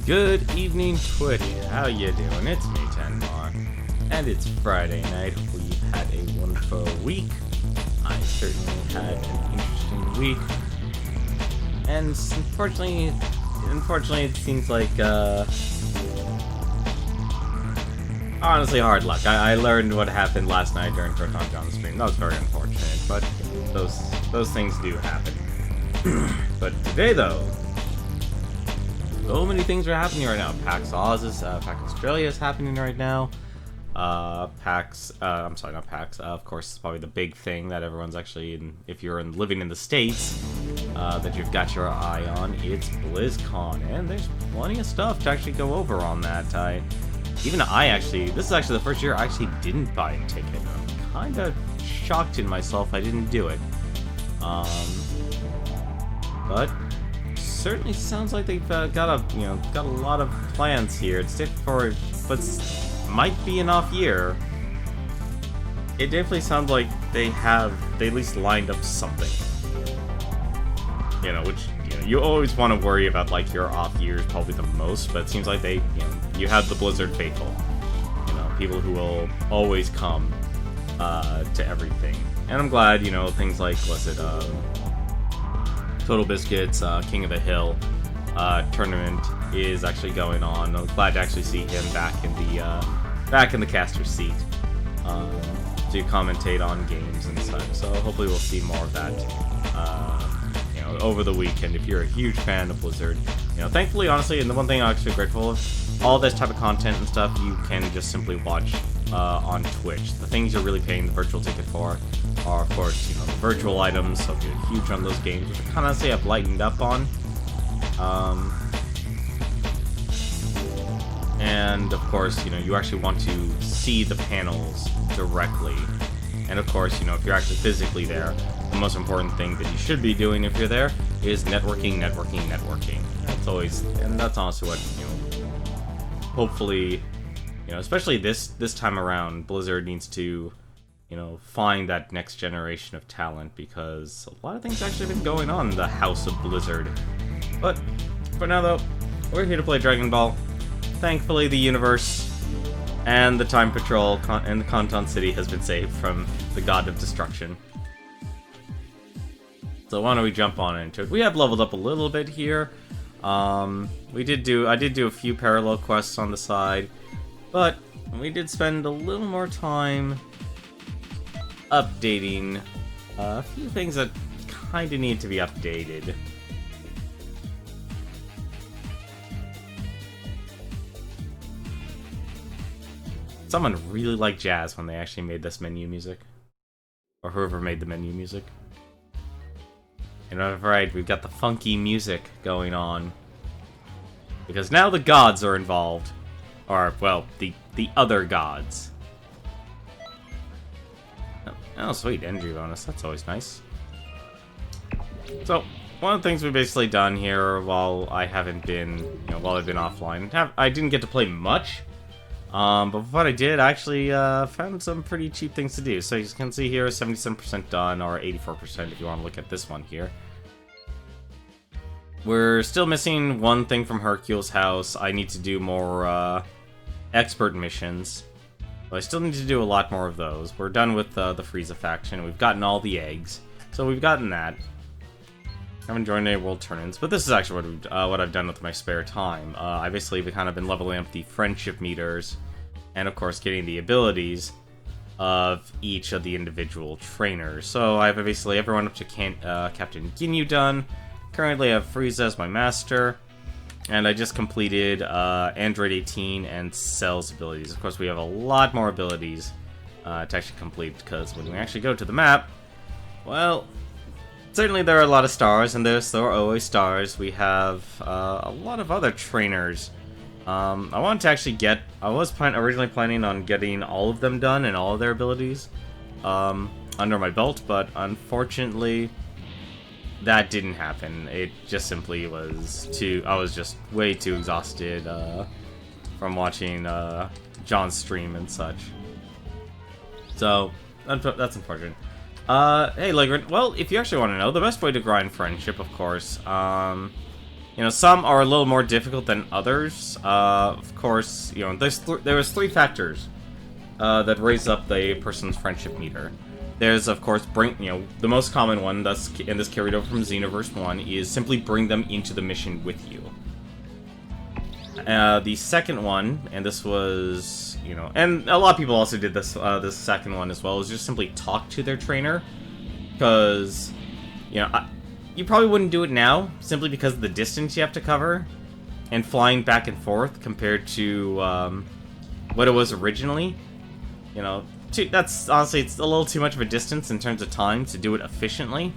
Good evening, Twitch. How you doing? It's me, Tenmar, and it's Friday night. Hopefully you've had a wonderful week. I certainly had an interesting week, and unfortunately, it seems like honestly hard luck. I learned what happened last night during Proton John's stream. That was very unfortunate, but those things do happen. But today, though, so many things are happening right now. PAX Oz is, PAX Australia is happening right now. Of course, it's probably the big thing that everyone's actually, if you're living in the States, that you've got your eye on. It's BlizzCon, and there's plenty of stuff to actually go over on that. This is actually the first year I actually didn't buy a ticket. I'm kind of shocked in myself I didn't do it. But certainly sounds like they've got a lot of plans here. It's different but might be an off year. It definitely sounds like they at least lined up something. Which you always want to worry about, like, your off years probably the most, but it seems like they you have the Blizzard faithful. People who will always come to everything. And I'm glad, things like Total Biscuits, King of the Hill tournament is actually going on. I'm glad to actually see him back in the caster seat to commentate on games and such. So hopefully we'll see more of that over the weekend. If you're a huge fan of Blizzard, thankfully, honestly, and the one thing I'm actually grateful of, all this type of content and stuff you can just simply watch on Twitch. The things you're really paying the virtual ticket for are, of course, the virtual items. So if you're huge on those games, which I kind of say I've lightened up on. And of course, you actually want to see the panels directly. And of course, if you're actually physically there, the most important thing that you should be doing if you're there is networking. That's honestly what, hopefully, especially this time around, Blizzard needs to, find that next generation of talent, because a lot of things actually have been going on in the House of Blizzard. But for now, though, we're here to play Dragon Ball. Thankfully, the universe and the Time Patrol and the Conton City has been saved from the God of Destruction. So why don't we jump on into it? We have leveled up a little bit here. I did do a few parallel quests on the side, but we did spend a little more time updating a few things that kind of need to be updated. Someone really liked jazz when they actually made this menu music. Or whoever made the menu music. Right, we've got the funky music going on. Because now the gods are involved. Or, well, the other gods. Oh, sweet, energy bonus. That's always nice. So, one of the things we've basically done here while I haven't been, while I've been offline, I didn't get to play much. But what I did, I actually found some pretty cheap things to do. So you can see here, 77% done, or 84% if you want to look at this one here. We're still missing one thing from Hercule's house. I need to do more expert missions. But I still need to do a lot more of those. We're done with the Frieza faction. We've gotten all the eggs. So we've gotten that. I haven't joined any world tournaments, but this is actually what I've done with my spare time. I basically kind of been leveling up the friendship meters, and of course getting the abilities of each of the individual trainers. So I have basically everyone up to Captain Ginyu done. Currently I have Frieza as my master, and I just completed Android 18 and Cell's abilities. Of course we have a lot more abilities to actually complete, because when we actually go to the map, well, certainly there are a lot of stars, and there are always stars. We have a lot of other trainers. I wanted to actually I was originally planning on getting all of them done and all of their abilities under my belt, but unfortunately that didn't happen. It just simply was I was just way too exhausted from watching John's stream and such. So that's unfortunate. Hey, Legrand, well, if you actually want to know, the best way to grind friendship, of course, You know, some are a little more difficult than others. Of course, you know, there was 3 factors that raise up the person's friendship meter. There's, of course, the most common one, and this carried over from Xenoverse 1, is simply bring them into the mission with you. The second one, and this was, you know, and a lot of people also did this, this second one as well, is just simply talk to their trainer, because, you know, you probably wouldn't do it now, simply because of the distance you have to cover, and flying back and forth compared to, what it was originally. You know, that's, honestly, it's a little too much of a distance in terms of time to do it efficiently.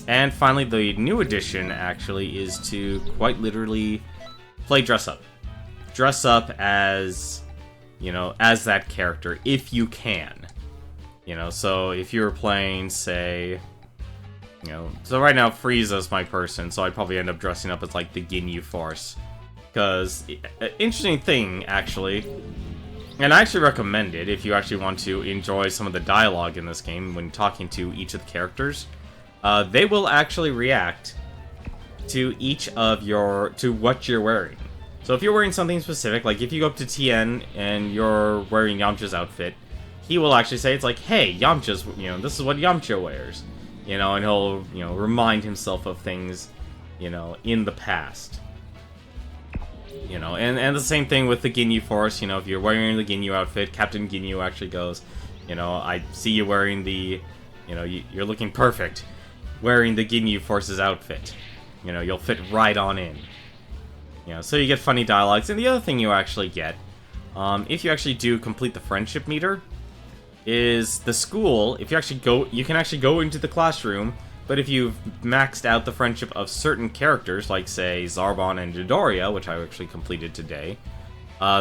And finally, the new addition, actually, is to quite literally play dress up. Dress up as, you know, as that character, if you can. You know, so if you were playing, say, you know, so right now Frieza's my person, so I'd probably end up dressing up as, like, the Ginyu Force. Because, interesting thing, actually, and I actually recommend it if you actually want to enjoy some of the dialogue in this game when talking to each of the characters. They will actually react to each of to what you're wearing. So if you're wearing something specific, like if you go up to Tien and you're wearing Yamcha's outfit, he will actually say, it's like, hey, Yamcha's, you know, this is what Yamcha wears. You know, and he'll, you know, remind himself of things, you know, in the past. You know, and the same thing with the Ginyu Force. You know, if you're wearing the Ginyu outfit, Captain Ginyu actually goes, you know, I see you wearing the, you know, you're looking perfect wearing the Ginyu Force's outfit. You know, you'll fit right on in. You know, so you get funny dialogues. And the other thing you actually get, if you actually do complete the friendship meter, is the school, if you actually go, you can actually go into the classroom, but if you've maxed out the friendship of certain characters, like, say, Zarbon and Dodoria, which I actually completed today,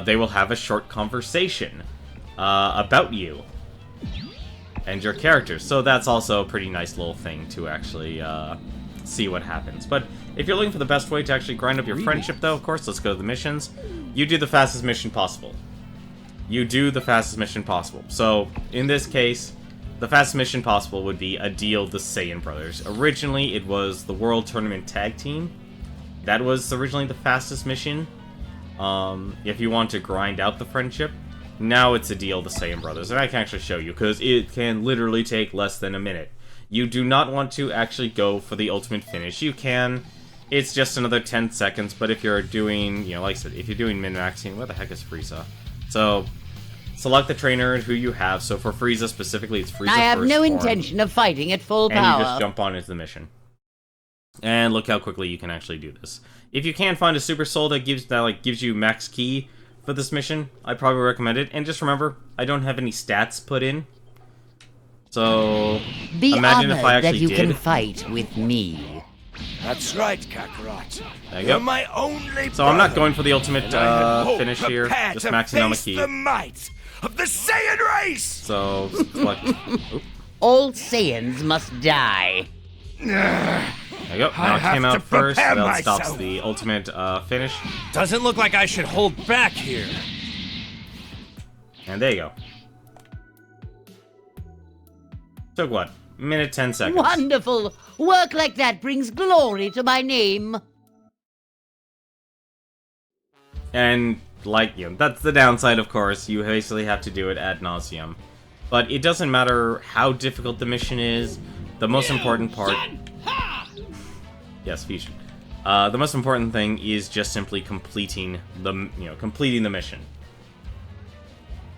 they will have a short conversation about you and your characters. So that's also a pretty nice little thing to actually see what happens. But if you're looking for the best way to actually grind up your friendship, though, of course, let's go to the missions. You do the fastest mission possible. You do the fastest mission possible. So, in this case, the fastest mission possible would be a deal the Saiyan brothers. Originally, it was the World Tournament Tag Team. That was originally the fastest mission. If you want to grind out the friendship. Now it's a deal the Saiyan brothers. And I can actually show you, because it can literally take less than a minute. You do not want to actually go for the ultimate finish. You can. It's just another 10 seconds, but if you're doing, you know, like I said, if you're doing min-maxing, where the heck is Frieza? So, select the trainer who you have. So for Frieza specifically, it's Frieza I have first no form, intention of fighting at full power. and you just jump on into the mission. And look how quickly you can actually do this. If you can find a Super Soul that gives you max ki for this mission, I probably recommend it. And just remember, I don't have any stats put in. So imagine if I actually that you did. can fight with me. That's right, Kakarot. There you You're go. my only So I'm not brother, going for the ultimate and I had hope finish here, prepared just to maxing on my face ki. the might of the Saiyan race. So select. Oop. All Saiyans must die. There you go. Now I it came have out to first. prepare That stops myself. the ultimate finish. Doesn't look like I should hold back here. And there you go. Took what? Minute 10 seconds. Wonderful! Work like that brings glory to my name. And, like, you know, that's the downside, of course. You basically have to do it ad nauseum. But it doesn't matter how difficult the mission is. The most important part... Yes, Fusion. The most important thing is just simply completing the mission.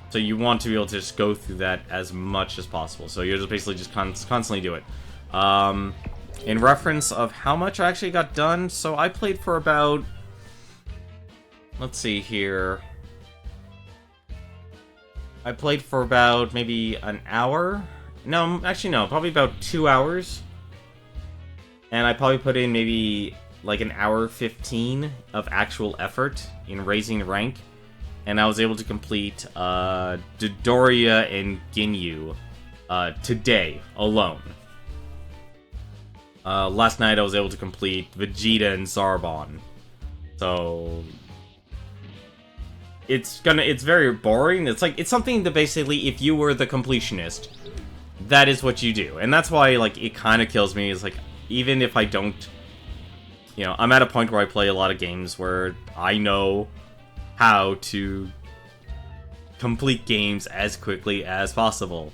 So you want to be able to just go through that as much as possible. So you're just basically just constantly do it. In reference of how much I actually got done, so I played for about... Let's see here. I played for about maybe an hour. No, actually no, probably about 2 hours. And I probably put in maybe like an hour 15 of actual effort in raising rank. And I was able to complete Dodoria and Ginyu today alone. Last night I was able to complete Vegeta and Zarbon. So it's very boring. It's something that basically, if you were the completionist, that is what you do. And that's why, like, it kind of kills me. Is like, even if I don't you know, I'm at a point where I play a lot of games where I know how to complete games as quickly as possible.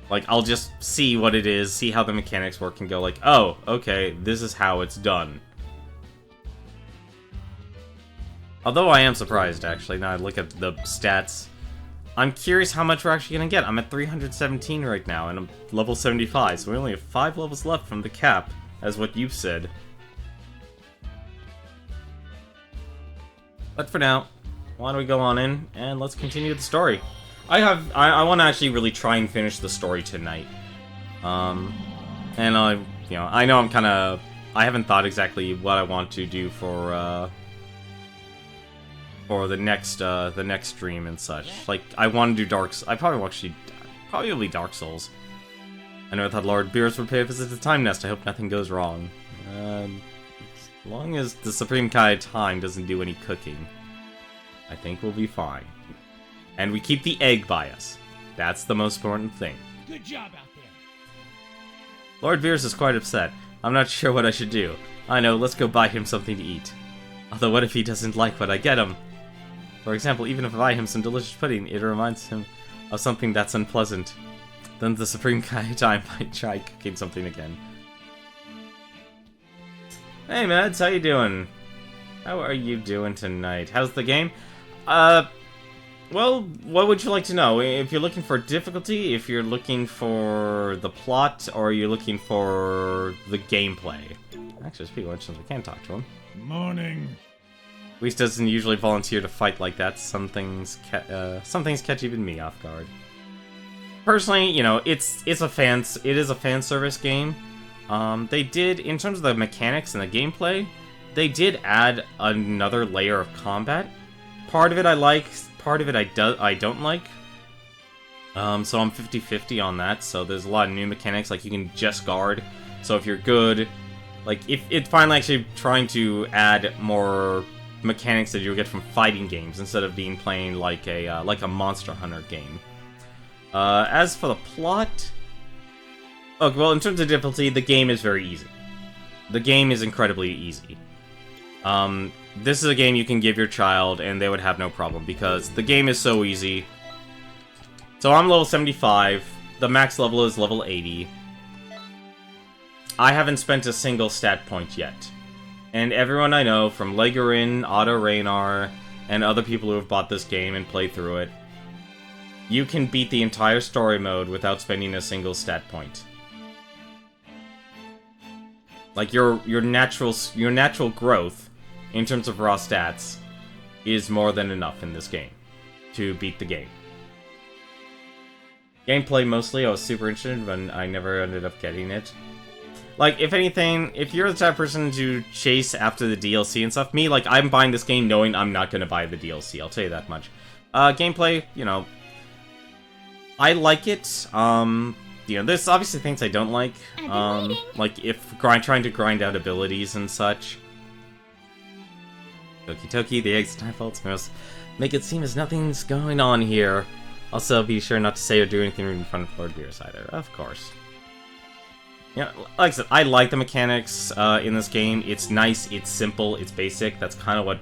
Like, I'll just see what it is, see how the mechanics work, and go like, oh, okay, this is how it's done. Although I am surprised, actually, now I look at the stats. I'm curious how much we're actually gonna get. I'm at 317 right now, and I'm level 75, so we only have 5 levels left from the cap, as what you've said. But for now, why don't we go on in, and let's continue the story. I want to actually really try and finish the story tonight. And I know I'm kind of... I haven't thought exactly what I want to do for the next stream and such. Like, I want to do probably Dark Souls. I know I thought Lord Beerus would pay a visit to Time Nest. I hope nothing goes wrong. As long as the Supreme Kai of Time doesn't do any cooking, I think we'll be fine. And we keep the egg by us. That's the most important thing. Good job out there. Lord Beerus is quite upset. I'm not sure what I should do. I know, let's go buy him something to eat. Although what if he doesn't like what I get him? For example, even if I buy him some delicious pudding, it reminds him of something that's unpleasant. Then the Supreme Kai of Time might try cooking something again. Hey Mads, how you doing? How are you doing tonight? How's the game? Well, what would you like to know? If you're looking for difficulty, if you're looking for the plot, or you're looking for the gameplay? Actually, speaking of which, since we can't talk to him. Morning. Reese doesn't usually volunteer to fight like that. Some things catch even me off guard. Personally, you know, it is a fan service game. They did, in terms of the mechanics and the gameplay, they did add another layer of combat. Part of it I like, part of it I don't like. So I'm 50-50 on that. So there's a lot of new mechanics, like you can just guard. So if you're good, like if it's finally actually trying to add more mechanics that you'll get from fighting games instead of being playing like a Monster Hunter game. As for the plot, okay, well, in terms of difficulty, the game is very easy. The game is incredibly easy. This is a game you can give your child and they would have no problem because the game is so easy. So I'm level 75. The max level is level 80. I haven't spent a single stat point yet. And everyone I know, from Legorin, Otto Raynar, and other people who have bought this game and played through it, you can beat the entire story mode without spending a single stat point. Like, your natural growth, in terms of raw stats, is more than enough in this game to beat the game. Gameplay, mostly, I was super interested, but I never ended up getting it. Like, if anything, if you're the type of person to chase after the DLC and stuff, me, like, I'm buying this game knowing I'm not going to buy the DLC, I'll tell you that much. Gameplay, you know, I like it. You know, there's obviously things I don't like. Like, if trying to grind out abilities and such. Toki Toki, the eggs time faults must make it seem as nothing's going on here. Also, be sure not to say or do anything rude in front of Lord Beerus either. Of course. Yeah, like I said, I like the mechanics in this game. It's nice, it's simple, it's basic. That's kind of what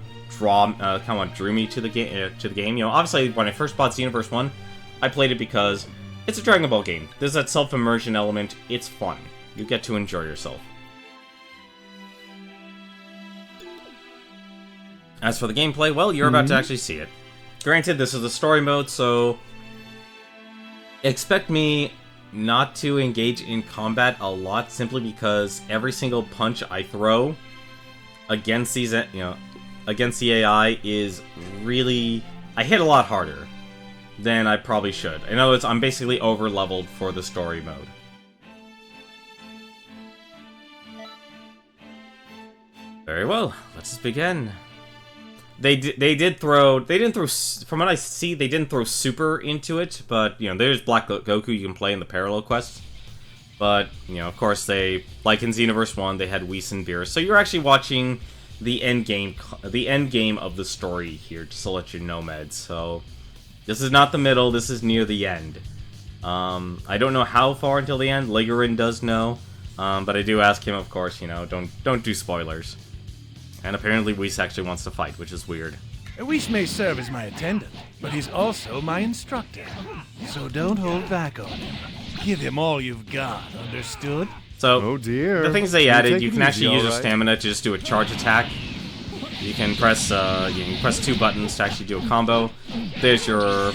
drew me to the game. You know, obviously, when I first bought Xenoverse 1, I played it because it's a Dragon Ball game. There's that self-immersion element. It's fun. You get to enjoy yourself. As for the gameplay, well, you're about to actually see it. Granted, this is a story mode, so expect me not to engage in combat a lot, simply because every single punch I throw against these, against the AI is really... I hit a lot harder than I probably should. In other words, I'm basically over-leveled for the story mode. Very well, let's just begin. They didn't throw, from what I see, they didn't throw super into it, but, you know, there's Black Goku you can play in the parallel quests. But, you know, of course, they, like in Xenoverse 1, they had Whis and Beerus. So you're actually watching the end game of the story here, just to let you know, Meds. So, this is not the middle, this is near the end. I don't know how far until the end, Legorin does know. But I do ask him, of course, don't do spoilers. And apparently Whis actually wants to fight, which is weird. Whis may serve as my attendant, but he's also my instructor. So don't hold back on him. Give him all you've got, understood? So, Oh dear. the things they You added, take you it can actually easy, use your alright? stamina to just do a charge attack. You can press 2 buttons to actually do a combo. There's your...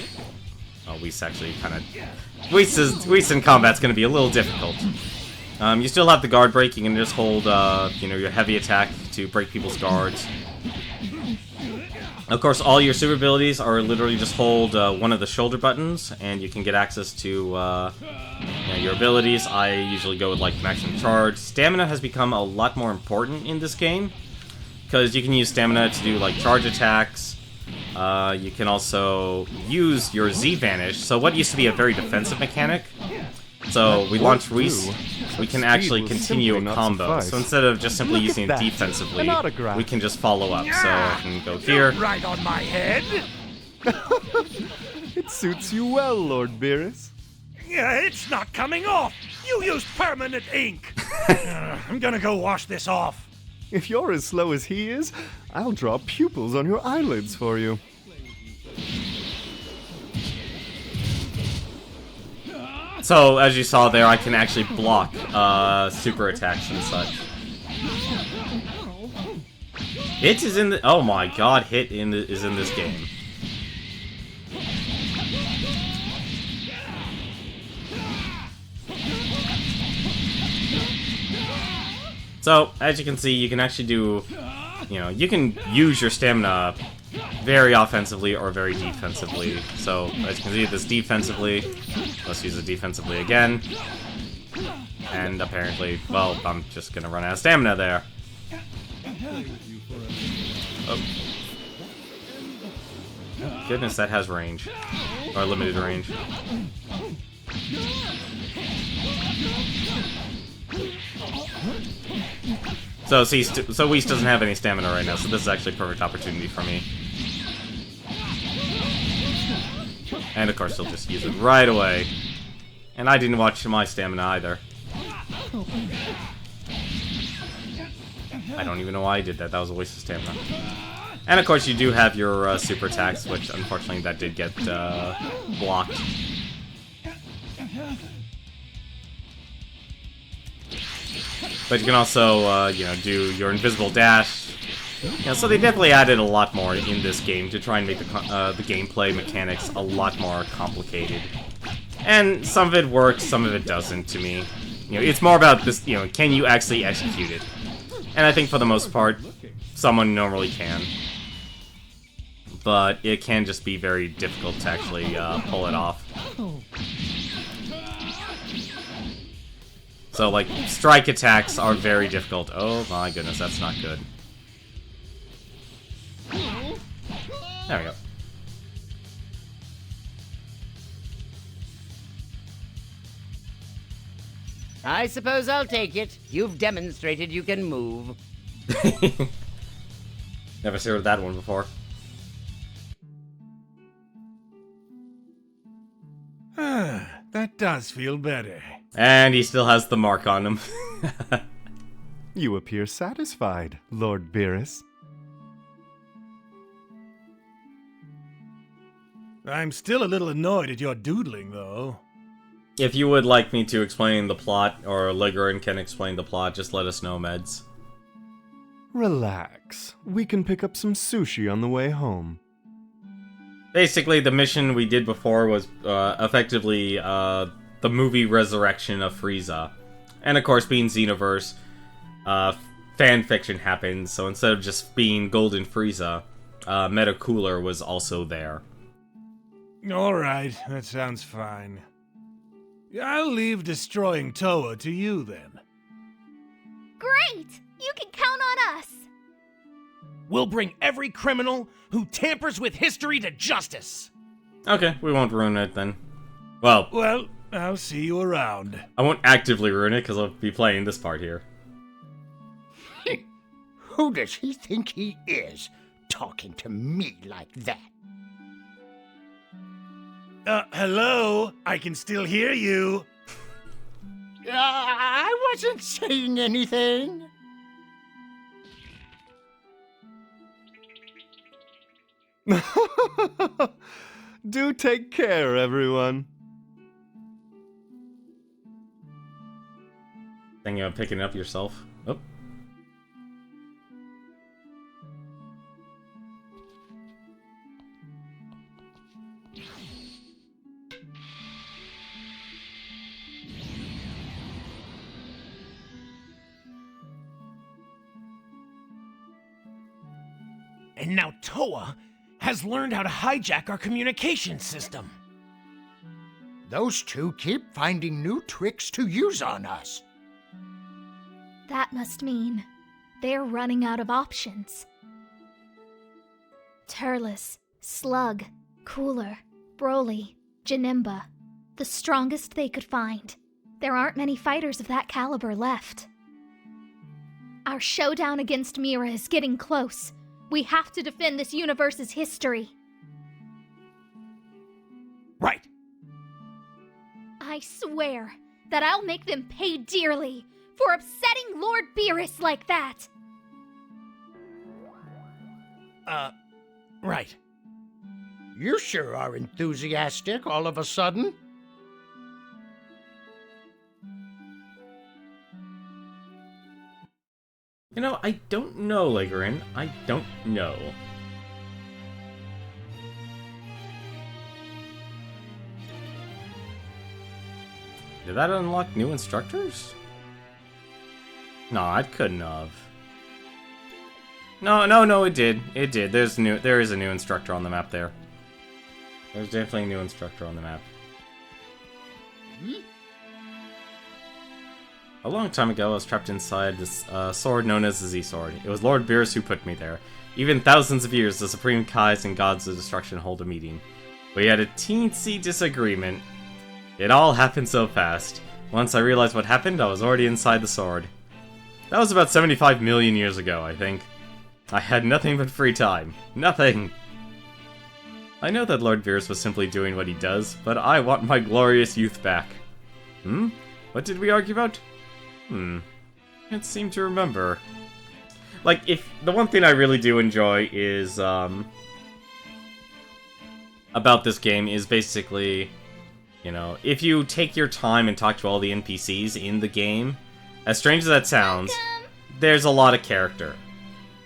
Oh, Whis actually kind of... Whis in combat's going to be a little difficult. You still have the guard break. You can just hold, your heavy attack to break people's guards. Of course, all your super abilities are literally just hold one of the shoulder buttons, and you can get access to your abilities. I usually go with like maximum charge. Stamina has become a lot more important in this game, because you can use stamina to do like charge attacks. You can also use your Z Vanish. So what used to be a very defensive mechanic, so we launched Whis, we can actually continue a combo. So instead of just simply using it defensively, we can just follow up. So I can go here. Right on my head? It suits you well, Lord Beerus. Yeah, it's not coming off. You used permanent ink. I'm gonna go wash this off. If you're as slow as he is, I'll draw pupils on your eyelids for you. So, as you saw there, I can actually block super attacks and such. Hit is in the... Oh my god, Hit is in this game. So, as you can see, you can actually do... you can use your stamina very offensively or very defensively. So, as you can see, this defensively. Let's use it defensively again. And apparently, well, I'm just gonna run out of stamina there. Oh. Goodness, that has range. Or limited range. So, see, so Whis doesn't have any stamina right now, so this is actually a perfect opportunity for me. And of course, he'll just use it right away. And I didn't watch my stamina either. I don't even know why I did that. That was a waste of stamina. And of course, you do have your super attacks, which unfortunately that did get blocked. But you can also, do your invisible dash. So they definitely added a lot more in this game to try and make the gameplay mechanics a lot more complicated. And some of it works, some of it doesn't to me. It's more about this, can you actually execute it? And I think for the most part, someone normally can. But it can just be very difficult to actually pull it off. So, like, strike attacks are very difficult. Oh my goodness, that's not good. There we go. I suppose I'll take it. You've demonstrated you can move. Never heard that one before. That does feel better. And he still has the mark on him. You appear satisfied, Lord Beerus. I'm still a little annoyed at your doodling, though. If you would like me to explain the plot, or Ligerin can explain the plot, just let us know, Meds. Relax. We can pick up some sushi on the way home. Basically, the mission we did before was effectively the movie resurrection of Frieza. And of course, being Xenoverse, fan fiction happens, so instead of just being Golden Frieza, Meta Cooler was also there. Alright, that sounds fine. I'll leave destroying Toa to you, then. Great! You can count on us! We'll bring every criminal who tampers with history to justice! Okay, we won't ruin it then. Well, Well, I'll see you around. I won't actively ruin it, because I'll be playing this part here. Who does he think he is, talking to me like that? Hello? I can still hear you. I wasn't saying anything. Do take care, everyone. Thinking of picking it up yourself. Oh. And now Toa has learned how to hijack our communication system. Those two keep finding new tricks to use on us. That must mean they're running out of options. Turles, Slug, Cooler, Broly, Janemba. The strongest they could find. There aren't many fighters of that caliber left. Our showdown against Mira is getting close. We have to defend this universe's history. Right. I swear that I'll make them pay dearly for upsetting Lord Beerus like that. Right. You sure are enthusiastic all of a sudden. You know, I don't know, Legorin. I don't know. Did that unlock new instructors? No, I couldn't have. No, it did. It did. There is a new instructor on the map there. There's definitely a new instructor on the map. A long time ago, I was trapped inside this sword known as the Z-Sword. It was Lord Beerus who put me there. Even thousands of years, the Supreme Kais and Gods of Destruction hold a meeting. We had a teensy disagreement. It all happened so fast. Once I realized what happened, I was already inside the sword. That was about 75 million years ago, I think. I had nothing but free time. Nothing! I know that Lord Beerus was simply doing what he does, but I want my glorious youth back. What did we argue about? Can't seem to remember. Like, if the one thing I really do enjoy is, about this game is basically, you know, if you take your time and talk to all the NPCs in the game, as strange as that sounds, there's a lot of character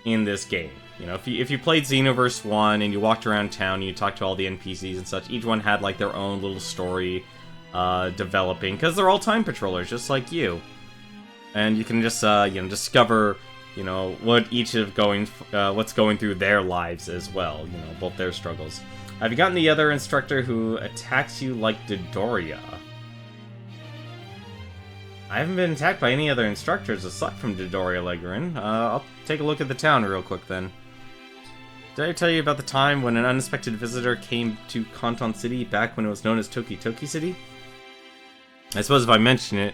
in this game. You know, if you played Xenoverse 1 and you walked around town and you talked to all the NPCs and such, each one had, like, their own little story developing, because they're all time patrollers, just like you. And you can just, you know, discover, you know, what's going through their lives as well, you know, both their struggles. Have you gotten the other instructor who attacks you like Dodoria? I haven't been attacked by any other instructors aside from Dodoria, Legorin. I'll take a look at the town real quick then. Did I tell you about the time when an unexpected visitor came to Kanton City back when it was known as Toki Toki City? I suppose if I mentioned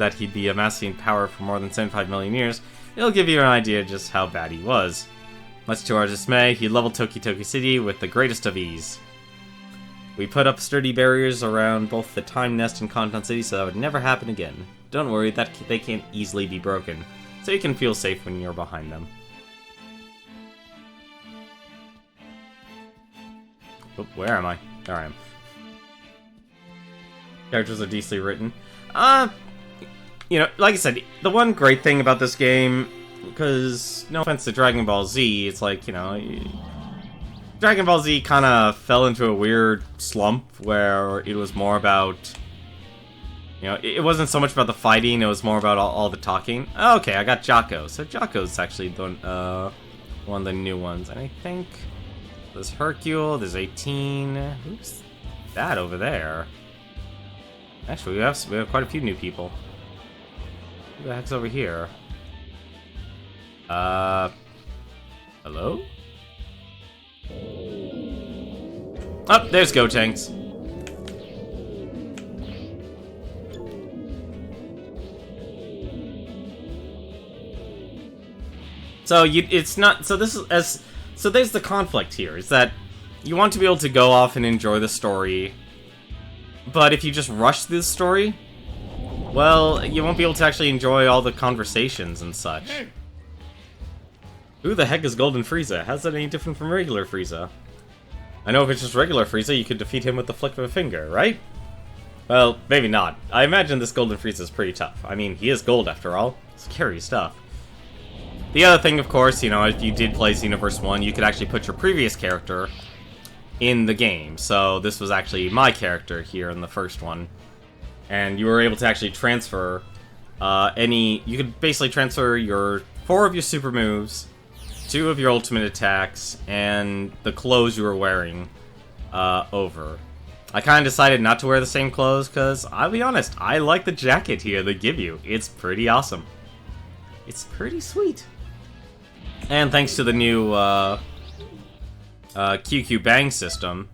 that he'd be amassing power for more than 75 million years, it'll give you an idea just how bad he was. Much to our dismay, he leveled Toki Toki City with the greatest of ease. We put up sturdy barriers around both the Time Nest and Kanton City so that would never happen again. Don't worry, that they can't easily be broken, so you can feel safe when you're behind them. Oh, where am I? There I am. Characters are decently written. You know, like I said, the one great thing about this game, because, no offense to Dragon Ball Z, it's like, you know, Dragon Ball Z kind of fell into a weird slump where it was more about, you know, it wasn't so much about the fighting, it was more about all the talking. Oh, okay, I got Jocko. So Jocko's actually one of the new ones. And I think there's Hercule, there's 18. Who's that over there? Actually, we have quite a few new people. Who the heck's over here? Hello? Oh, there's Gotenks. So it's not, so this is, so there's the conflict here, is that you want to be able to go off and enjoy the story, but if you just rush this story, well, you won't be able to actually enjoy all the conversations and such. Who the heck is Golden Frieza? How's that any different from regular Frieza? I know if it's just regular Frieza, you could defeat him with the flick of a finger, right? Well, maybe not. I imagine this Golden Frieza is pretty tough. I mean, he is gold after all. Scary stuff. The other thing, of course, you know, if you did play Xenoverse 1, you could actually put your previous character in the game. So this was actually my character here in the first one. And you were able to actually transfer you could basically transfer 4 of your super moves, 2 of your ultimate attacks, and the clothes you were wearing over. I kind of decided not to wear the same clothes because, I'll be honest, I like the jacket here they give you. It's pretty awesome. It's pretty sweet. And thanks to the new QQ Bang system,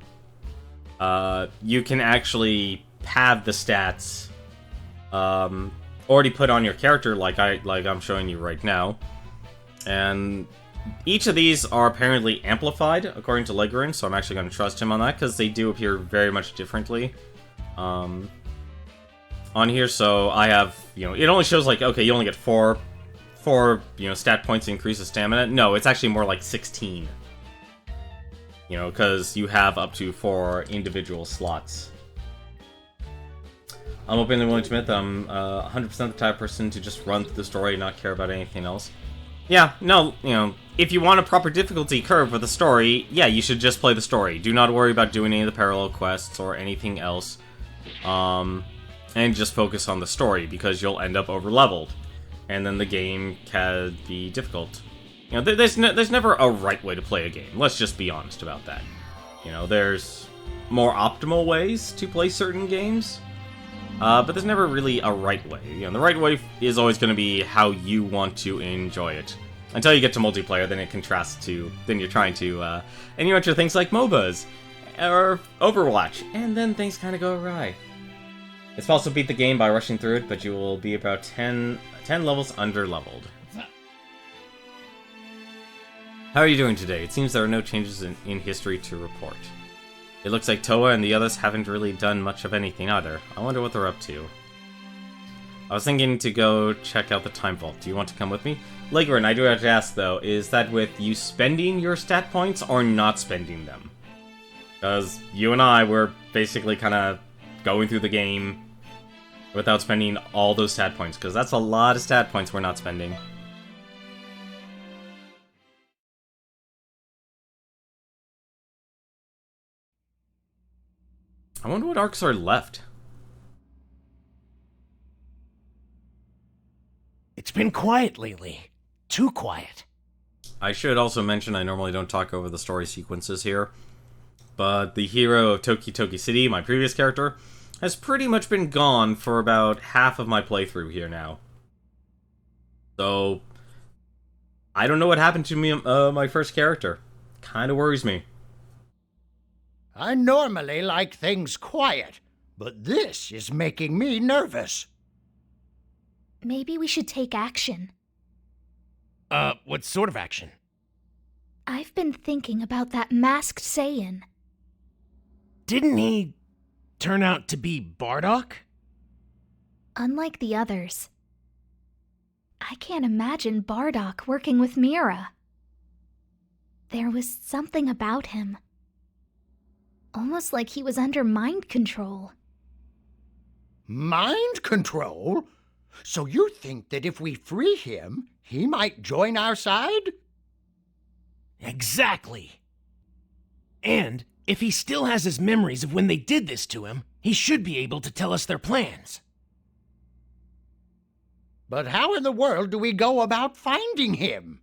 you can actually have the stats already put on your character like I'm showing you right now. And each of these are apparently amplified, according to Legorin, so I'm actually going to trust him on that, because they do appear very much differently on here. So I have, you know, it only shows like, okay, you only get 4 you know, stat points to increase the stamina. No, it's actually more like 16. You know, because you have up to 4 individual slots. I'm openly willing to admit that I'm 100% the type of person to just run through the story and not care about anything else. Yeah, no, you know, if you want a proper difficulty curve with the story, yeah, you should just play the story. Do not worry about doing any of the parallel quests or anything else. And just focus on the story, because you'll end up over-leveled. And then the game can be difficult. You know, there's never a right way to play a game. Let's just be honest about that. You know, there's more optimal ways to play certain games. But there's never really a right way. You know, the right way is always going to be how you want to enjoy it. Until you get to multiplayer, then it contrasts to... Then you're trying to... and you enter things like MOBAs. Or Overwatch. And then things kind of go awry. It's possible to beat the game by rushing through it, but you will be about 10 levels under-leveled. How are you doing today? It seems there are no changes in history to report. It looks like Toa and the others haven't really done much of anything either. I wonder what they're up to. I was thinking to go check out the Time Vault. Do you want to come with me? Legorin, I do have to ask though, is that with you spending your stat points or not spending them? Because you and I were basically kind of going through the game without spending all those stat points, because that's a lot of stat points we're not spending. I wonder what arcs are left. It's been quiet lately. Too quiet. I should also mention I normally don't talk over the story sequences here, but the hero of Toki Toki City, my previous character, has pretty much been gone for about half of my playthrough here now. So, I don't know what happened to me, my first character. Kinda worries me. I normally like things quiet, but this is making me nervous. Maybe we should take action. What sort of action? I've been thinking about that masked Saiyan. Didn't he turn out to be Bardock? Unlike the others, I can't imagine Bardock working with Mira. There was something about him. Almost like he was under mind control. Mind control? So you think that if we free him, he might join our side? Exactly. And if he still has his memories of when they did this to him, he should be able to tell us their plans. But how in the world do we go about finding him?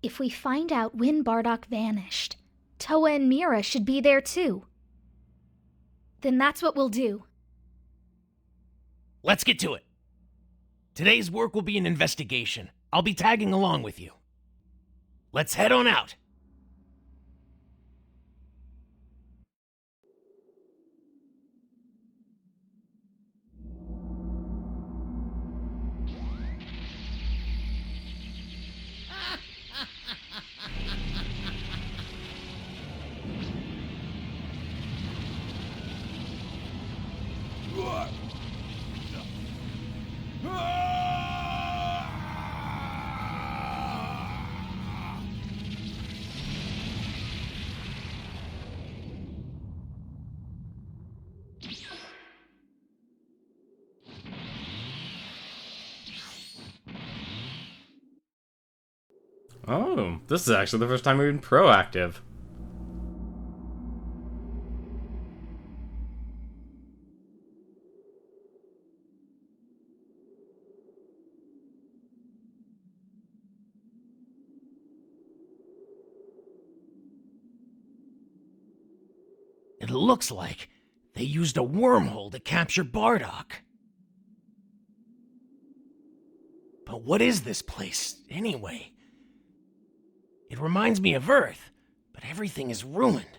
If we find out when Bardock vanished, Toa and Mira should be there too. Then that's what we'll do. Let's get to it. Today's work will be an investigation. I'll be tagging along with you. Let's head on out. Oh, this is actually the first time we've been proactive. It looks like they used a wormhole to capture Bardock. But what is this place, anyway? It reminds me of Earth, but everything is ruined.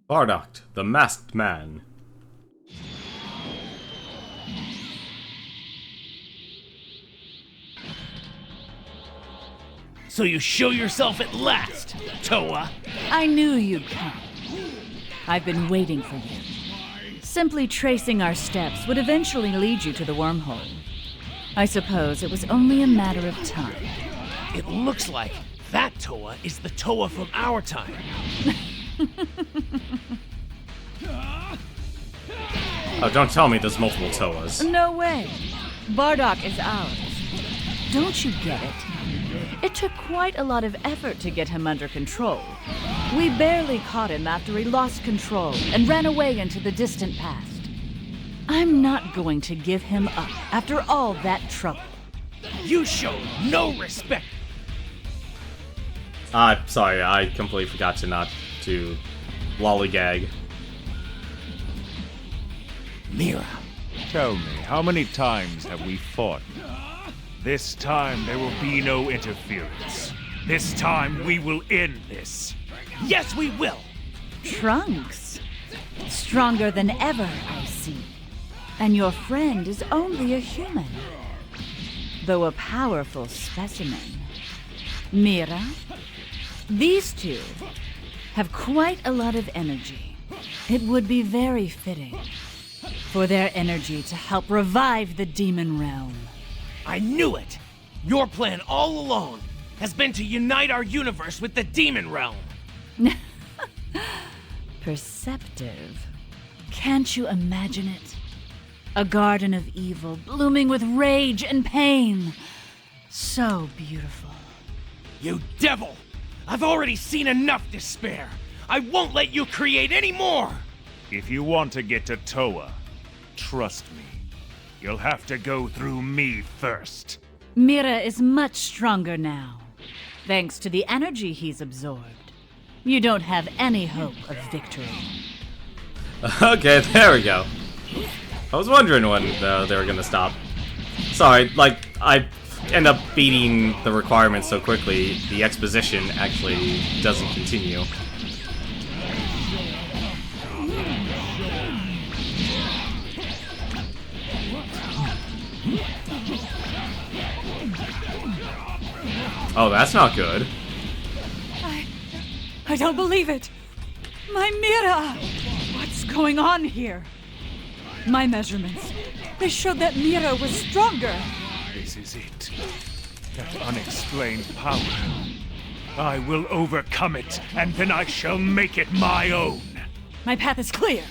Bardock, the masked man. So you show yourself at last, Toa. I knew you'd come. I've been waiting for you. Simply tracing our steps would eventually lead you to the wormhole. I suppose it was only a matter of time. It looks like that Toa is the Toa from our time. Oh, don't tell me there's multiple Toas. No way. Bardock is ours. Don't you get it? It took quite a lot of effort to get him under control. We barely caught him after he lost control and ran away into the distant past. I'm not going to give him up after all that trouble. You show no respect. Sorry, I completely forgot to lollygag. Mira. Tell me, how many times have we fought? This time there will be no interference. This time we will end this. Yes, we will. Trunks. Stronger than ever, I see. And your friend is only a human, though a powerful specimen. Mira, these two have quite a lot of energy. It would be very fitting for their energy to help revive the demon realm. I knew it! Your plan all along has been to unite our universe with the demon realm. Perceptive. Can't you imagine it? A garden of evil blooming with rage and pain. So beautiful. You devil! I've already seen enough despair. I won't let you create any more! If you want to get to Toa, trust me, you'll have to go through me first. Mira is much stronger now, thanks to the energy he's absorbed. You don't have any hope of victory. Okay, there we go. I was wondering when they were gonna stop. Sorry, I end up beating the requirements so quickly, the exposition actually doesn't continue. Oh, that's not good. I don't believe it! My Mira! What's going on here? My measurements, they showed that Mira was stronger. This is it. That unexplained power. I will overcome it, and then I shall make it my own. My path is clear.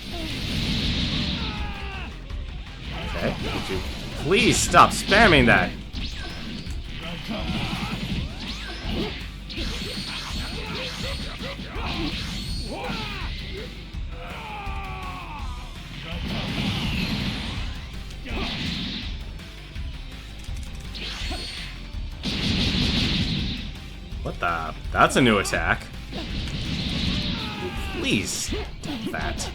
Okay, would you please stop spamming that? What the? That's a new attack. Please, that.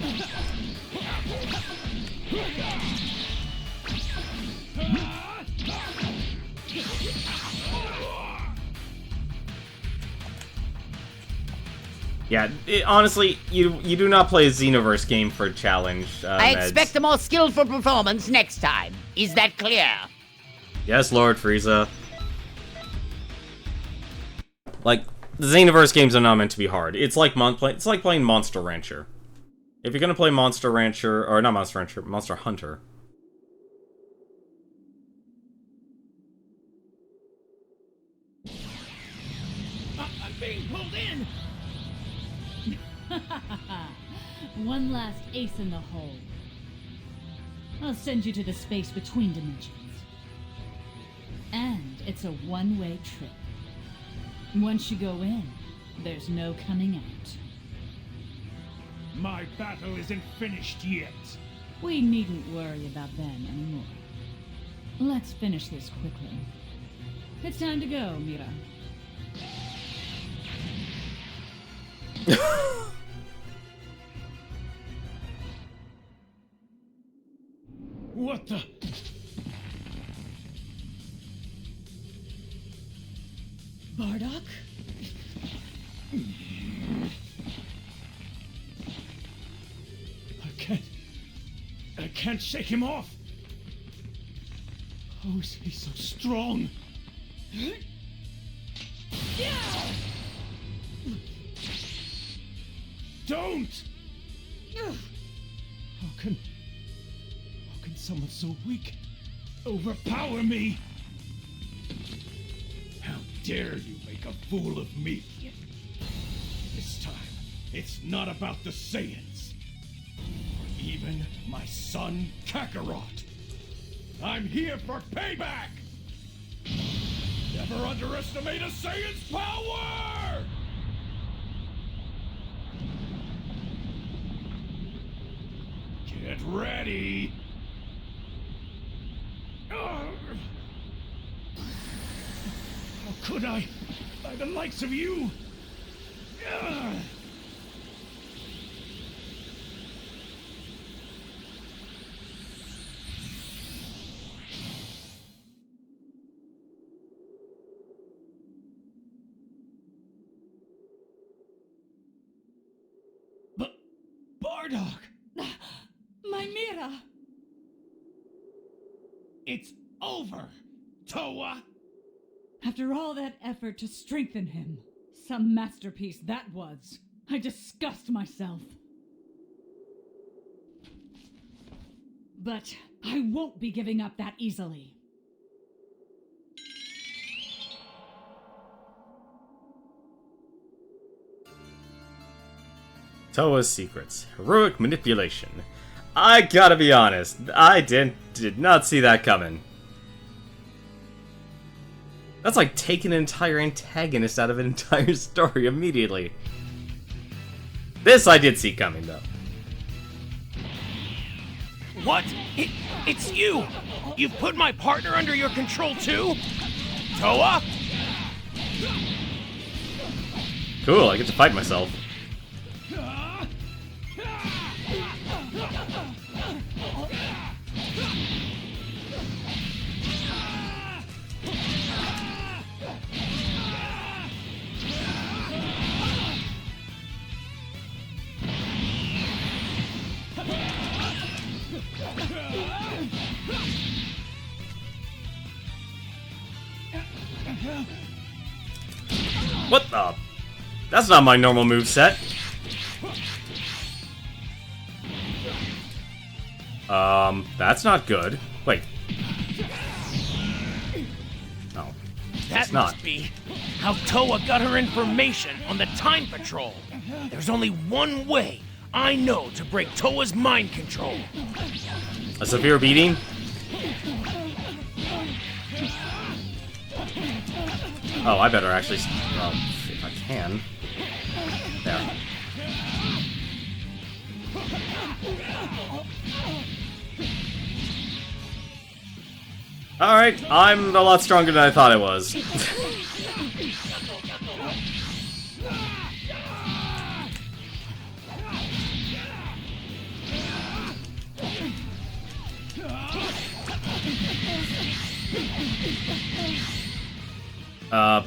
Yeah, honestly, you do not play a Xenoverse game for a challenge. I Meds. expect a more skillful performance next time. Is that clear? Yes, Lord Frieza. Like, the Xenoverse games are not meant to be hard. It's like playing Monster Rancher. If you're gonna play Monster Rancher, or not Monster Rancher, Monster Hunter. I'm being pulled in. One last ace in the hole. I'll send you to the space between dimensions. And it's a one-way trip. Once you go in, there's no coming out. My battle isn't finished yet. We needn't worry about them anymore. Let's finish this quickly. It's time to go, Mira. What the? Bardock? I can't shake him off. How is he so strong? Don't! How can someone so weak overpower me? How dare you make a fool of me? This time, it's not about the Saiyans. Or even my son, Kakarot. I'm here for payback! Never underestimate a Saiyan's power! Get ready! How could I? By the likes of you! Bardock! My Mira! It's over, Toa! After all that effort to strengthen him, some masterpiece that was. I disgust myself. But I won't be giving up that easily. Toa's secrets. Heroic manipulation. I gotta be honest, I did not see that coming. That's like taking an entire antagonist out of an entire story immediately. This I did see coming, though. What? It's you! You've put my partner under your control too? Toa? Cool, I get to fight myself. What the? That's not my normal moveset. That's not good. Wait. Oh. That not. must be how Toa got her information on the Time Patrol. There's only one way I know to break Toa's mind control. A severe beating? Oh, I better actually... Well, if I can. There. Alright, I'm a lot stronger than I thought I was. I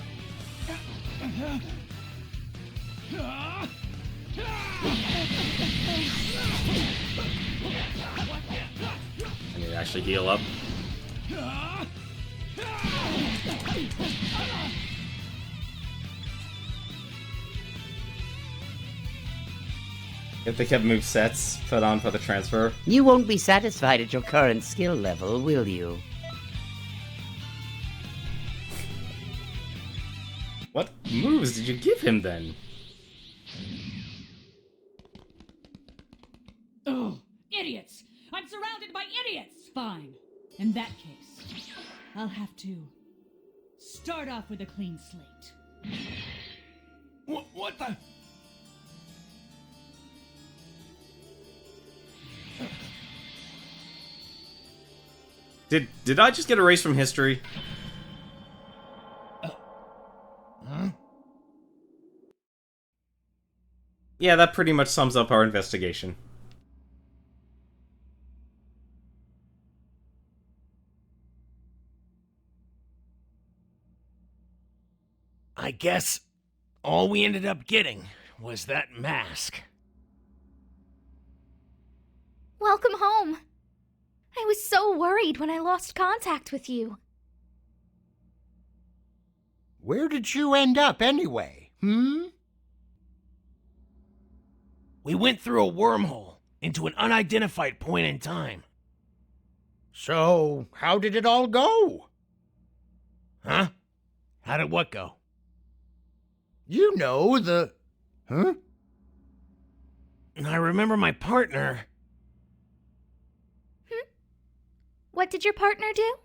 need to actually heal up. If they kept movesets put on for the transfer. You won't be satisfied at your current skill level, will you? What moves did you give him then? Fine. In that case, I'll have to start off with a clean slate. What the? Did I just get erased from history? Huh? Yeah, that pretty much sums up our investigation. I guess all we ended up getting was that mask. Welcome home. I was so worried when I lost contact with you. Where did you end up anyway, We went through a wormhole into an unidentified point in time. So, how did it all go? Huh? How did what go? You know, the... Huh? I remember my partner. What did your partner do?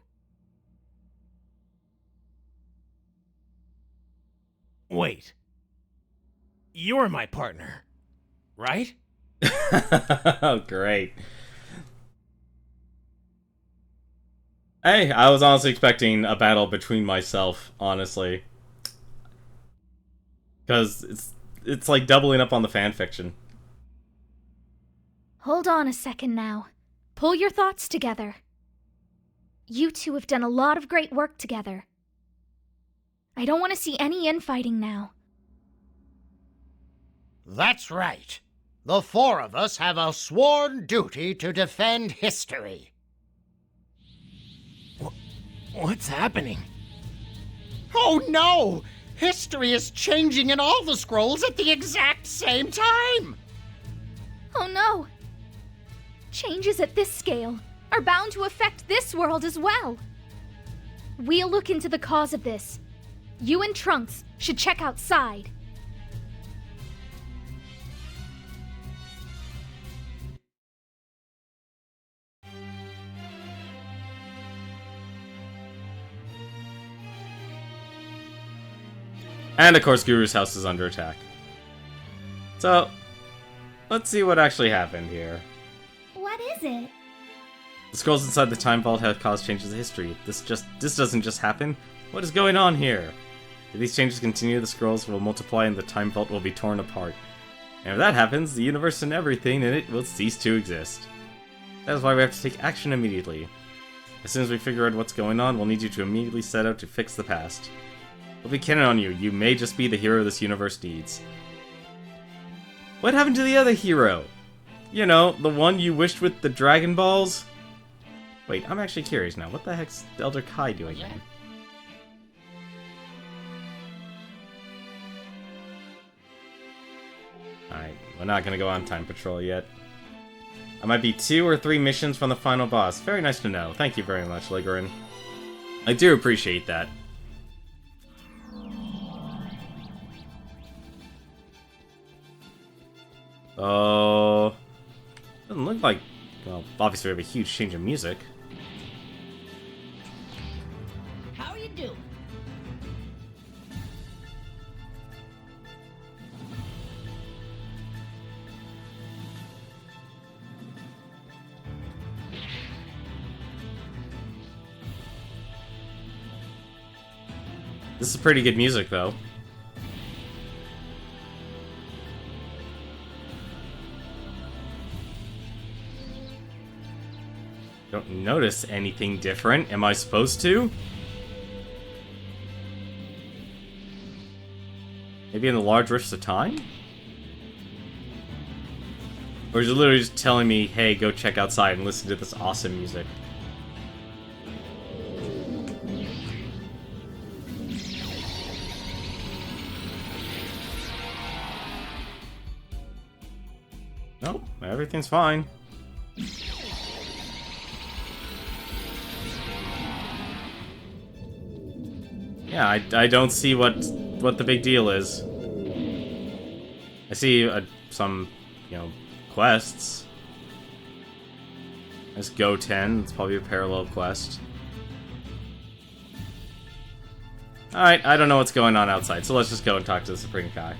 Wait. You're my partner, right? Oh, great. Hey, I was honestly expecting a battle between myself, honestly. Because it's like doubling up on the fanfiction. Hold on a second now. Pull your thoughts together. You two have done a lot of great work together. I don't want to see any infighting now. That's right. The four of us have a sworn duty to defend history. What's happening? Oh no! History is changing in all the scrolls at the exact same time! Oh no! Changes at this scale are bound to affect this world as well. We'll look into the cause of this. You and Trunks should check outside. And of course, Guru's house is under attack. So, let's see what actually happened here. What is it? The scrolls inside the time vault have caused changes in history. This doesn't just happen. What is going on here? If these changes continue, the scrolls will multiply and the time vault will be torn apart. And if that happens, the universe and everything in it will cease to exist. That is why we have to take action immediately. As soon as we figure out what's going on, we'll need you to immediately set out to fix the past. We'll be counting on you. You may just be the hero this universe needs. What happened to the other hero? You know, the one you wished with the Dragon Balls? Wait, I'm actually curious now. What the heck's Elder Kai doing here? Alright, we're not gonna go on time patrol yet. I might be 2 or 3 missions from the final boss. Very nice to know. Thank you very much, Ligerin. I do appreciate that. Oh, doesn't look like, well, obviously we have a huge change in music. How are you doing? This is pretty good music, though. Don't notice anything different. Am I supposed to? Maybe in the large rifts of time? Or is it literally just telling me, hey, go check outside and listen to this awesome music? Nope, everything's fine. Yeah, I don't see what the big deal is. I see some, quests. There's Go 10. It's probably a parallel quest. Alright, I don't know what's going on outside, so let's just go and talk to the Supreme Kai.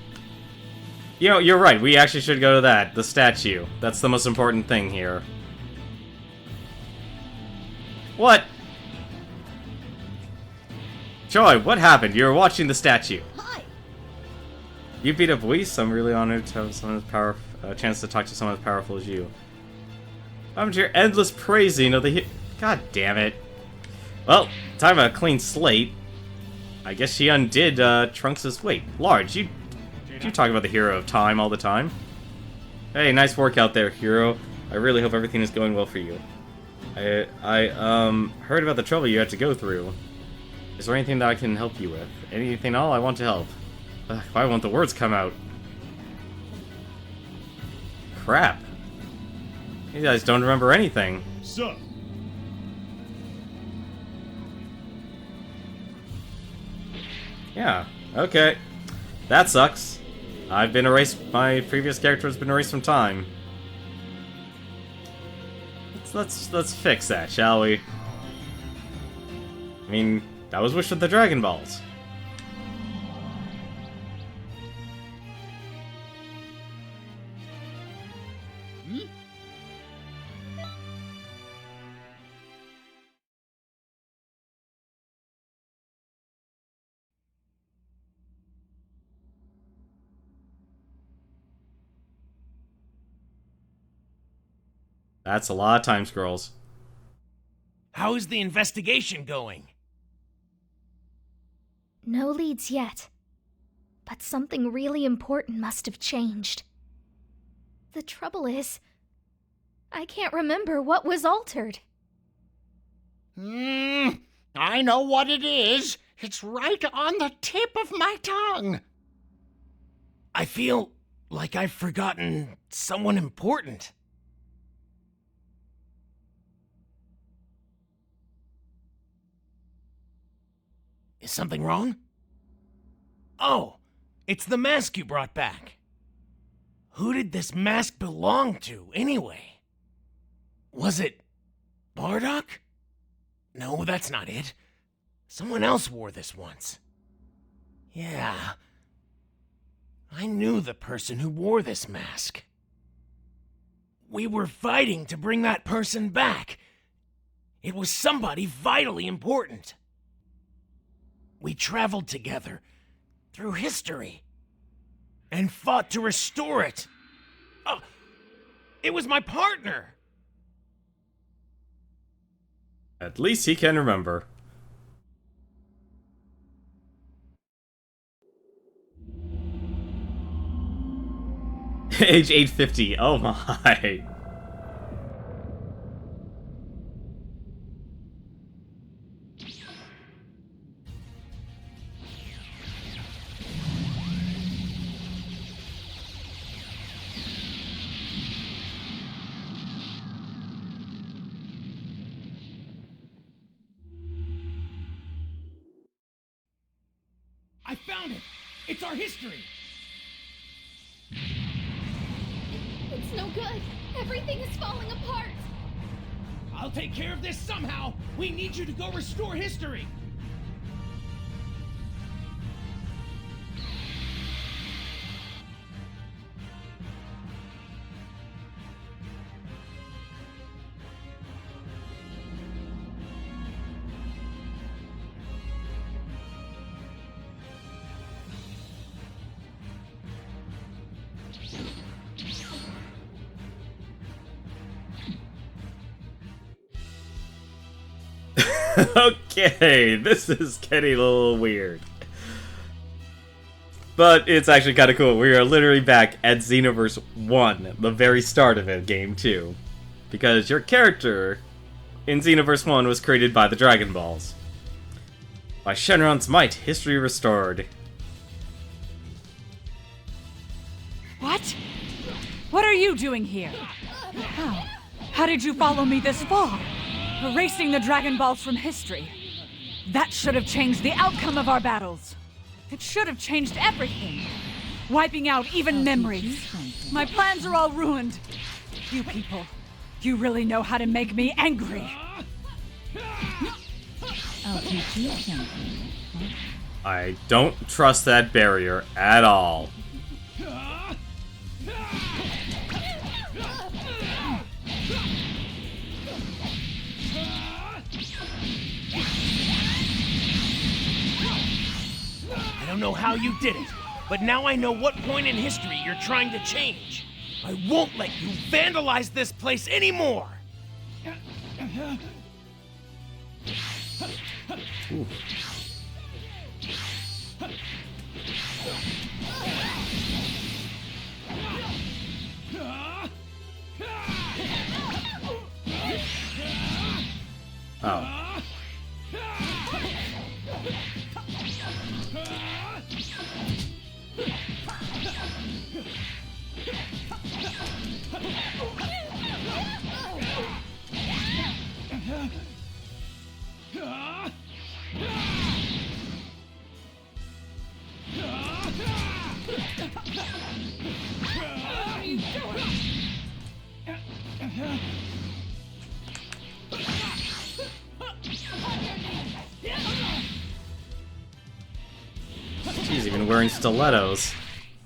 You know, you're right. We actually should go to that. The statue. That's the most important thing here. What? Joy, what happened? You were watching the statue. Hi. You beat up Whis. I'm really honored to have someone as chance to talk to someone as powerful as you. I'm to your endless praising of the God damn it. Well, time of a clean slate. I guess she undid Trunks' wait. Large, you talk about the hero of time all the time. Hey, nice work out there, hero. I really hope everything is going well for you. I heard about the trouble you had to go through. Is there anything that I can help you with? Anything at all? I want to help. Why won't the words come out? Crap. You guys don't remember anything. So, Yeah, okay. That sucks. I've been erased. My previous character has been erased from time. Let's fix that, shall we? I mean, that was Wish with the Dragon Balls. That's a lot of time scrolls. How is the investigation going? No leads yet. But something really important must have changed. The trouble is, I can't remember what was altered. I know what it is. It's right on the tip of my tongue. I feel like I've forgotten someone important. Is something wrong? Oh, it's the mask you brought back. Who did this mask belong to, anyway? Was it Bardock? No, that's not it. Someone else wore this once. Yeah. I knew the person who wore this mask. We were fighting to bring that person back. It was somebody vitally important. We traveled together through history and fought to restore it. Oh, it was my partner. At least he can remember. Age 850. Oh my. I found it! It's our history! It's no good. Everything is falling apart. I'll take care of this somehow! We need you to go restore history! Okay, this is getting a little weird. But it's actually kind of cool. We are literally back at Xenoverse 1, the very start of it, game 2. Because your character in Xenoverse 1 was created by the Dragon Balls. By Shenron's might, history restored. What? What are you doing here? How did you follow me this far? Erasing the Dragon Balls from history. That should have changed the outcome of our battles. It should have changed everything. Wiping out even memories. My plans are all ruined. You people, You really know how to make me angry. I'll teach you something. I don't trust that barrier at all. I don't know how you did it, but now I know what point in history you're trying to change. I won't let you vandalize this place anymore! Ooh. Oh. She's even wearing stilettos.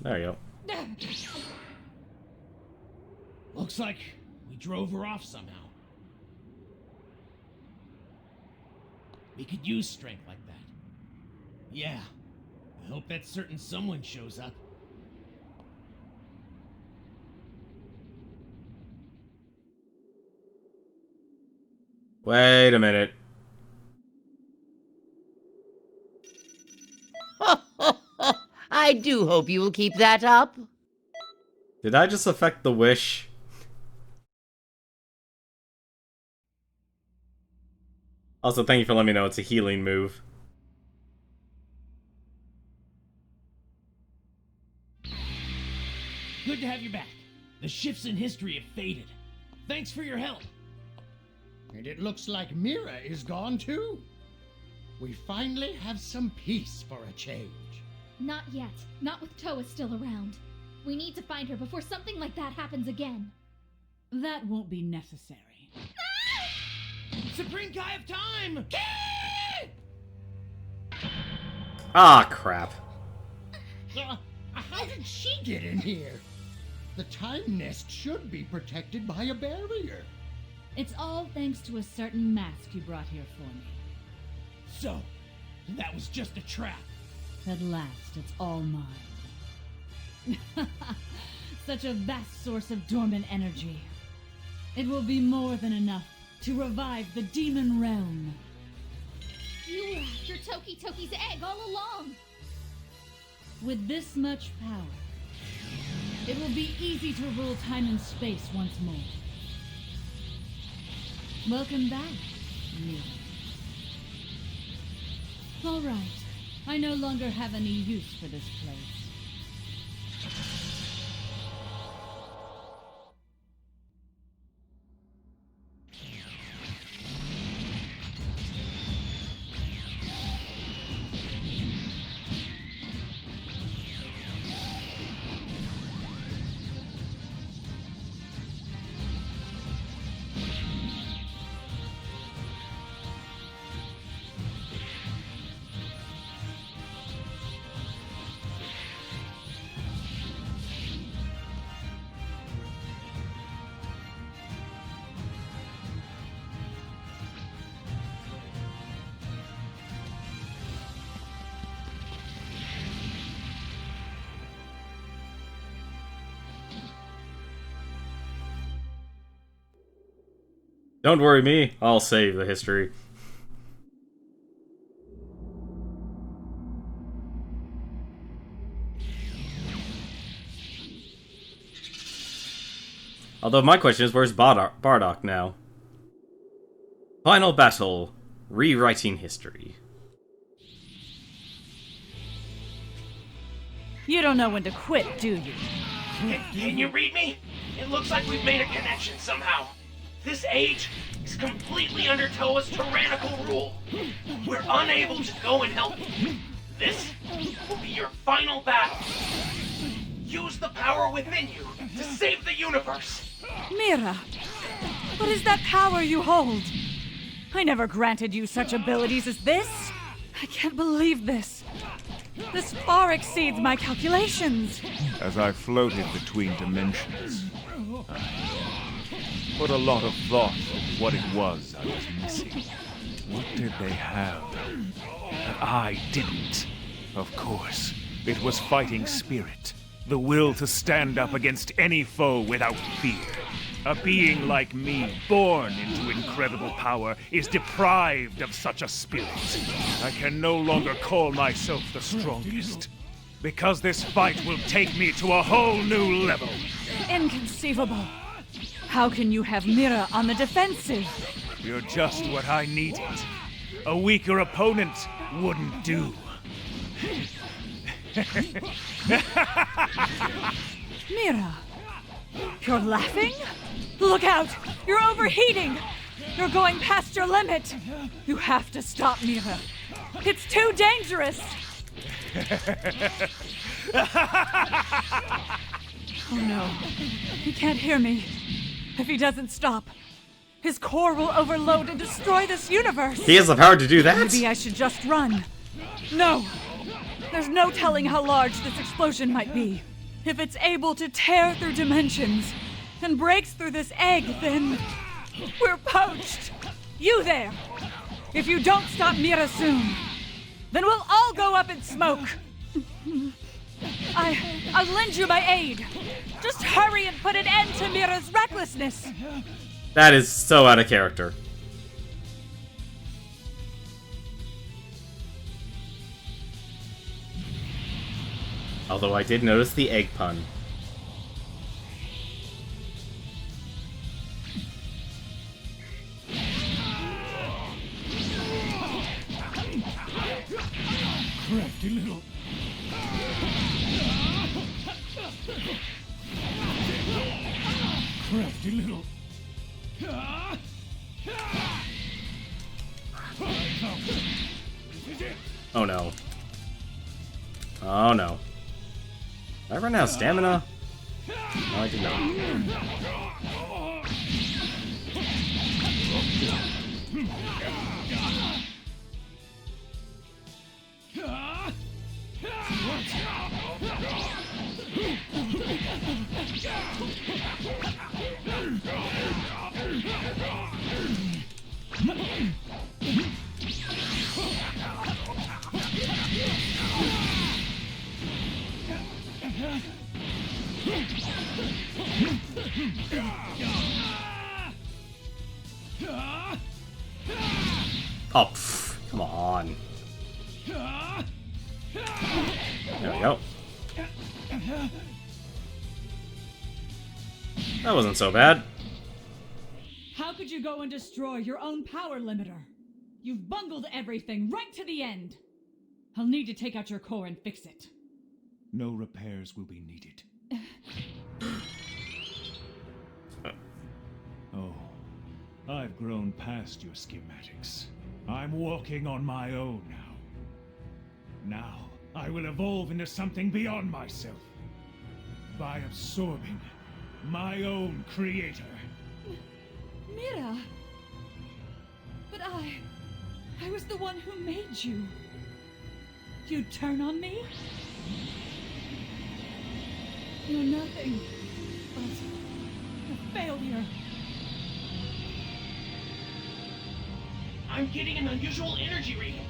There you go. Looks like we drove her off somehow. We could use strength like that. Yeah. I hope that certain someone shows up. Wait a minute. I do hope you will keep that up. Did I just affect the wish? Also, thank you for letting me know it's a healing move. Good to have you back. The shifts in history have faded. Thanks for your help. And it looks like Mira is gone too. We finally have some peace for a change. Not yet. Not with Toa still around. We need to find her before something like that happens again. That won't be necessary. Supreme Kai of Time! Ah, crap. How did she get in here? The time nest should be protected by a barrier. It's all thanks to a certain mask you brought here for me. So, that was just a trap. At last, it's all mine. Such a vast source of dormant energy. It will be more than enough to revive the demon realm. You were after Toki Toki's egg all along. With this much power, it will be easy to rule time and space once more. Welcome back, Mira. All right. I no longer have any use for this place. Don't worry me, I'll save the history. Although my question is, where's Bardock now? Final battle. Rewriting history. You don't know when to quit, do you? Can you read me? It looks like we've made a connection somehow. This age is completely under Toa's tyrannical rule. We're unable to go and help you. This will be your final battle. Use the power within you to save the universe. Mira! What is that power you hold? I never granted you such abilities as this. I can't believe this. This far exceeds my calculations. As I floated between dimensions, I put a lot of thought into what it was I was missing. What did they have that I didn't? Of course, it was fighting spirit. The will to stand up against any foe without fear. A being like me, born into incredible power, is deprived of such a spirit. I can no longer call myself the strongest. Because this fight will take me to a whole new level. Inconceivable. How can you have Mira on the defensive? You're just what I needed. A weaker opponent wouldn't do. Mira, you're laughing? Look out! You're overheating! You're going past your limit! You have to stop, Mira. It's too dangerous! Oh no, he can't hear me. If he doesn't stop, his core will overload and destroy this universe! He has the power to do that? Maybe I should just run. No! There's no telling how large this explosion might be. If it's able to tear through dimensions and breaks through this egg, then we're poached. You there! If you don't stop Mira soon, then we'll all go up in smoke. I'll lend you my aid. Just hurry and put an end to Mira's recklessness. That is so out of character. Although I did notice the egg pun. Crafty little... Crafty little... Oh no. Oh no. Did I run out of stamina? No, I did not. Oh, pff, come on. There we go. That wasn't so bad. How could you go and destroy your own power limiter? You've bungled everything right to the end. I'll need to take out your core and fix it. No repairs will be needed. Oh, I've grown past your schematics. I'm walking on my own now. Now, I will evolve into something beyond myself. By absorbing my own creator. Mira! But I was the one who made you. You'd turn on me? You're nothing but a failure. I'm getting an unusual energy reading.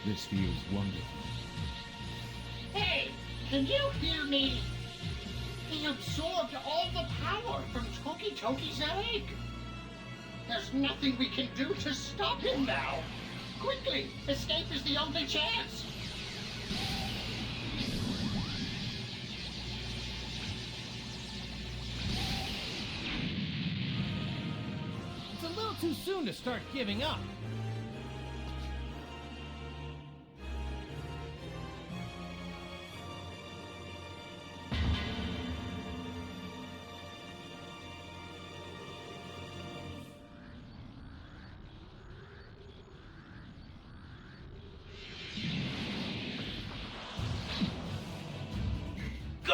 This feels wonderful. Hey, can you hear me? He absorbed all the power from Toki Toki's egg. There's nothing we can do to stop him now. Quickly, escape is the only chance. It's a little too soon to start giving up.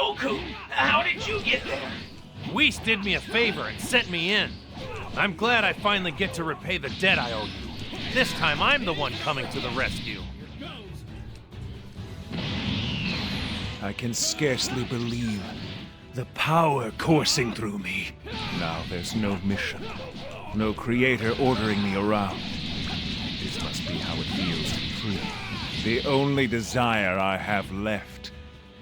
Goku, how did you get there? Whis did me a favor and sent me in. I'm glad I finally get to repay the debt I owe you. This time I'm the one coming to the rescue. I can scarcely believe the power coursing through me. Now there's no mission, no creator ordering me around. This must be how it feels to be free. The only desire I have left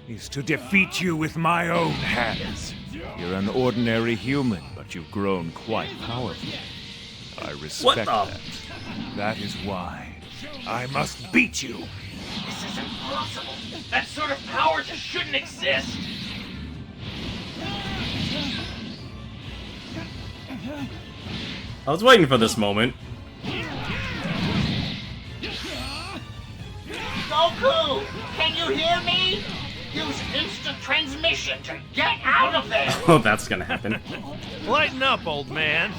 is to defeat you with my own hands. You're an ordinary human, but you've grown quite powerful. I respect that. That is why I must beat you. This is impossible. That sort of power just shouldn't exist. I was waiting for this moment. Goku, can you hear me? Use instant transmission to get out of there! Oh, that's gonna happen. Lighten up, old man.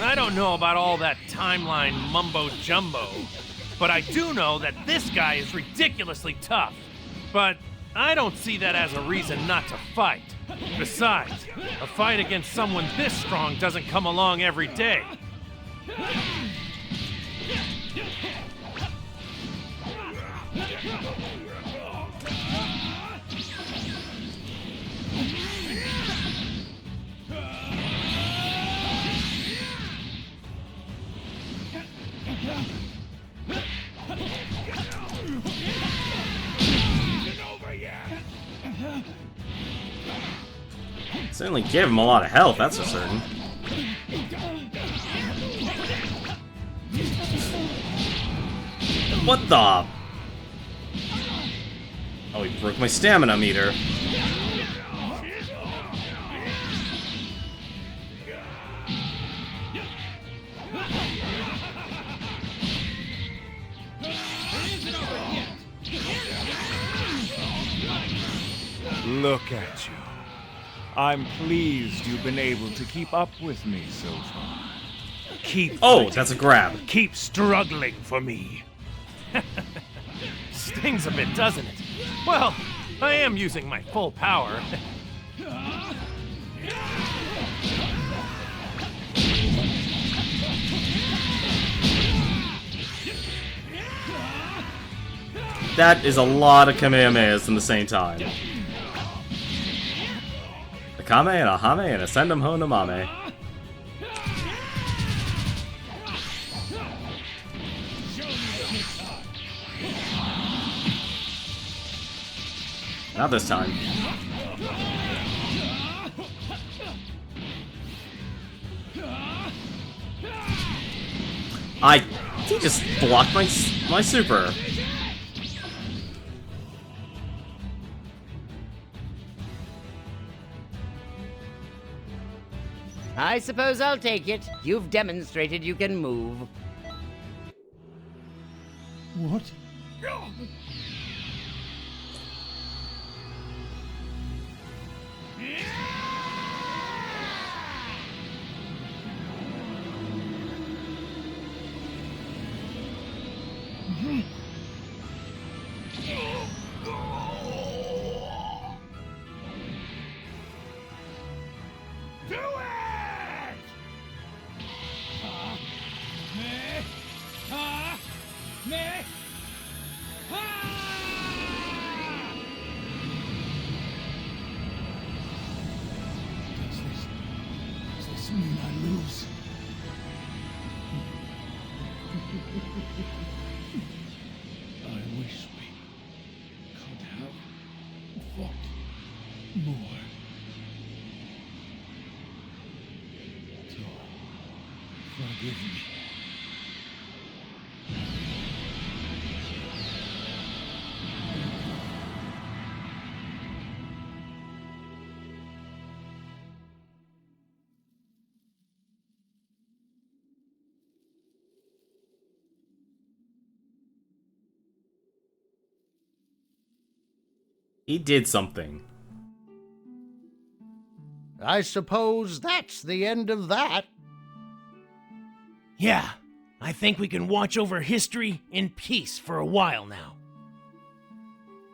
I don't know about all that timeline mumbo-jumbo, but I do know that this guy is ridiculously tough. But I don't see that as a reason not to fight. Besides, a fight against someone this strong doesn't come along every day. Certainly gave him a lot of health, that's for certain. What the? Oh, he broke my stamina meter. Look at you. I'm pleased you've been able to keep up with me so far. Keep fighting. That's a grab. Keep struggling for me. Stings a bit, doesn't it? Well, I am using my full power. That is a lot of Kamehamehas in the same time. A Kame and a Hame and a Sendum Ho no Mame. Not this time. He just blocked my super. I suppose I'll take it. You've demonstrated you can move. What? Does this mean I lose? I wish we could have fought more. So, forgive me. He did something. I suppose that's the end of that. Yeah, I think we can watch over history in peace for a while now.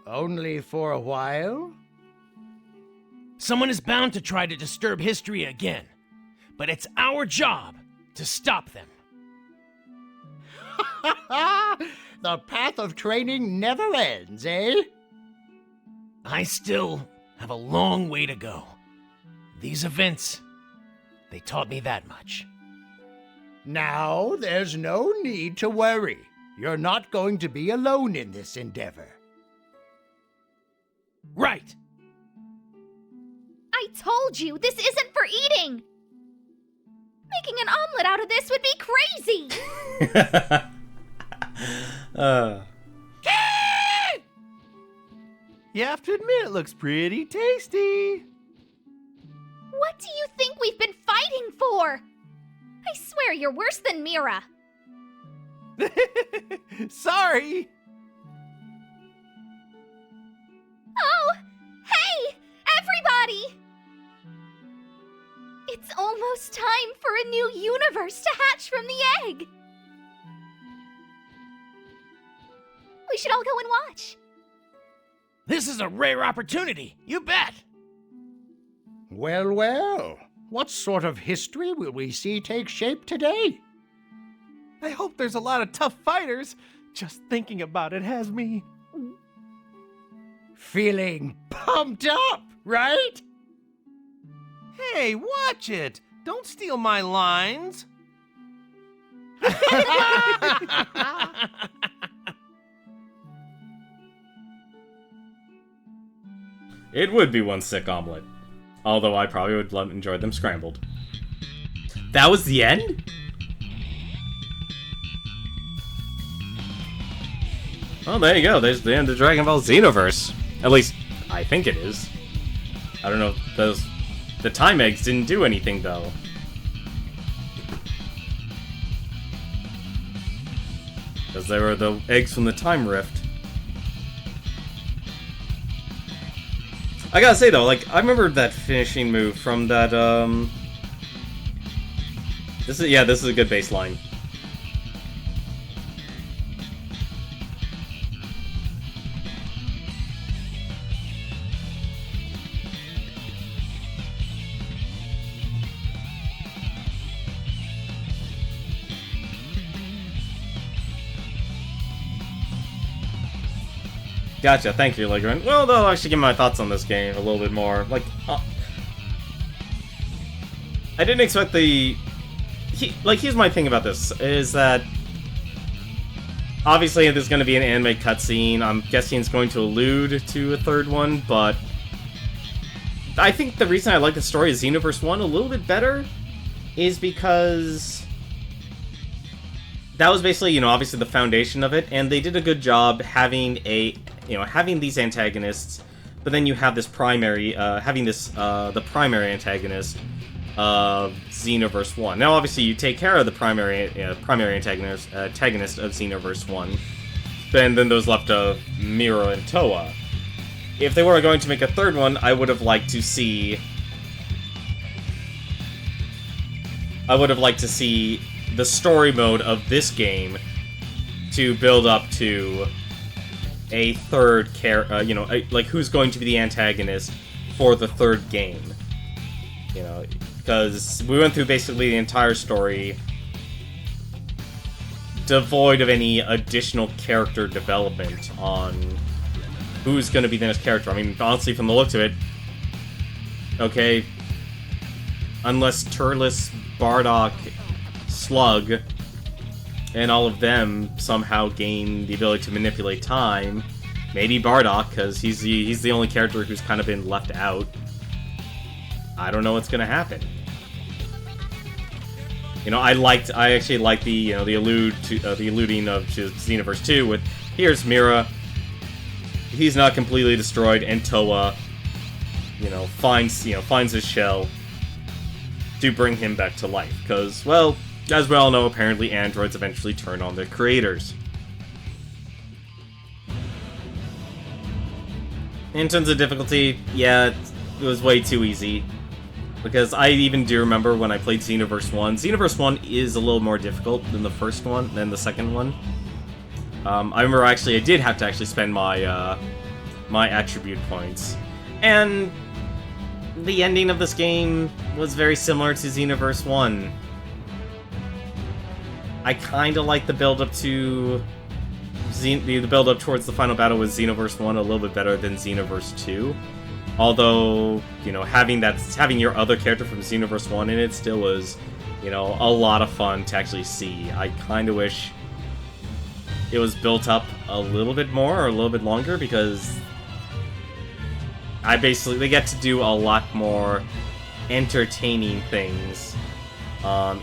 Only for a while? Someone is bound to try to disturb history again. But it's our job to stop them. The path of training never ends, eh? I still have a long way to go. These events, they taught me that much. Now, there's no need to worry. You're not going to be alone in this endeavor. Right! I told you, this isn't for eating! Making an omelet out of this would be crazy! You have to admit, it looks pretty tasty. What do you think we've been fighting for? I swear you're worse than Mira. Sorry. Oh! Hey! Everybody! It's almost time for a new universe to hatch from the egg! We should all go and watch. This is a rare opportunity, you bet! Well, well. What sort of history will we see take shape today? I hope there's a lot of tough fighters. Just thinking about it has me... Feeling pumped up, right? Hey, watch it! Don't steal my lines! It would be one sick omelet. Although I probably would enjoy them scrambled. That was the end? Well, there you go. There's the end of Dragonball Xenoverse. At least, I think it is. I don't know if the time eggs didn't do anything, though. Because they were the eggs from the time rift. I gotta say though, like, I remember that finishing move from that, this is a good baseline. Gotcha, thank you, Legrand. Well, though, I should give my thoughts on this game a little bit more. Like, I didn't expect the... here's my thing about this, is that... Obviously, there's going to be an anime cutscene. I'm guessing it's going to allude to a third one, but... I think the reason I like the story of Xenoverse 1 a little bit better is because... That was basically, obviously the foundation of it, and they did a good job having having these antagonists, but then you have this primary, the primary antagonist of Xenoverse 1. Now, obviously, you take care of the primary antagonist of Xenoverse 1, and then those left of Mira and Toa. If they were going to make a third one, I would have liked to see... the story mode of this game to build up to a third like who's going to be the antagonist for the third game. Because we went through basically the entire story devoid of any additional character development on who's going to be the next character. I mean, honestly, from the looks of it, okay, unless Turles, Bardock, Slug, and all of them somehow gain the ability to manipulate time. Maybe Bardock, because he's the only character who's kind of been left out. I don't know what's gonna happen. I actually liked the the alluding of Xenoverse 2 with here's Mira. He's not completely destroyed, and Toa, finds his shell to bring him back to life. Because, well, as we all know, apparently androids eventually turn on their creators. In terms of difficulty, yeah, it was way too easy. Because I even do remember when I played Xenoverse 1. Xenoverse 1 is a little more difficult than the second one. I remember I did have to spend my my attribute points. And the ending of this game was very similar to Xenoverse 1. I kind of like the build-up to... the build-up towards the final battle with Xenoverse 1 a little bit better than Xenoverse 2. Although, you know, having your other character from Xenoverse 1 in it still was, you know, a lot of fun to actually see. I kind of wish it was built up a little bit more or a little bit longer, because they get to do a lot more entertaining things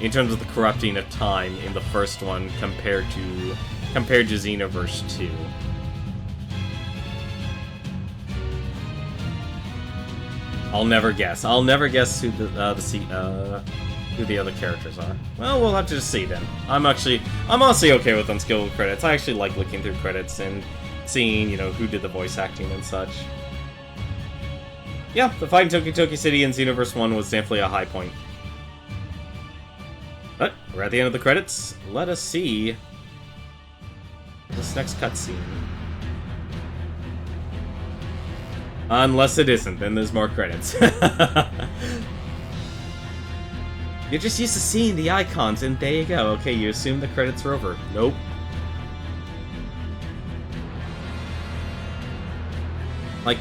in terms of the corrupting of time in the first one compared to Xenoverse 2. I'll never guess who who the other characters are. Well, we'll have to just see then. I'm honestly okay with unskilled credits. I actually like looking through credits and seeing, you know, who did the voice acting and such. Yeah, the fight in Toki City in Xenoverse 1 was definitely a high point. But we're at the end of the credits. Let us see this next cutscene. Unless it isn't, then there's more credits. You're just used to seeing the icons, and there you go. Okay, you assume the credits are over. Nope. Like,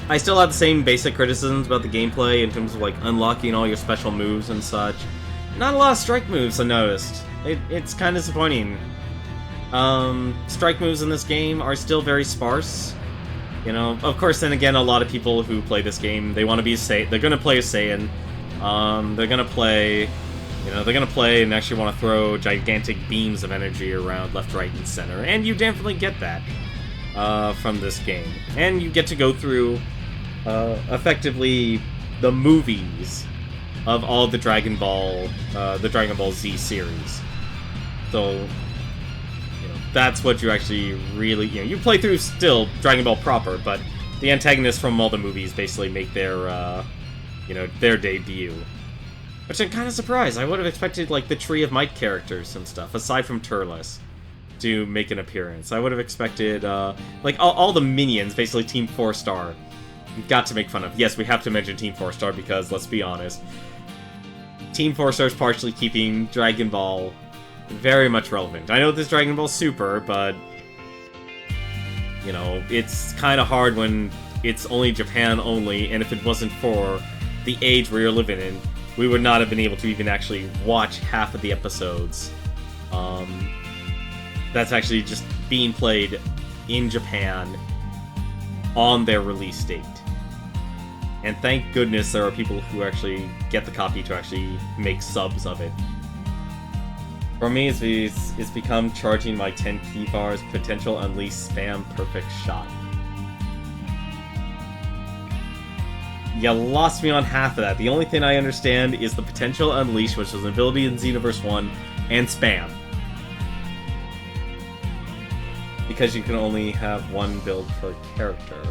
I still have the same basic criticisms about the gameplay in terms of, like, unlocking all your special moves and such. Not a lot of strike moves, I noticed. It's kind of disappointing. Strike moves in this game are still very sparse. You know, of course, then again, a lot of people who play this game, they want to be a Saiyan. They're gonna play a Saiyan. They're gonna play and actually want to throw gigantic beams of energy around left, right, and center. And you definitely get that from this game. And you get to go through, effectively, the movies of all the Dragon Ball Z series. So, that's what you actually really, you play through still Dragon Ball proper, but the antagonists from all the movies basically make their, their debut. Which I'm kind of surprised. I would have expected, like, the Tree of Might characters and stuff, aside from Turles, to make an appearance. I would have expected, like, all the minions, basically Team 4-Star, got to make fun of. Yes, we have to mention Team 4-Star because, let's be honest, Team 4-Star is partially keeping Dragon Ball very much relevant. I know this Dragon Ball Super, but, it's kind of hard when it's only Japan only, and if it wasn't for the age we are living in, we would not have been able to even actually watch half of the episodes. That's actually just being played in Japan on their release date. And thank goodness there are people who actually get the copy to actually make subs of it. For me, it's become charging my 10 key bars, potential unleash spam perfect shot. You lost me on half of that. The only thing I understand is the potential unleash, which was an ability in Xenoverse 1, and spam. Because you can only have one build per character.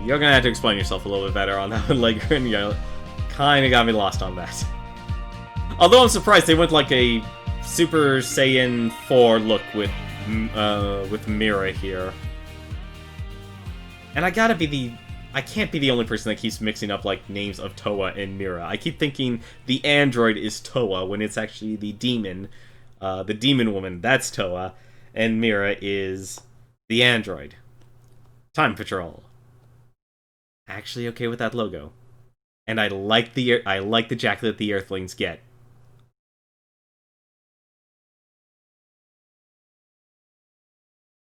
You're gonna have to explain yourself a little bit better on that one, like, kinda got me lost on that. Although I'm surprised they went like a Super Saiyan 4 look with Mira here. And I can't be the only person that keeps mixing up, like, names of Toa and Mira. I keep thinking the android is Toa when it's actually the demon woman, that's Toa, and Mira is the android. Time Patrol. Actually okay with that logo. And I like the jacket that the Earthlings get.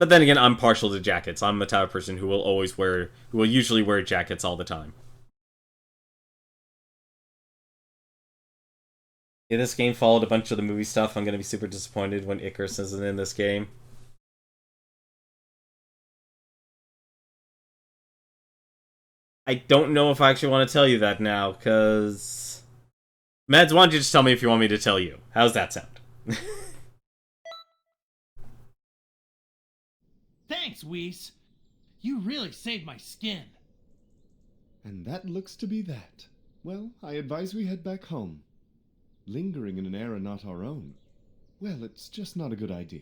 But then again, I'm partial to jackets. I'm the type of person who will usually wear jackets all the time. If this game followed a bunch of the movie stuff, I'm gonna be super disappointed when Icarus isn't in this game. I don't know if I actually want to tell you that now, because... Meds, why don't you just tell me if you want me to tell you? How's that sound? Thanks, Whis. You really saved my skin. And that looks to be that. Well, I advise we head back home. Lingering in an era not our own. Well, it's just not a good idea.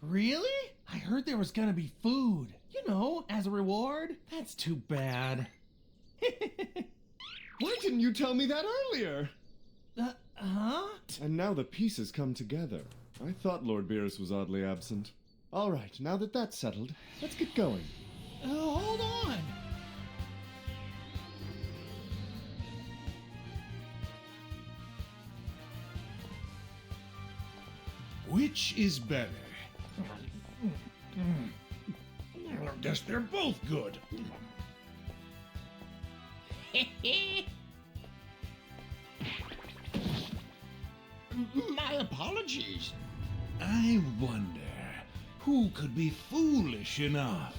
Really? I heard there was gonna be food. You know, as a reward. That's too bad. Why didn't you tell me that earlier? Huh? And now the pieces come together. I thought Lord Beerus was oddly absent. All right, now that that's settled, let's get going. Hold on. Which is better? I guess they're both good. My apologies. I wonder who could be foolish enough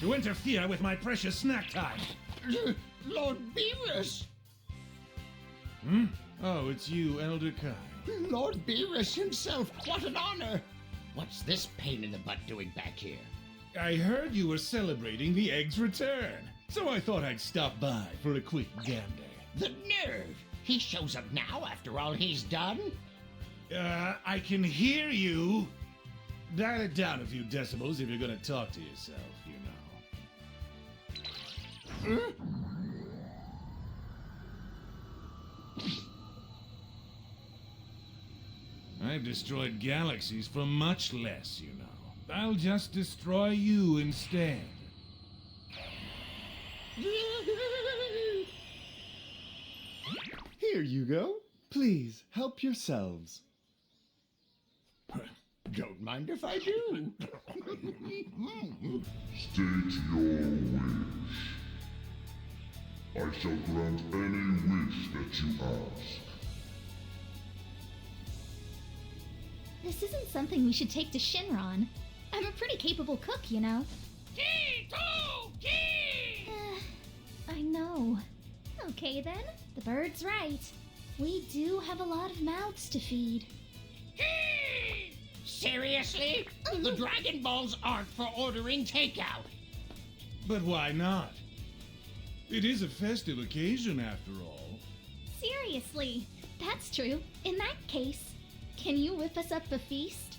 to interfere with my precious snack time. Lord Beerus! Hmm? Oh, it's you, Elder Kai. Lord Beerus himself, what an honor! What's this pain in the butt doing back here? I heard you were celebrating the egg's return, so I thought I'd stop by for a quick gander. The nerve! He shows up now after all he's done? I can hear you. Dial it down a few decibels if you're gonna talk to yourself, you know. I've destroyed galaxies for much less, you know. I'll just destroy you instead. Here you go. Please, help yourselves. Don't mind if I do. State your wish. I shall grant any wish that you ask. This isn't something we should take to Shinron. I'm a pretty capable cook, you know. I know. Okay then, the bird's right. We do have a lot of mouths to feed. Seriously? The Dragon Balls aren't for ordering takeout. But why not? It is a festive occasion after all. Seriously, that's true. In that case, can you whip us up a feast?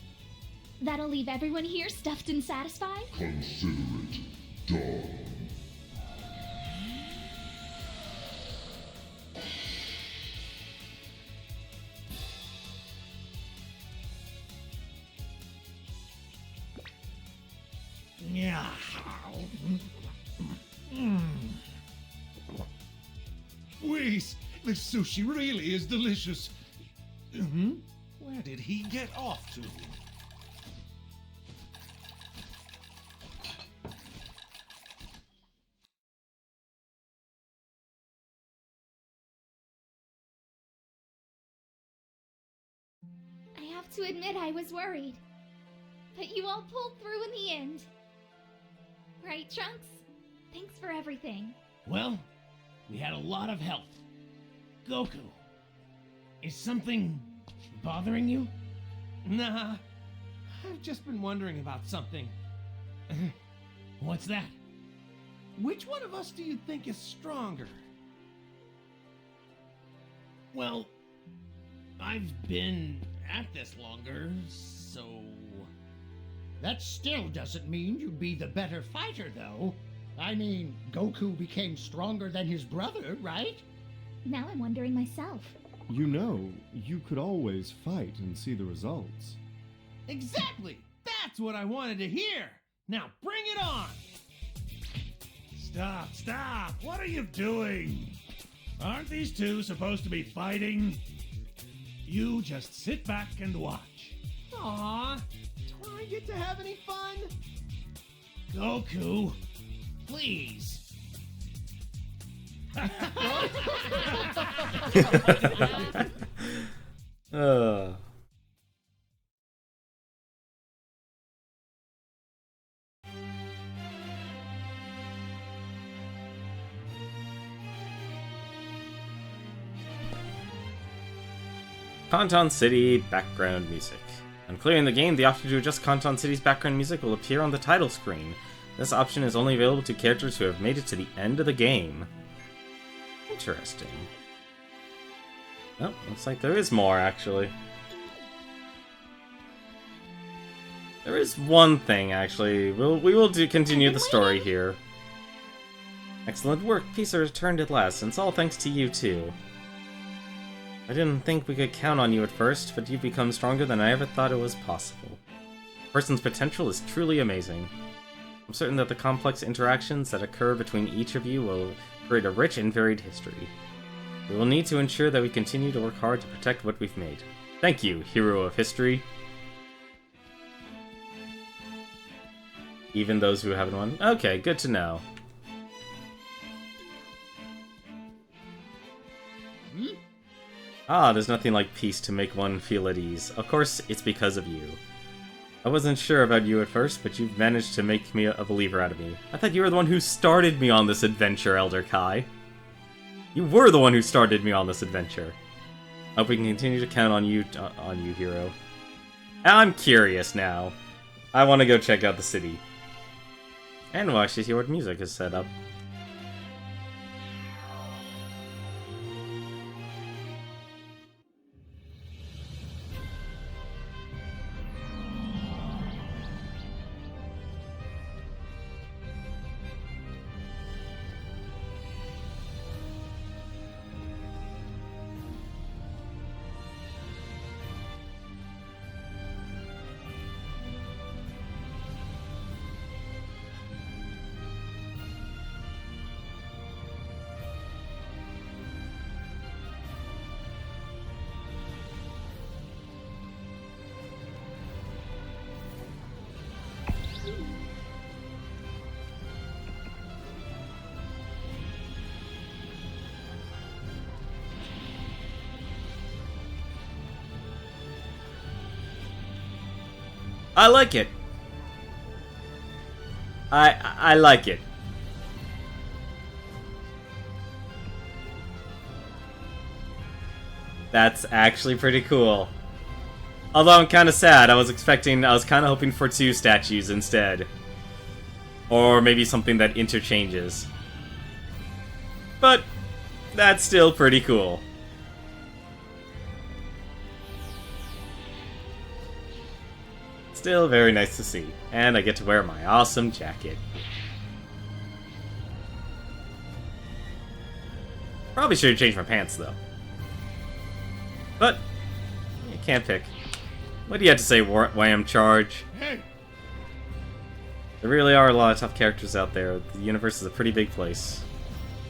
That'll leave everyone here stuffed and satisfied? Consider it done. Yeah. Wait, the sushi really is delicious. Where did he get off to? I have to admit I was worried. But you all pulled through in the end. Right, Trunks? Thanks for everything. Well, we had a lot of help. Goku, is something bothering you? Nah, I've just been wondering about something. What's that? Which one of us do you think is stronger? Well, I've been at this longer, so... That still doesn't mean you'd be the better fighter, though. I mean, Goku became stronger than his brother, right? Now I'm wondering myself. You know, you could always fight and see the results. Exactly! That's what I wanted to hear! Now bring it on! Stop! What are you doing? Aren't these two supposed to be fighting? You just sit back and watch. Aww, don't I get to have any fun? Goku, please. Kanton City background music. On clearing the game, the option to adjust Kanton City's background music will appear on the title screen. This option is only available to characters who have made it to the end of the game. Interesting. Oh, looks like there is more, actually. There is one thing, actually. We will continue the story here. Excellent work. Peace has returned at last, and it's all thanks to you, too. I didn't think we could count on you at first, but you've become stronger than I ever thought it was possible. A person's potential is truly amazing. I'm certain that the complex interactions that occur between each of you will create a rich and varied history. We will need to ensure that we continue to work hard to protect what we've made. Thank you, hero of history. Even those who haven't won? Okay, good to know. Ah, there's nothing like peace to make one feel at ease. Of course, it's because of you. I wasn't sure about you at first, but you've managed to make me a believer out of me. I thought you were the one who started me on this adventure, Elder Kai. You were the one who started me on this adventure. I hope we can continue to count on you, hero. I'm curious now. I want to go check out the city. And we'll actually see what music is set up. I like it. I like it. That's actually pretty cool. Although I'm kind of sad. I was kind of hoping for 2 statues instead. Or maybe something that interchanges. But that's still pretty cool. Still very nice to see. And I get to wear my awesome jacket. Probably should have changed my pants, though. But, you can't pick. What do you have to say, Wham Charge? Hey! There really are a lot of tough characters out there. The universe is a pretty big place.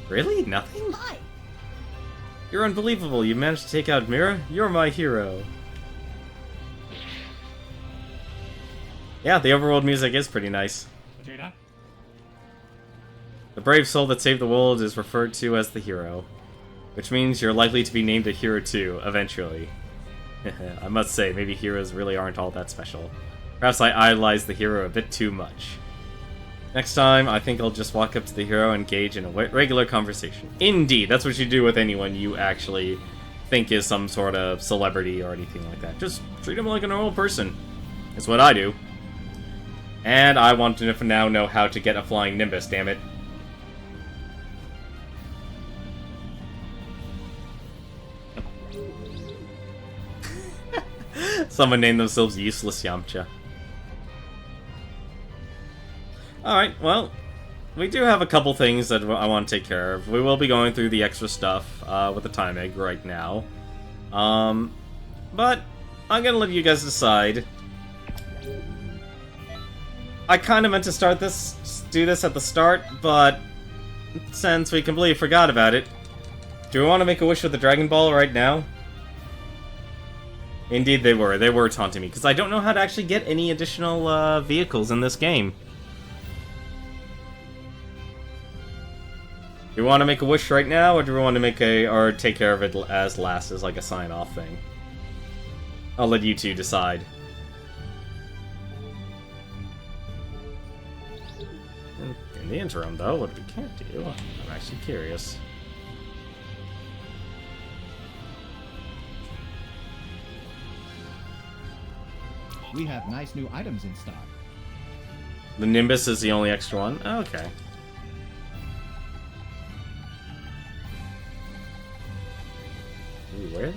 Really? Nothing? Hi. You're unbelievable. You managed to take out Mira? You're my hero. Yeah, the overworld music is pretty nice. Vegeta? The brave soul that saved the world is referred to as the hero. Which means you're likely to be named a hero too, eventually. I must say, maybe heroes really aren't all that special. Perhaps I idolize the hero a bit too much. Next time, I think I'll just walk up to the hero and engage in a regular conversation. Indeed, that's what you do with anyone you actually think is some sort of celebrity or anything like that. Just treat him like a normal person. That's what I do. And I want to now know how to get a flying Nimbus, damn it. Someone named themselves Useless Yamcha. Alright, well, we do have a couple things that I want to take care of. We will be going through the extra stuff with the time egg right now. But I'm gonna let you guys decide. I kind of meant to do this at the start, but since we completely forgot about it, do we want to make a wish with the Dragon Ball right now? Indeed they were. They were taunting me, because I don't know how to actually get any additional vehicles in this game. Do we want to make a wish right now, or do we want to or take care of it as last, as like a sign-off thing? I'll let you two decide. In the interim, though, what we can't do, I'm actually curious. We have nice new items in stock. The Nimbus is the only extra one? Oh, okay. Where?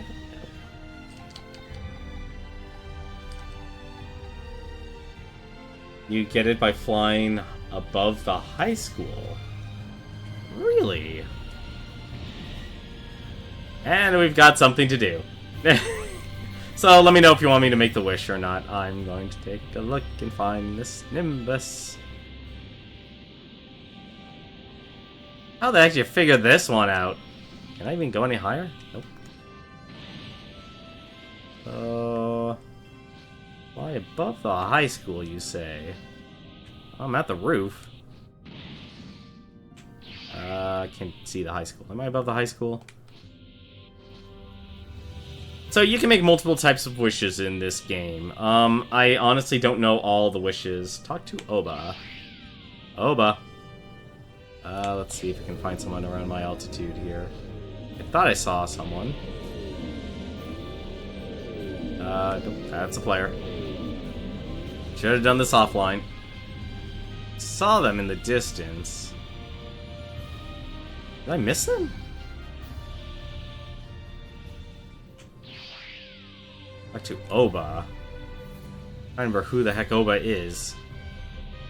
You get it by flying above the high school. Really? And we've got something to do. So let me know if you want me to make the wish or not. I'm going to take a look and find this Nimbus. How the heck did you figure this one out? Can I even go any higher? Nope. Fly above the high school, you say? I'm at the roof. I can't see the high school. Am I above the high school? So you can make multiple types of wishes in this game. I honestly don't know all the wishes. Talk to Oba. Oba. Let's see if I can find someone around my altitude here. I thought I saw someone. Nope, that's a player. Should have done this offline. Saw them in the distance. Did I miss them? Back to Oba. I don't remember who the heck Oba is.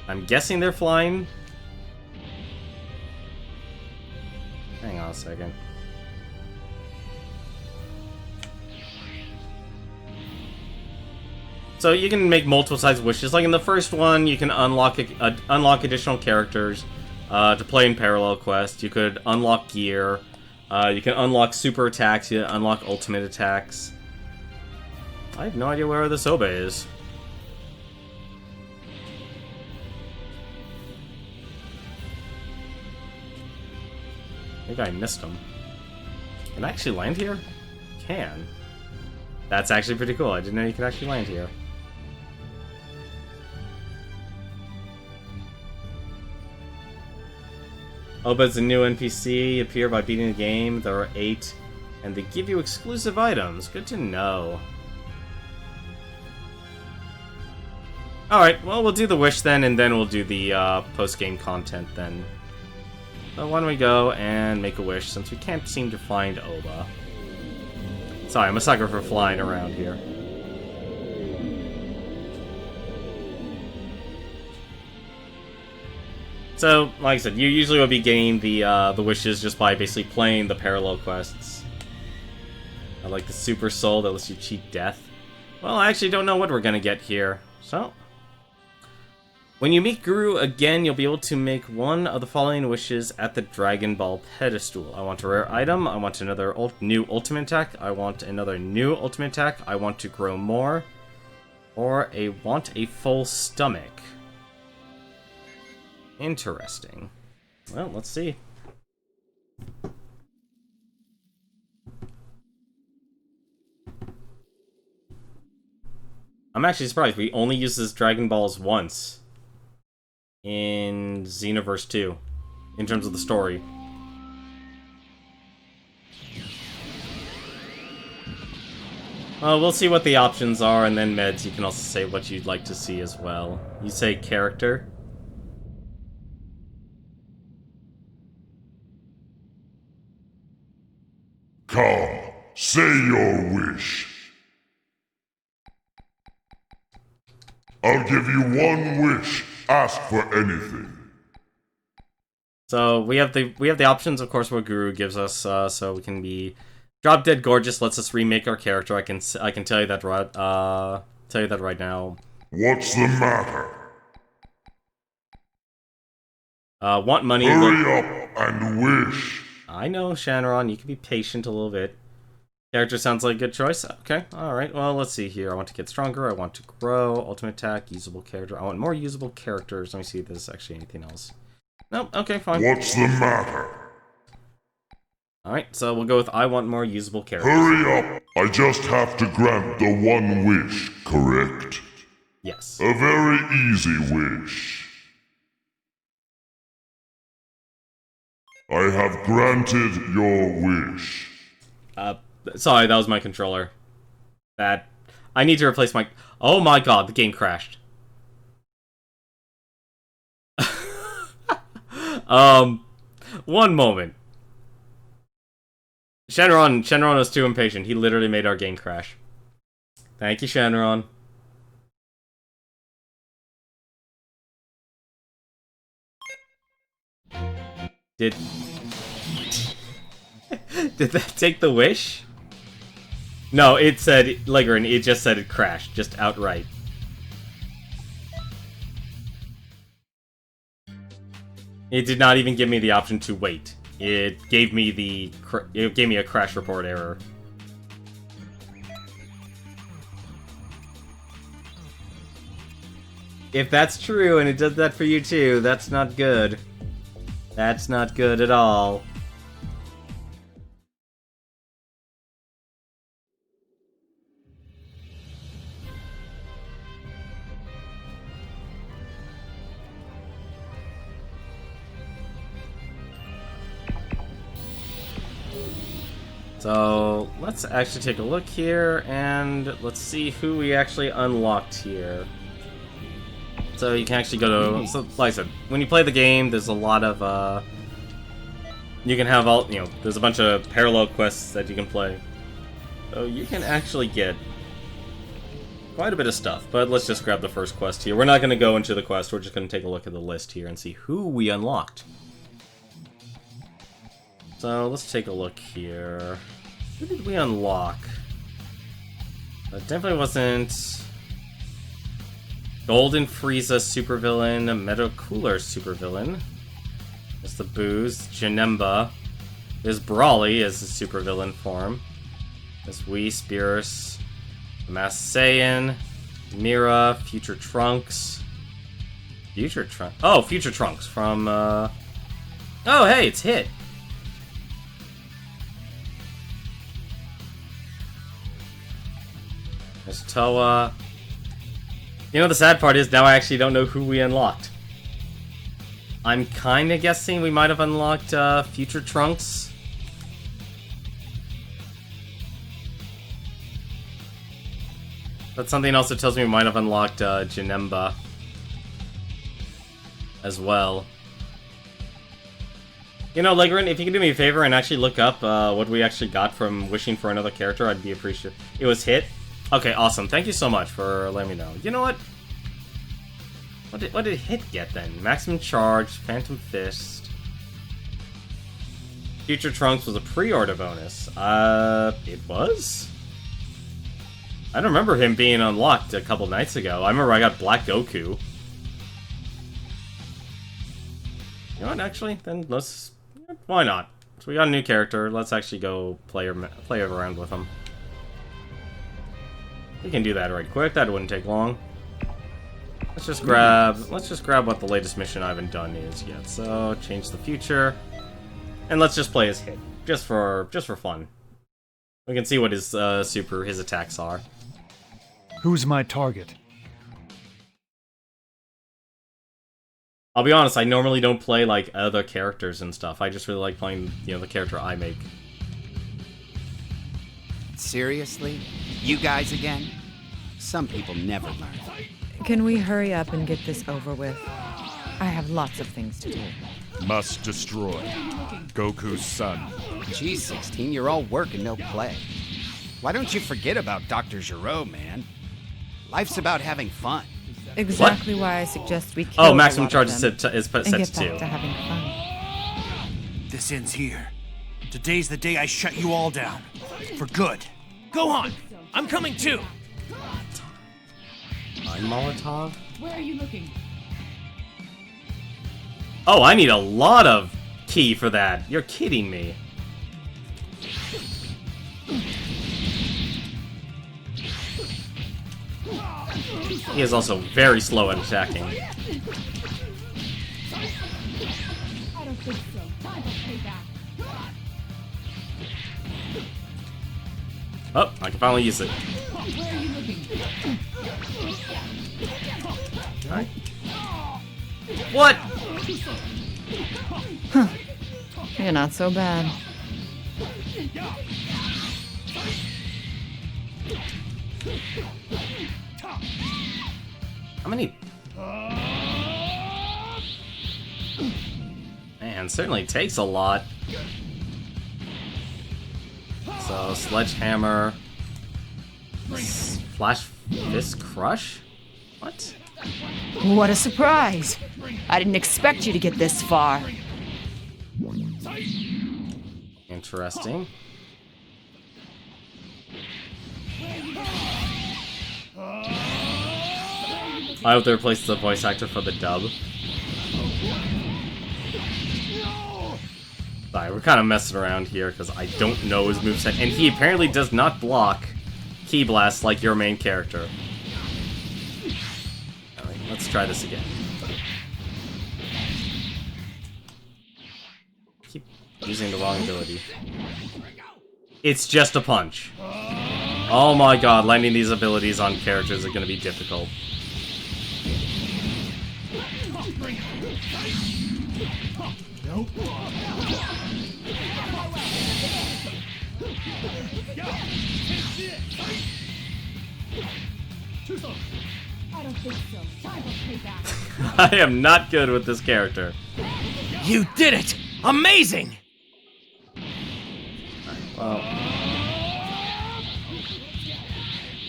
I'm guessing they're flying. Hang on a second. So you can make multiple size wishes. Like in the first one, you can unlock additional characters to play in parallel quest. You could unlock gear. You can unlock super attacks. You can unlock ultimate attacks. I have no idea where this Oba is. I think I missed him. Can I actually land here? Can. That's actually pretty cool. I didn't know you could actually land here. Oba's a new NPC. Appear by beating the game. There are 8. And they give you exclusive items. Good to know. Alright, well, we'll do the wish then, and then we'll do the post-game content then. So why don't we go and make a wish, since we can't seem to find Oba. Sorry, I'm a sucker for flying around here. So, like I said, you usually will be getting the wishes just by basically playing the parallel quests. I like the Super Soul that lets you cheat death. Well, I actually don't know what we're gonna get here, so... When you meet Guru again, you'll be able to make one of the following wishes at the Dragonball pedestal. I want a rare item, I want another new ultimate attack, I want another new ultimate attack, I want to grow more, or I want a full stomach. Interesting. Well, let's see. I'm actually surprised we only use this Dragon Balls once in Xenoverse 2, in terms of the story. We'll see what the options are, and then meds, you can also say what you'd like to see as well. You say character. Come, say your wish. I'll give you one wish. Ask for anything. So we have the options, of course, what Guru gives us. So we can be Drop Dead Gorgeous lets us remake our character. I can tell you that right now. What's the matter? Want money. Hurry up and wish. I know, Shanron. You can be patient a little bit. Character sounds like a good choice. Okay, alright. Well, let's see here. I want to get stronger. I want to grow. Ultimate attack. Usable character. I want more usable characters. Let me see if there's actually anything else. Nope. Okay, fine. What's the matter? Alright, so we'll go with I want more usable characters. Hurry up. I just have to grant the one wish, correct? Yes. A very easy wish. I have granted your wish. Sorry, that was my controller. I need to replace my... Oh my god, the game crashed. One moment. Shenron was too impatient. He literally made our game crash. Thank you, Shenron. Did that take the wish? No, it said, Legrin, it just said it crashed, just outright. It did not even give me the option to wait. It gave me a crash report error. If that's true and it does that for you too, that's not good. That's not good at all. So, let's actually take a look here, and let's see who we actually unlocked here. So you can actually go to, so like I said, when you play the game, there's a lot of, you can have all, there's a bunch of parallel quests that you can play. So you can actually get quite a bit of stuff, but let's just grab the first quest here. We're not going to go into the quest, we're just going to take a look at the list here and see who we unlocked. So let's take a look here. Who did we unlock? That definitely wasn't Golden Frieza supervillain, Metal Cooler supervillain. There's the Booze, Janemba. There's Brawly as the supervillain form. There's Whis, Beerus, the Masked Saiyan, Mira, Future Trunks. Future Trunks from, Oh, hey, it's Hit. There's Toa. The sad part is now I actually don't know who we unlocked. I'm kinda guessing we might have unlocked, Future Trunks. But something also tells me we might have unlocked, Janemba as well. Legrin, if you can do me a favor and actually look up, what we actually got from wishing for another character, I'd be appreciative. It was Hit. Okay, awesome. Thank you so much for letting me know. You know what? What did Hit get then? Maximum Charge, Phantom Fist. Future Trunks was a pre-order bonus. It was? I don't remember him being unlocked a couple nights ago. I remember I got Black Goku. You know what, actually? Then let's... Why not? So we got a new character. Let's actually go play around with him. We can do that right quick. That wouldn't take long. Let's just grab what the latest mission I haven't done is yet. So change the future, and let's just play as Hit, just for fun. We can see what his his attacks are. Who's my target? I'll be honest. I normally don't play like other characters and stuff. I just really like playing the character I make. Seriously? You guys again? Some people never learn. Can we hurry up and get this over with? I have lots of things to do. Must destroy. Goku's son. Geez, 16, you're all work and no play. Why don't you forget about Dr. Gero, man? Life's about having fun. Exactly why I suggest we kill maximum charge is set to 2. To having fun. This ends here. Today's the day I shut you all down. For good. Go on! I'm coming too! I'm Molotov? Where are you looking? Oh, I need a lot of ki for that. You're kidding me. He is also very slow at attacking. I don't think so. Time for payback. Oh, I can finally use it. Where are you looking? Right. What? Huh. You're not so bad. How many? Man, certainly takes a lot. So, Sledgehammer. Flash Fist Crush? What? What a surprise! I didn't expect you to get this far. Interesting. I hope they replace the voice actor for the dub. Sorry, we're kind of messing around here because I don't know his moveset, and he apparently does not block Ki Blast like your main character. Alright, let's try this again. Keep using the wrong ability. It's just a punch. Oh my god, landing these abilities on characters are going to be difficult. Nope. I don't think so. Time for payback. I am not good with this character. You did it! Amazing! Well,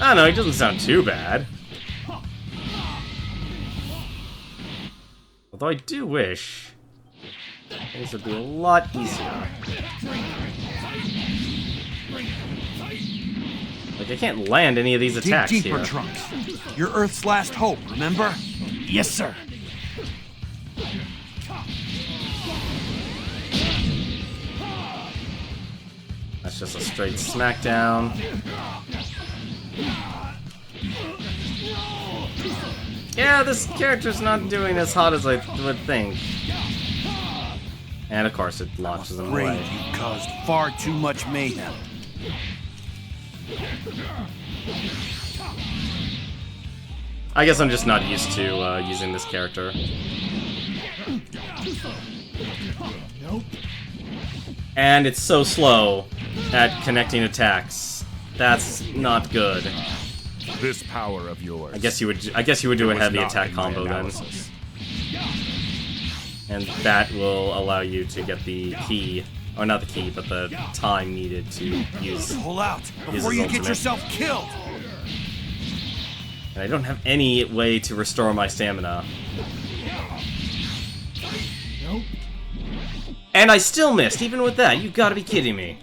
I don't know, he doesn't sound too bad. Although I do wish things would be a lot easier. Like, I can't land any of these attacks Dig deeper, here. Trunks. You're Earth's last hope, remember? Yes, sir. That's just a straight smackdown. Yeah, this character's not doing as hot as I would think. And of course it launches him away. You caused far too much mayhem. I guess I'm just not used to using this character. And it's so slow at connecting attacks. That's not good. This power of yours. I guess you would do a heavy attack combo then. And that will allow you to get the key, or not the key, but the time needed to use. Pull out use before his you get ultimate. yourself killed. And I don't have any way to restore my stamina. Nope. And I still missed, even with that. You gotta be kidding me.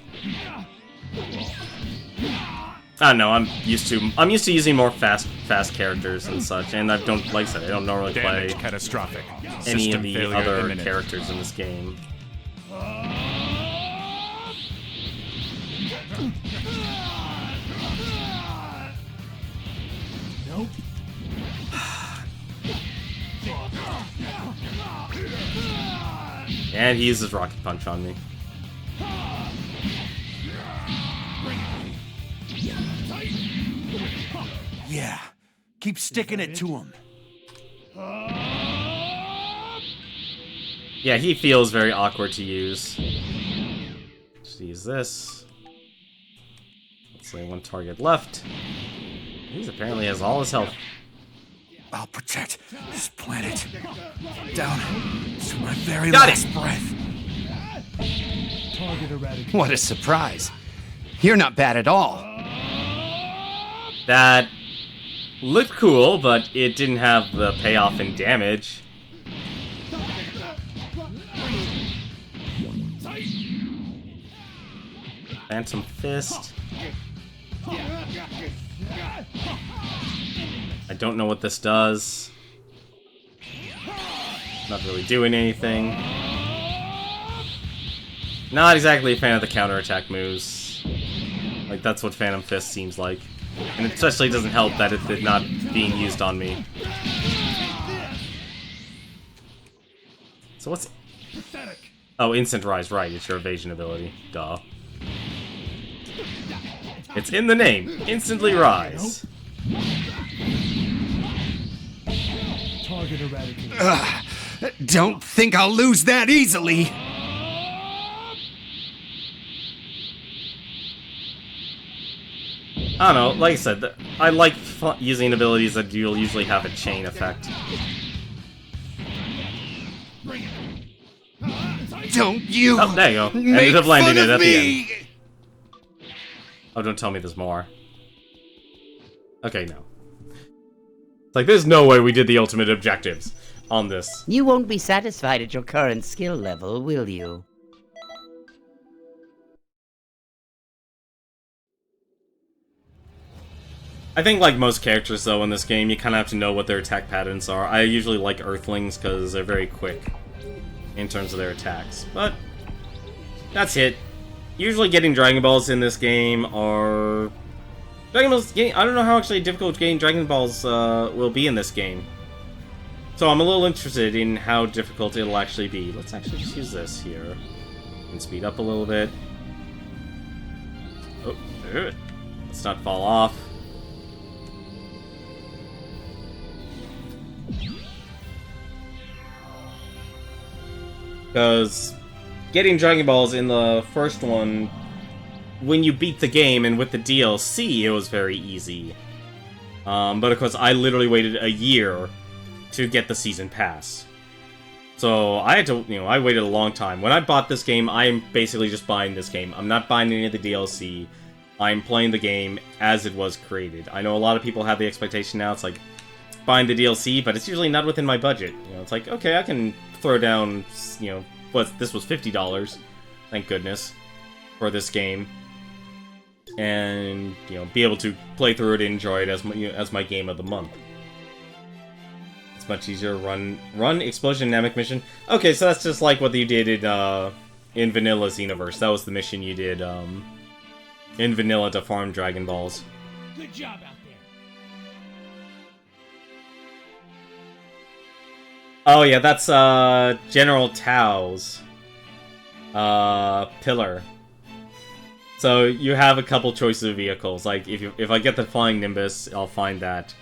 I don't know, I'm used to using more fast characters and such, and I don't, like I said, I don't normally play catastrophic. any System of the failure other imminent. characters in this game. Nope. And he uses Rocket Punch on me. Yeah, keep sticking it to him. Yeah, he feels very awkward to use. Let's use this. Let's say one target left. He apparently has all his health. I'll protect this planet down to my very Got last it. breath. Target eradicated. What a surprise. You're not bad at all. That looked cool, but it didn't have the payoff in damage. Phantom Fist. I don't know what this does. Not really doing anything. Not exactly a fan of the counterattack moves. Like, that's what Phantom Fist seems like. And it especially doesn't help that it's not being used on me. So what's... Oh, Instant Rise, right. It's your evasion ability. Duh. It's in the name. Instantly Rise. Target eradicated. Don't think I'll lose that easily. I don't know, like I said, I like using abilities that you'll usually have a chain effect. Don't you? Oh, there you go. Make Ended up landing fun it of at the me. end. Oh, don't tell me there's more. Okay, no. It's like, there's no way we did the ultimate objectives on this. You won't be satisfied at your current skill level, will you? I think like most characters though in this game, you kind of have to know what their attack patterns are. I usually like Earthlings because they're very quick in terms of their attacks, but that's it. Usually getting Dragon Balls in this game are... Dragon Balls... I don't know how actually difficult getting Dragon Balls will be in this game. So I'm a little interested in how difficult it'll actually be. Let's actually just use this here. And speed up a little bit. Oh, let's not fall off. Because getting Dragon Balls in the first one, when you beat the game and with the DLC, it was very easy. But of course, I literally waited a year to get the season pass. So I had to, I waited a long time. When I bought this game, I'm basically just buying this game. I'm not buying any of the DLC. I'm playing the game as it was created. I know a lot of people have the expectation now, it's like, buying the DLC, but it's usually not within my budget. It's like, okay, I can throw down, this was $50, thank goodness, for this game. And, be able to play through it and enjoy it as my game of the month. It's much easier. Run Explosion Dynamic mission. Okay, so that's just like what you did in Vanilla Xenoverse. That was the mission you did in Vanilla to farm Dragon Balls. Good job out there. Oh yeah, that's General Tao's pillar. So you have a couple choices of vehicles. Like if I get the Flying Nimbus, I'll find that.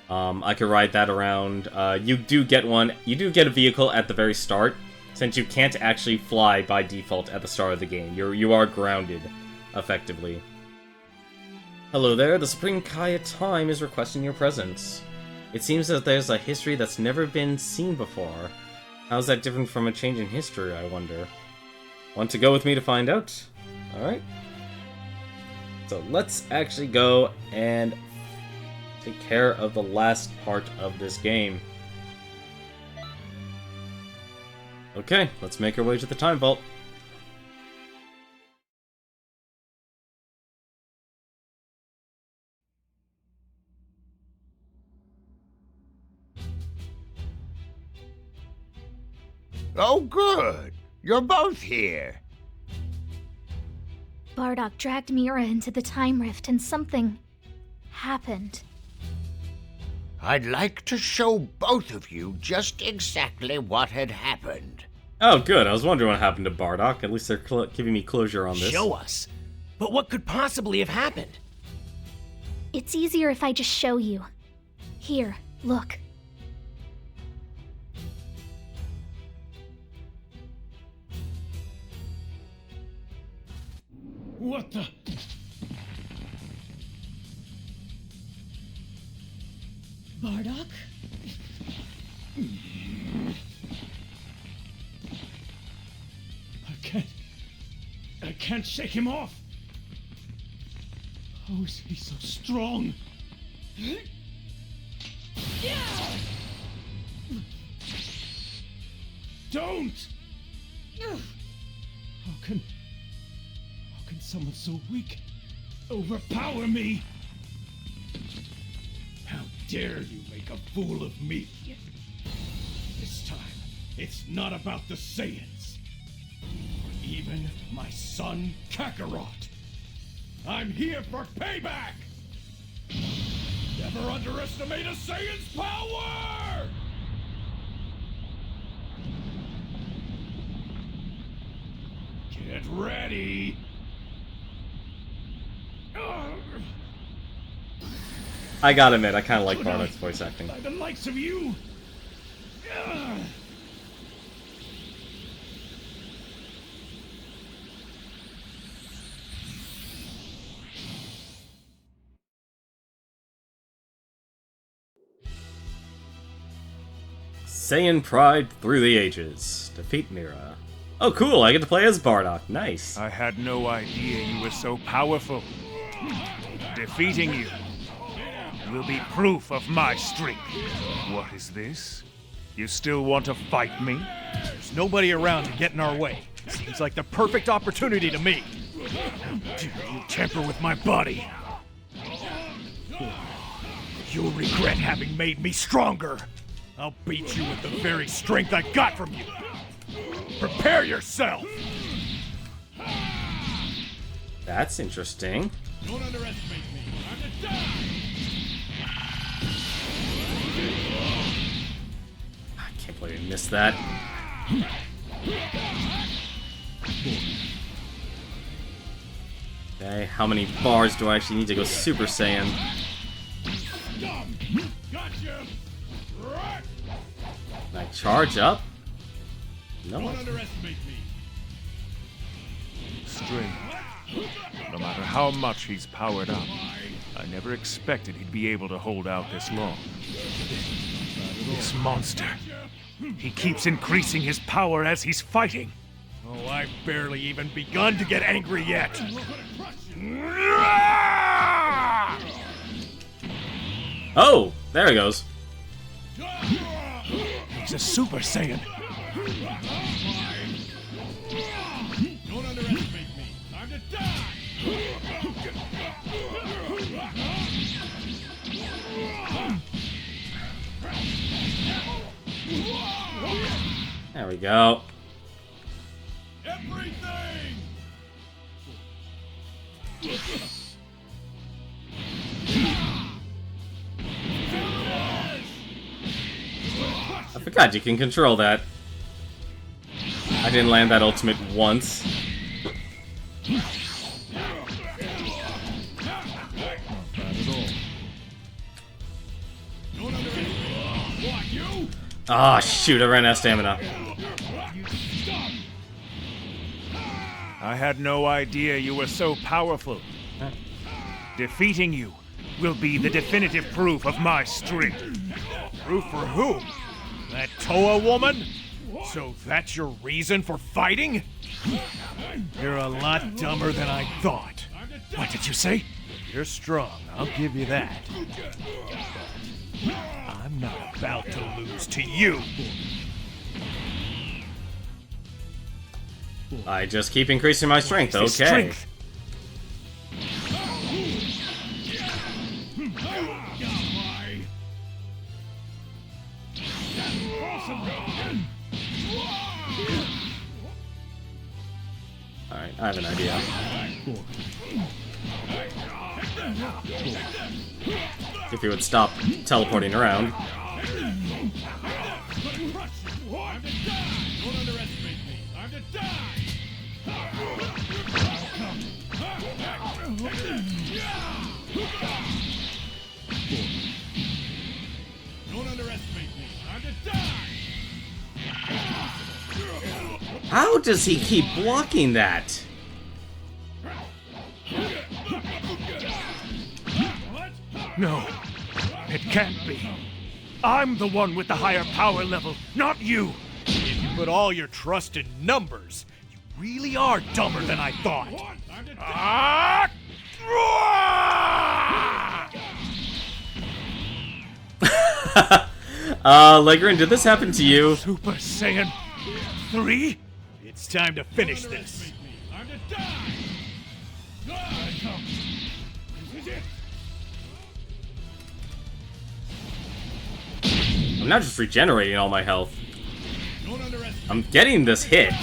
I could ride that around. You do get one. You do get a vehicle at the very start, since you can't actually fly by default at the start of the game. You are grounded, effectively. Hello there. The Supreme Kai of Time is requesting your presence. It seems that there's a history that's never been seen before. How's that different from a change in history, I wonder? Want to go with me to find out? Alright. So let's actually go and take care of the last part of this game. Okay, let's make our way to the Time Vault. Oh, good. You're both here. Bardock dragged Mira into the Time Rift and something happened. I'd like to show both of you just exactly what had happened. Oh, good. I was wondering what happened to Bardock. At least they're giving me closure on this. Show us. But what could possibly have happened? It's easier if I just show you. Here, look. What the? Bardock? I can't shake him off. How is he so strong? Don't! How can someone so weak overpower me? How dare you make a fool of me? This time, it's not about the Saiyans. Or even my son, Kakarot. I'm here for payback! Never underestimate a Saiyan's power! Get ready! I gotta admit, I kinda like Bardock's voice acting. By the likes of you! Saiyan Pride through the ages. Defeat Mira. Oh, cool! I get to play as Bardock. Nice. I had no idea you were so powerful. Defeating you will be proof of my strength. What is this? You still want to fight me? There's nobody around to get in our way. Seems like the perfect opportunity to me. Dare you tamper with my body? You'll regret having made me stronger. I'll beat you with the very strength I got from you. Prepare yourself! That's interesting. Don't underestimate me. I'm to die! I can't believe I missed that. Okay, how many bars do I actually need to go Super Saiyan? Gotcha! Can I charge up? No. Don't underestimate me. Strange. No matter how much he's powered up, I never expected he'd be able to hold out this long. This monster. He keeps increasing his power as he's fighting. Oh, I've barely even begun to get angry yet. Oh, there he goes. He's a Super Saiyan. Don't underestimate me. Time to die! There we go. Everything! I forgot you can control that. I didn't land that ultimate once. Ah, shoot, I ran out of stamina. I had no idea you were so powerful. Defeating you will be the definitive proof of my strength. Proof for whom? That Toa woman? So that's your reason for fighting? You're a lot dumber than I thought. What did you say? You're strong, I'll give you that. I'm not about to lose to you. I just keep increasing my strength, okay. Strength. Alright, I have an idea. If you would stop teleporting around. Don't underestimate me. I'm to die! Don't underestimate me. I'm to die! How does he keep blocking that? No, it can't be. I'm the one with the higher power level, not you. If you put all your trust in numbers, you really are dumber than I thought. Legrin, did this happen to you? Super Saiyan 3? It's time to finish this. I'm to die! I'm not just regenerating all my health. I'm getting this hit.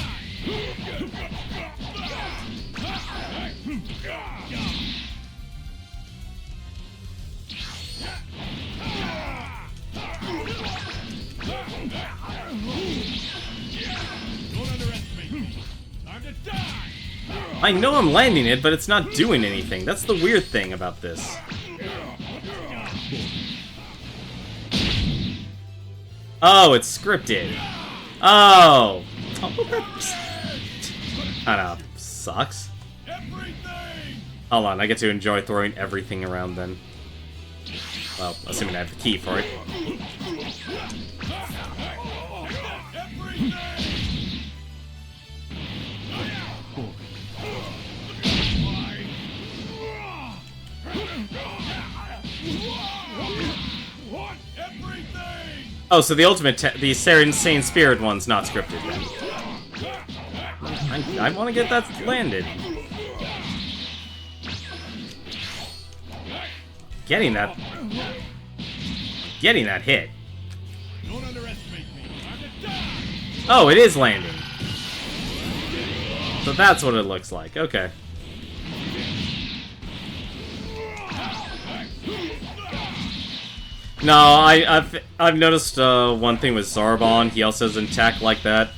I know I'm landing it, but it's not doing anything. That's the weird thing about this. Oh, it's scripted. Oh. Kinda sucks. Hold on, I get to enjoy throwing everything around then. Well, assuming I have the key for it. Oh, so the ultimate, the Insane Spirit one's not scripted then. I want to get that landed. Getting that. getting that hit. Don't underestimate me. Time to die! Oh, it is landing. So that's what it looks like. Okay. No, I've noticed one thing with Zarbon. He also has an attack like that.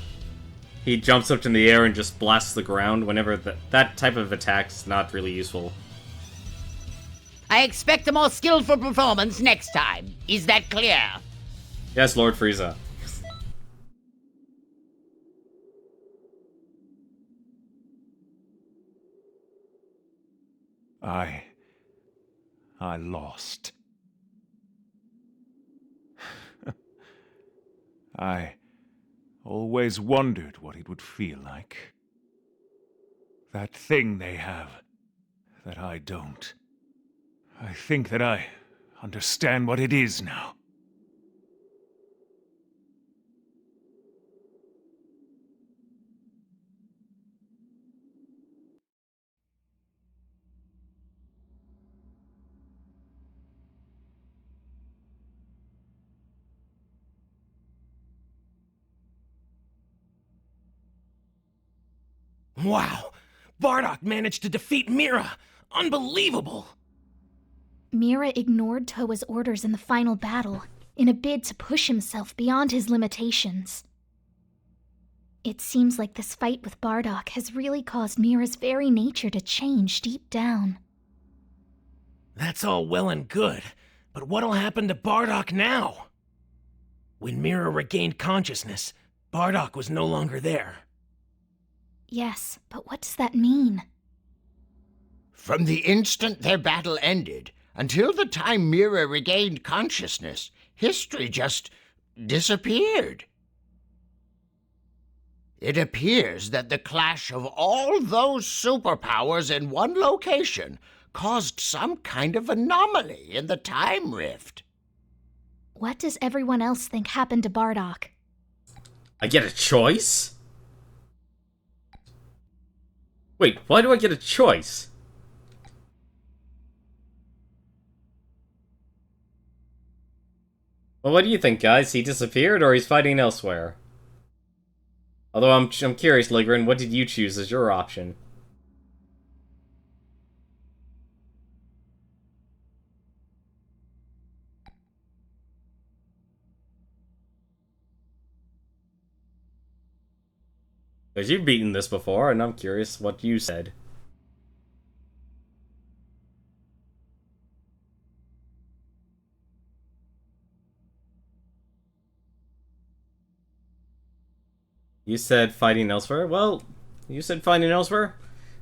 He jumps up in the air and just blasts the ground whenever that type of attack's not really useful. I expect a more skillful performance next time. Is that clear? Yes, Lord Frieza. I lost. I always wondered what it would feel like. That thing they have that I don't. I think that I understand what it is now. Wow! Bardock managed to defeat Mira! Unbelievable! Mira ignored Toa's orders in the final battle in a bid to push himself beyond his limitations. It seems like this fight with Bardock has really caused Mira's very nature to change deep down. That's all well and good, but what'll happen to Bardock now? When Mira regained consciousness, Bardock was no longer there. Yes, but what does that mean? From the instant their battle ended, until the time Mira regained consciousness, history just disappeared. It appears that the clash of all those superpowers in one location caused some kind of anomaly in the time rift. What does everyone else think happened to Bardock? I get a choice? Wait, why do I get a choice? Well, what do you think, guys? He disappeared, or he's fighting elsewhere? Although I'm curious, Ligrin, what did you choose as your option? Because you've beaten this before, and I'm curious what you said. You said fighting elsewhere? Well, you said fighting elsewhere?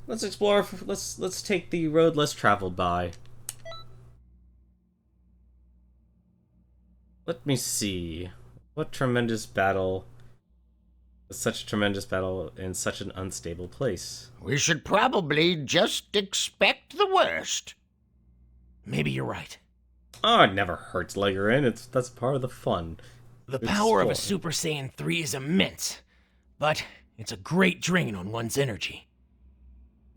Let's explore, let's take the road less traveled by. Let me see. What tremendous battle... Such a tremendous battle in such an unstable place. We should probably just expect the worst. Maybe you're right. Oh, it never hurts Ligrin. That's part of the fun. The power of a Super Saiyan 3 is immense, but it's a great drain on one's energy.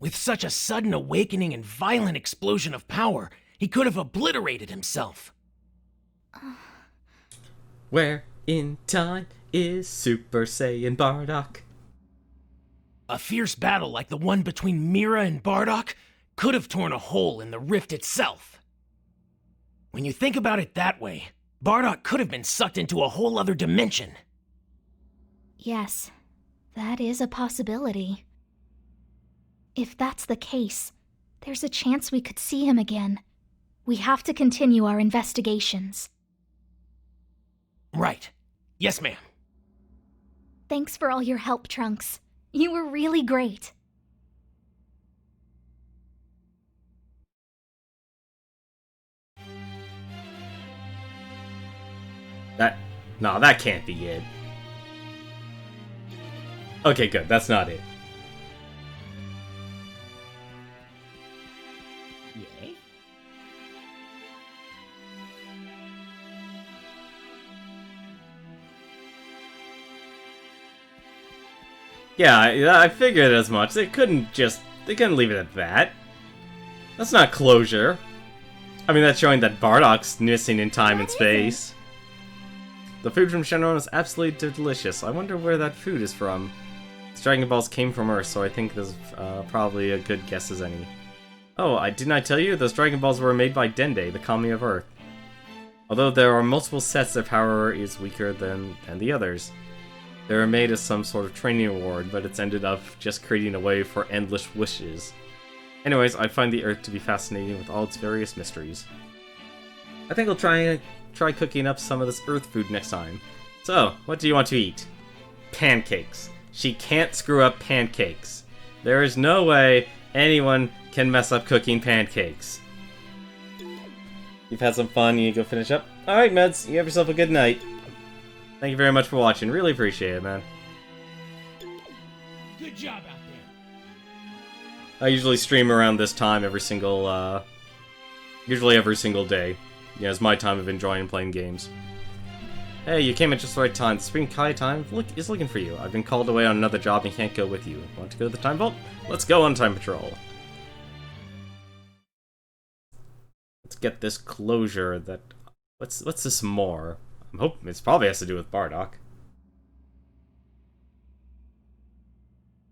With such a sudden awakening and violent explosion of power, he could have obliterated himself. Where in time is Super Saiyan Bardock? A fierce battle like the one between Mira and Bardock could have torn a hole in the rift itself. When you think about it that way, Bardock could have been sucked into a whole other dimension. Yes, that is a possibility. If that's the case, there's a chance we could see him again. We have to continue our investigations. Right. Yes, ma'am. Thanks for all your help, Trunks. You were really great. No, that can't be it. Okay, good. That's not it. Yay? Yeah, I figured as much. They couldn't leave it at that. That's not closure. I mean, that's showing that Bardock's missing in time and space. The food from Shenron is absolutely delicious. I wonder where that food is from. These Dragon Balls came from Earth, so I think this is probably a good guess as any. Oh, didn't I tell you? Those Dragon Balls were made by Dende, the Kami of Earth. Although there are multiple sets, their power is weaker than the others. They were made as some sort of training award, but it's ended up just creating a way for endless wishes. Anyways, I find the Earth to be fascinating with all its various mysteries. I think I'll try cooking up some of this Earth food next time. So, what do you want to eat? Pancakes. She can't screw up pancakes. There is no way anyone can mess up cooking pancakes. You've had some fun, you go finish up? Alright, Meds, you have yourself a good night. Thank you very much for watching, really appreciate it, man. Good job out there. I usually stream around this time usually every single day. Yeah, it's my time of enjoying playing games. Hey, you came at just the right time. The Spring Kai time is looking for you. I've been called away on another job and can't go with you. Want to go to the Time Vault? Let's go on Time Patrol. Let's get this closure that... What's this more? I'm hoping it probably has to do with Bardock.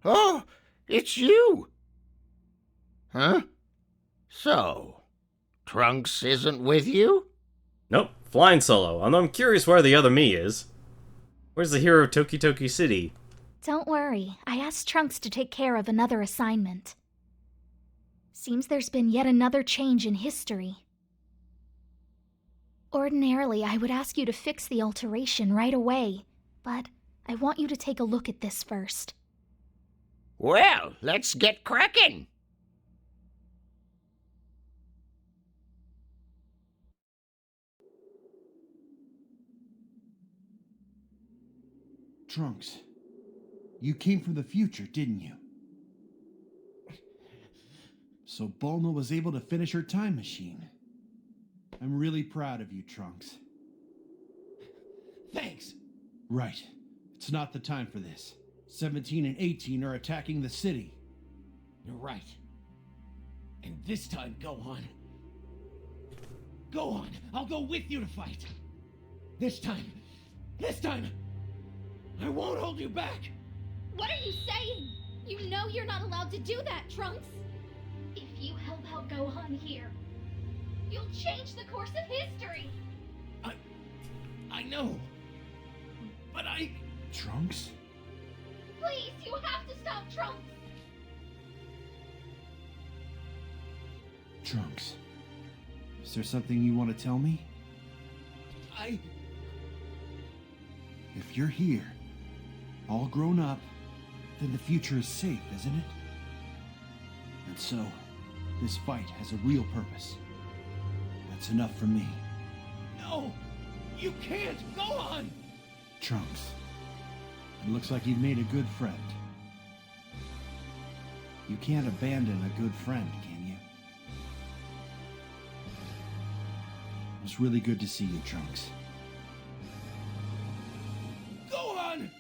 Oh, it's you! Huh? So, Trunks isn't with you? Nope, flying solo. Although I'm curious where the other me is. Where's the hero of Toki Toki City? Don't worry, I asked Trunks to take care of another assignment. Seems there's been yet another change in history. Ordinarily, I would ask you to fix the alteration right away, but I want you to take a look at this first. Well, let's get cracking! Trunks, you came from the future, didn't you? So Bulma was able to finish her time machine. I'm really proud of you, Trunks. Thanks. Right. It's not the time for this. 17 and 18 are attacking the city. You're right. And this time, Gohan. Gohan, I'll go with you to fight. This time, I won't hold you back. What are you saying? You know you're not allowed to do that, Trunks. If you help out Gohan here, you'll change the course of history. I know. But Trunks? Please, you have to stop Trunks. Trunks, is there something you want to tell me? If you're here, all grown up, then the future is safe, isn't it? And so, this fight has a real purpose. That's enough for me. No! You can't! Go on! Trunks, it looks like you've made a good friend. You can't abandon a good friend, can you? It was really good to see you, Trunks. Go on!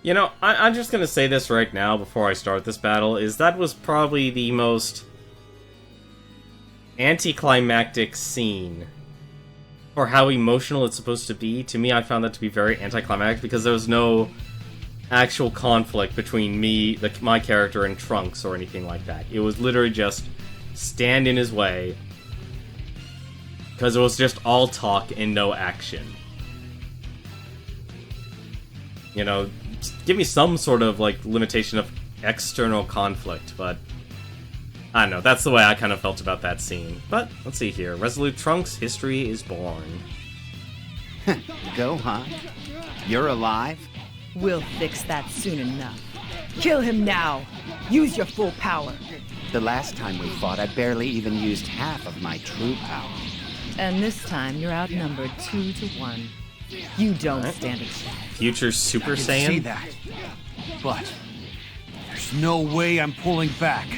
You know, I'm just gonna say this right now before I start this battle, is that was probably the most anticlimactic scene for how emotional it's supposed to be. To me, I found that to be very anticlimactic because there was no actual conflict between me, my character, and Trunks or anything like that. It was literally just stand in his way because it was just all talk and no action. You know, give me some sort of, like, limitation of external conflict, but I don't know, that's the way I kind of felt about that scene. But, let's see here. Resolute Trunks, history is born. Gohan, you're alive? We'll fix that soon enough. Kill him now! Use your full power! The last time we fought, I barely even used half of my true power. And this time, you're outnumbered 2-1. You don't stand a chance. Future Super Saiyan? I can see that. But there's no way I'm pulling back.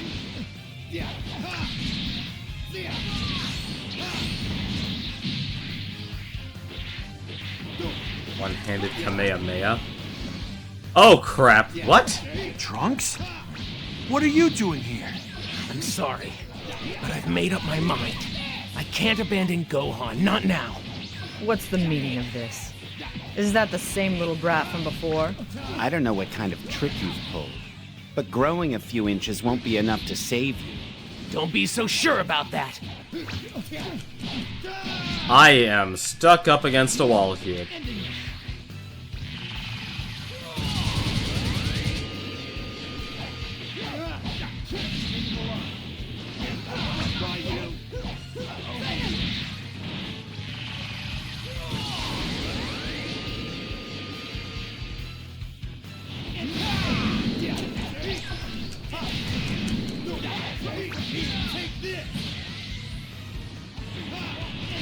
One-handed Kamehameha. Oh crap! What? Trunks? What are you doing here? I'm sorry, but I've made up my mind. I can't abandon Gohan, not now. What's the meaning of this? Is that the same little brat from before? I don't know what kind of trick you've pulled, but growing a few inches won't be enough to save you. Don't be so sure about that. I am stuck up against a wall here.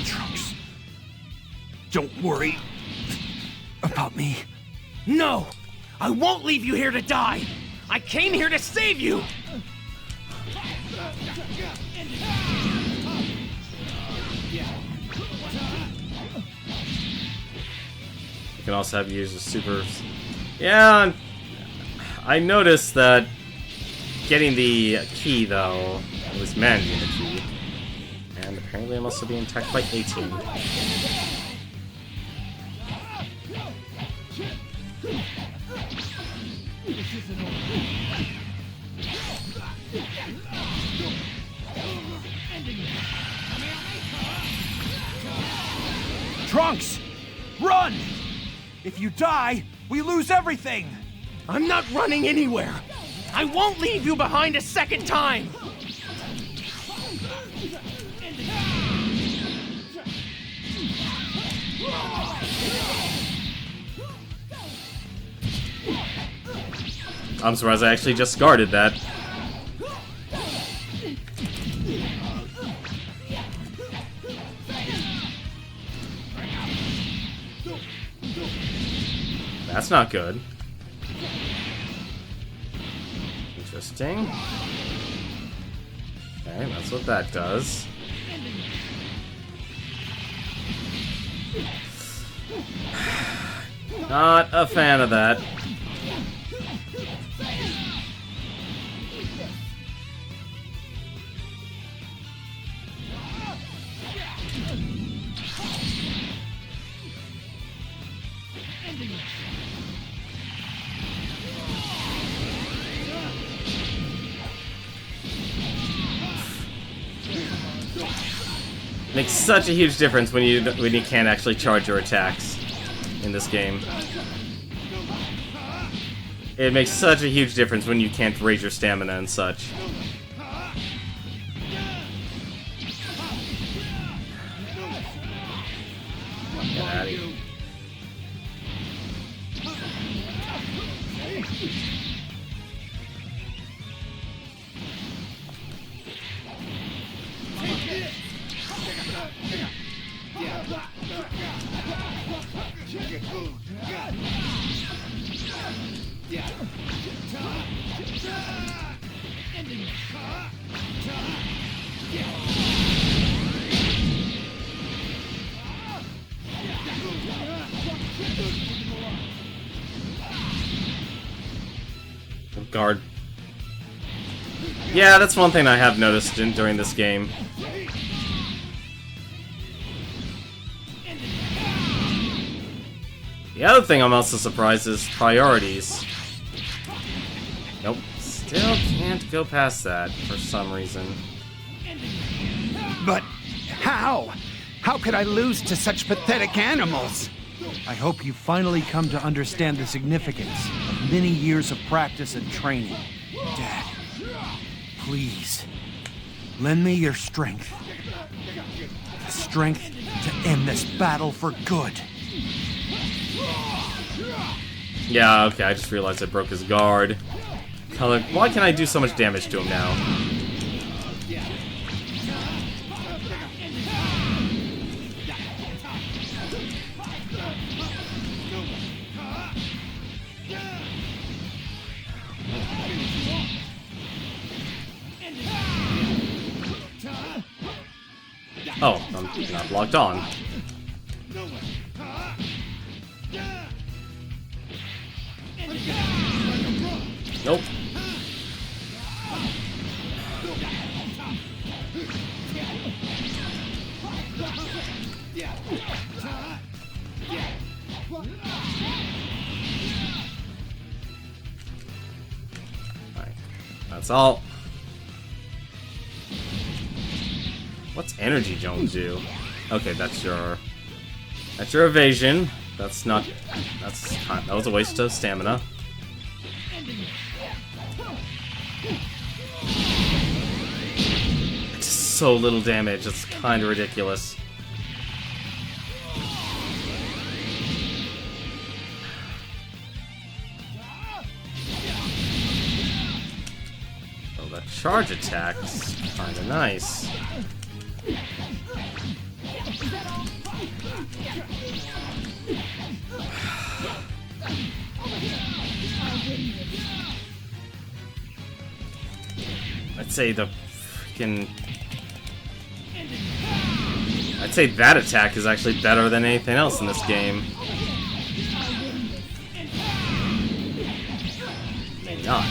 Trunks, don't worry about me. No! I won't leave you here to die! I came here to save you! You can also have you use the super... Yeah, I noticed that getting the key, though, was managing the key. And apparently I'm also being attacked by 18. Trunks! Run! If you die, we lose everything! I'm not running anywhere! I won't leave you behind a second time! I'm surprised I actually just guarded that. That's not good. Interesting. Okay, that's what that does. Not a fan of that. Makes such a huge difference when you can't actually charge your attacks in this game. It makes such a huge difference when you can't raise your stamina and such. Get out of here. Guard. Yeah, that's one thing I have noticed during this game. The other thing I'm also surprised is priorities. Nope, still can't go past that for some reason. But how? How could I lose to such pathetic animals? I hope you finally come to understand the significance of many years of practice and training. Dad, please, lend me your strength. The strength to end this battle for good. Yeah, okay, I just realized I broke his guard. Why can I do so much damage to him now? Oh, I'm not locked on. Nope. Alright, that's all. What's Energy Jones do? Okay, that's your evasion. That's not. That was a waste of stamina. It's so little damage. It's kind of ridiculous. Oh, that charge attack's kind of nice. I'd say the freaking... I'd say that attack is actually better than anything else in this game. Maybe not.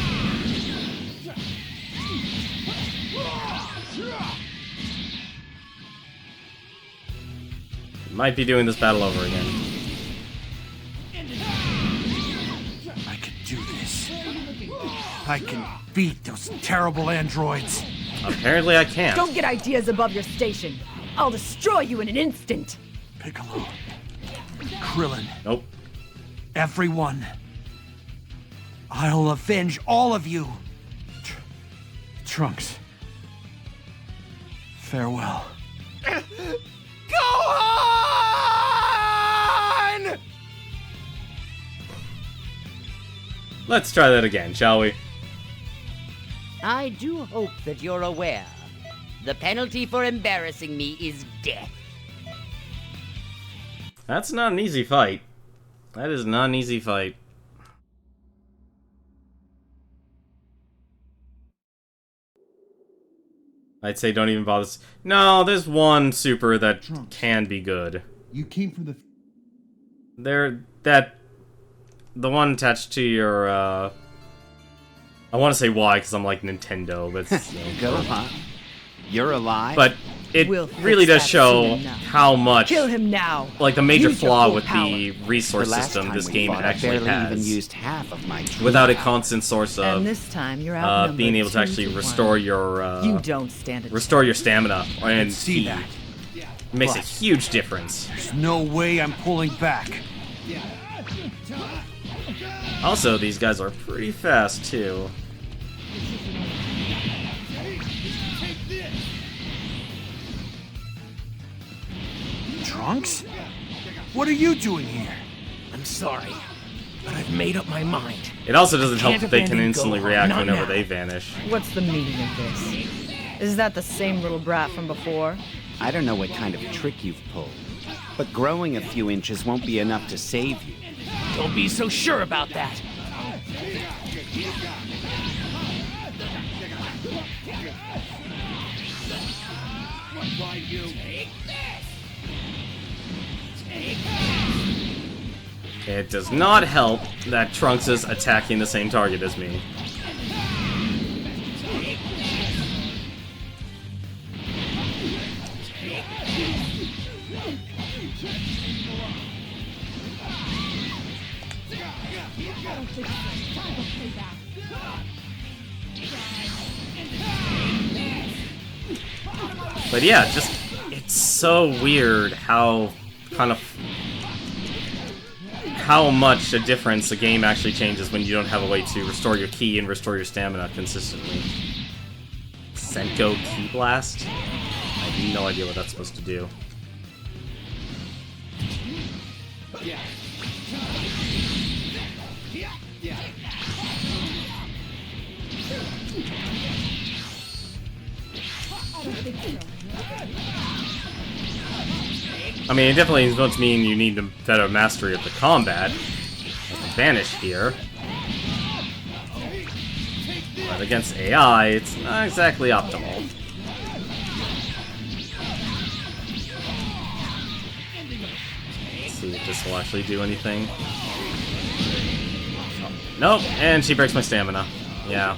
Might be doing this battle over again. I can do this. I can beat those terrible androids. Apparently I can't. Don't get ideas above your station. I'll destroy you in an instant. Piccolo. Krillin. Nope. Everyone. I'll avenge all of you. Trunks. Farewell. Gohan! Let's try that again, shall we? I do hope that you're aware. The penalty for embarrassing me is death. That's not an easy fight. That is not an easy fight. I'd say don't even bother. No, there's one super that can be good. You came from the... The one attached to your, I want to say Y because I'm like Nintendo, but it's, Go on. You're alive? But it really does show how much, Kill him now. like the major Use your flaw full with power. the resource The last system time this we game fought, I actually barely even has, used half of my tree without a power. constant source of And this time you're outnumbered being able to 2 actually to 1. restore your You don't stand a restore your stamina and see ki. that. It makes a But huge difference. there's no way I'm pulling back. Also, these guys are pretty fast too. Trunks? What are you doing here? I'm sorry, but I've made up my mind. It also doesn't help Can't that they can abandon instantly Gohan, react not whenever now. they vanish. What's the meaning of this? Is that the same little brat from before? I don't know what kind of trick you've pulled, but growing a few inches won't be enough to save you. Don't be so sure about that. It does not help that Trunks is attacking the same target as me. But yeah, just, it's so weird how how much a difference a game actually changes when you don't have a way to restore your ki and restore your stamina consistently. Senko Ki Blast? I have no idea what that's supposed to do. I mean, it definitely does mean you need a better mastery of the combat. Like the Vanish here. But against AI, it's not exactly optimal. Let's see if this will actually do anything. Oh, nope, and she breaks my stamina. Yeah.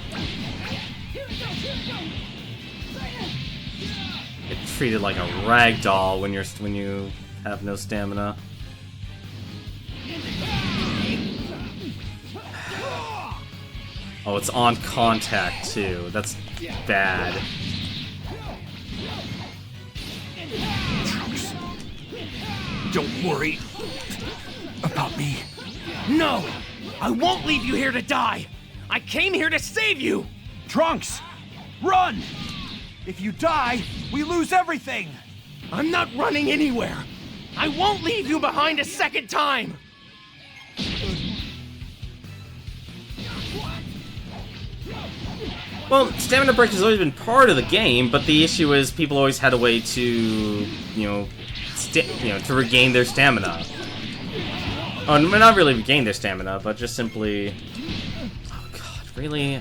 Get treated like a rag doll when you have no stamina. Oh, it's on contact too. That's bad. Don't worry about me. No! I won't leave you here to die! I came here to save you! Trunks! Run! If you die, we lose everything! I'm not running anywhere! I won't leave you behind a second time! Well, stamina break has always been part of the game, but the issue is people always had a way to, to regain their stamina. Oh, not really regain their stamina, but just simply... Oh god, really?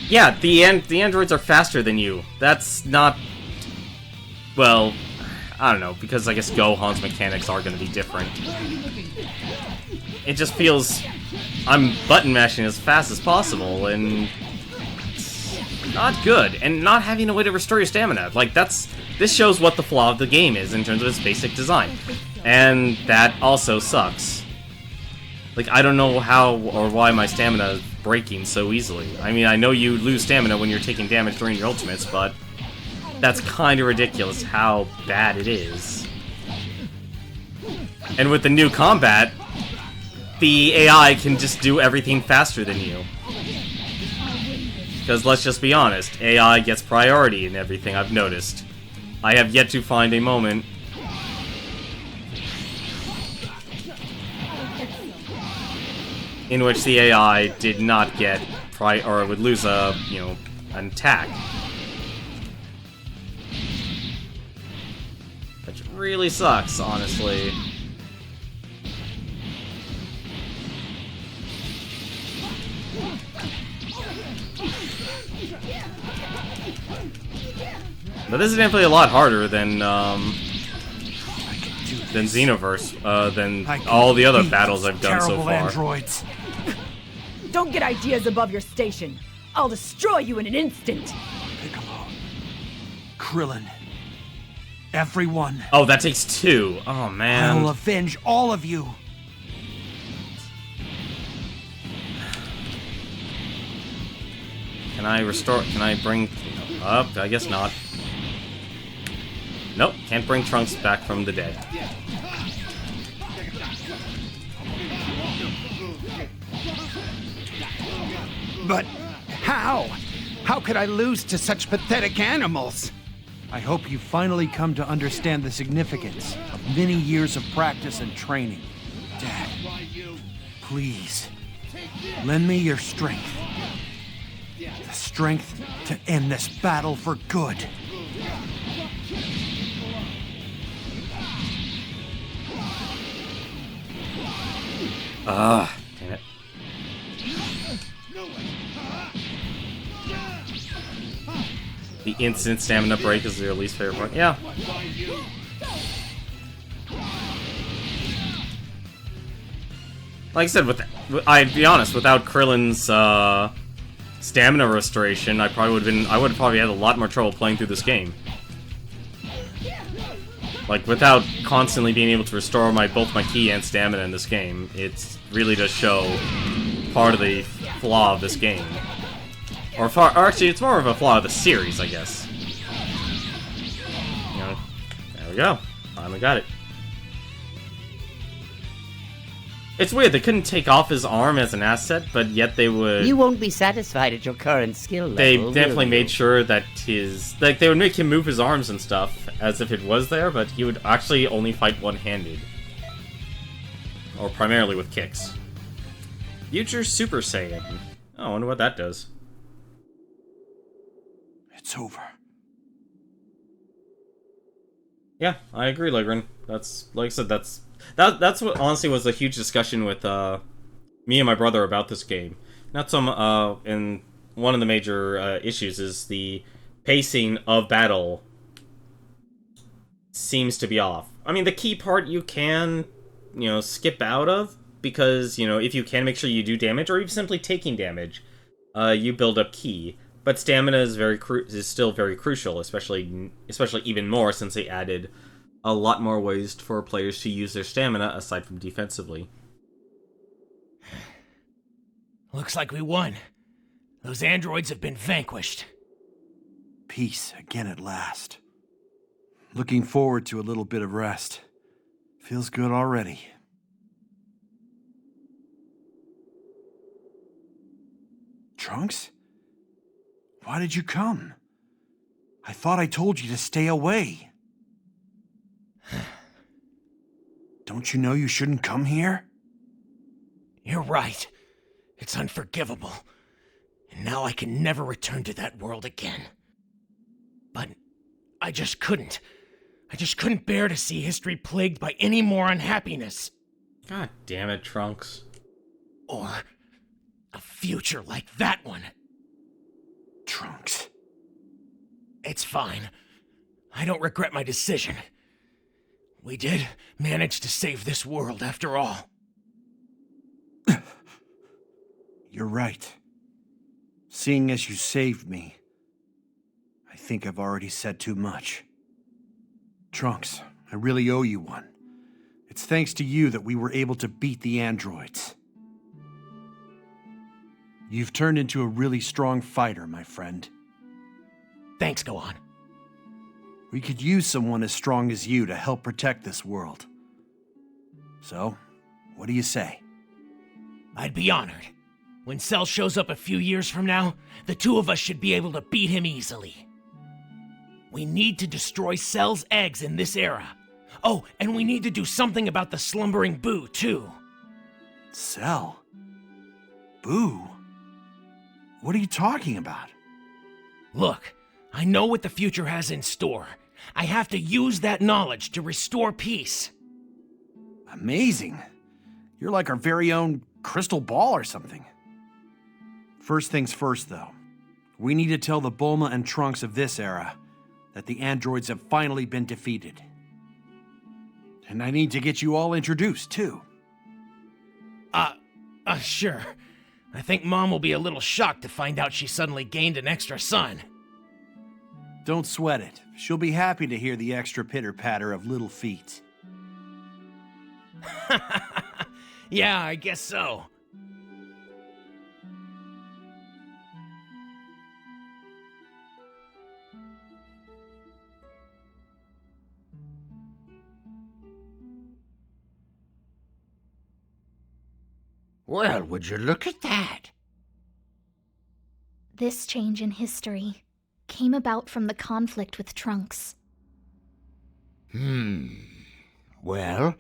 Yeah, the androids are faster than you. That's not... Well, I don't know, because I guess Gohan's mechanics are going to be different. It just feels... I'm button mashing as fast as possible, and... it's not good. And not having a way to restore your stamina. Like, this shows what the flaw of the game is in terms of its basic design. And that also sucks. Like, I don't know how or why my stamina is breaking so easily. I mean, I know you lose stamina when you're taking damage during your ultimates, but that's kind of ridiculous how bad it is. And with the new combat, the AI can just do everything faster than you. Because let's just be honest, AI gets priority in everything I've noticed. I have yet to find a moment in which the AI did not get or would lose an attack. Which really sucks, honestly. But this is definitely a lot harder than Xenoverse, than all the other battles I've done so far. Androids. Don't get ideas above your station. I'll destroy you in an instant. Piccolo. Krillin. Everyone. Oh, that takes two. Oh, man. I'll avenge all of you. Can I bring up? I guess not. Nope, can't bring Trunks back from the dead. But how? How could I lose to such pathetic animals? I hope you finally come to understand the significance of many years of practice and training. Dad, please, lend me your strength. The strength to end this battle for good. Damn it. The instant stamina break is your least favorite part. Yeah. Like I said, I'd be honest, without Krillin's stamina restoration, I would have probably had a lot more trouble playing through this game. Like, without constantly being able to restore both my ki and stamina in this game, it really does show part of the flaw of this game. Or actually, it's more of a flaw of the series, I guess. There we go. Finally got it. It's weird, they couldn't take off his arm as an asset, but yet they would... You won't be satisfied at your current skill level, They definitely made sure that they would make him move his arms and stuff, as if it was there, but he would actually only fight one-handed. Or primarily with kicks. Future Super Saiyan. Oh, I wonder what that does. It's over. Yeah, I agree, Legren. That's, like I said, that's what honestly was a huge discussion with me and my brother about this game. Not some and one of the major issues is the pacing of battle seems to be off. I mean, the key part you can, skip out of, because, if you can make sure you do damage, or even simply taking damage, you build up ki. But stamina is still very crucial, especially even more since they added a lot more ways for players to use their stamina aside from defensively. Looks like we won. Those androids have been vanquished. Peace again at last. Looking forward to a little bit of rest. Feels good already. Trunks? Why did you come? I thought I told you to stay away. Don't you know you shouldn't come here? You're right. It's unforgivable. And now I can never return to that world again. But I just couldn't. I just couldn't bear to see history plagued by any more unhappiness. God damn it, Trunks. Or a future like that one. Trunks. It's fine. I don't regret my decision. We did manage to save this world after all. You're right. Seeing as you saved me, I think I've already said too much. Trunks, I really owe you one. It's thanks to you that we were able to beat the androids. You've turned into a really strong fighter, my friend. Thanks, Gohan. We could use someone as strong as you to help protect this world. So, what do you say? I'd be honored. When Cell shows up a few years from now, the two of us should be able to beat him easily. We need to destroy Cell's eggs in this era. Oh, and we need to do something about the slumbering Boo, too. Cell? Boo? What are you talking about? Look, I know what the future has in store. I have to use that knowledge to restore peace. Amazing. You're like our very own crystal ball or something. First things first, though. We need to tell the Bulma and Trunks of this era that the androids have finally been defeated. And I need to get you all introduced, too. Sure. I think Mom will be a little shocked to find out she suddenly gained an extra son. Don't sweat it. She'll be happy to hear the extra pitter-patter of little feet. Yeah, I guess so. Well, would you look at that? This change in history came about from the conflict with Trunks. Well,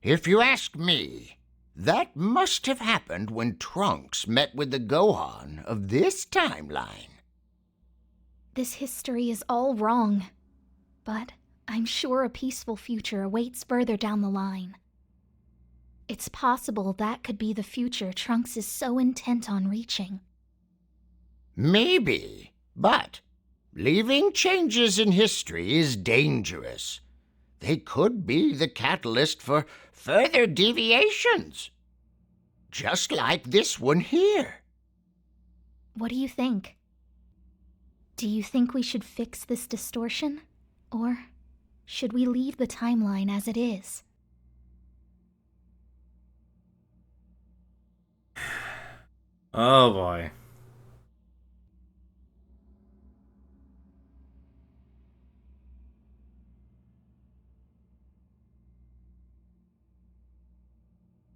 if you ask me, that must have happened when Trunks met with the Gohan of this timeline. This history is all wrong, but I'm sure a peaceful future awaits further down the line. It's possible that could be the future Trunks is so intent on reaching. Maybe, but leaving changes in history is dangerous. They could be the catalyst for further deviations. Just like this one here. What do you think? Do you think we should fix this distortion? Or should we leave the timeline as it is? Oh boy.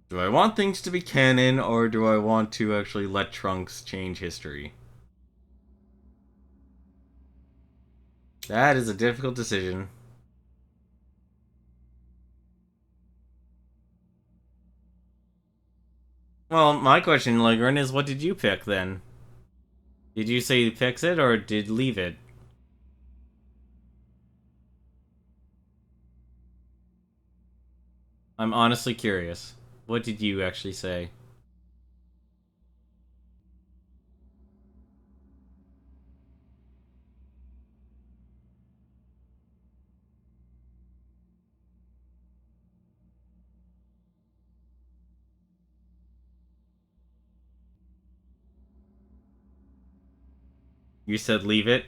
Do I want things to be canon, or do I want to actually let Trunks change history? That is a difficult decision. Well, my question, Legren, is what did you pick then? Did you say fix it, or did leave it? I'm honestly curious. What did you actually say? You said leave it,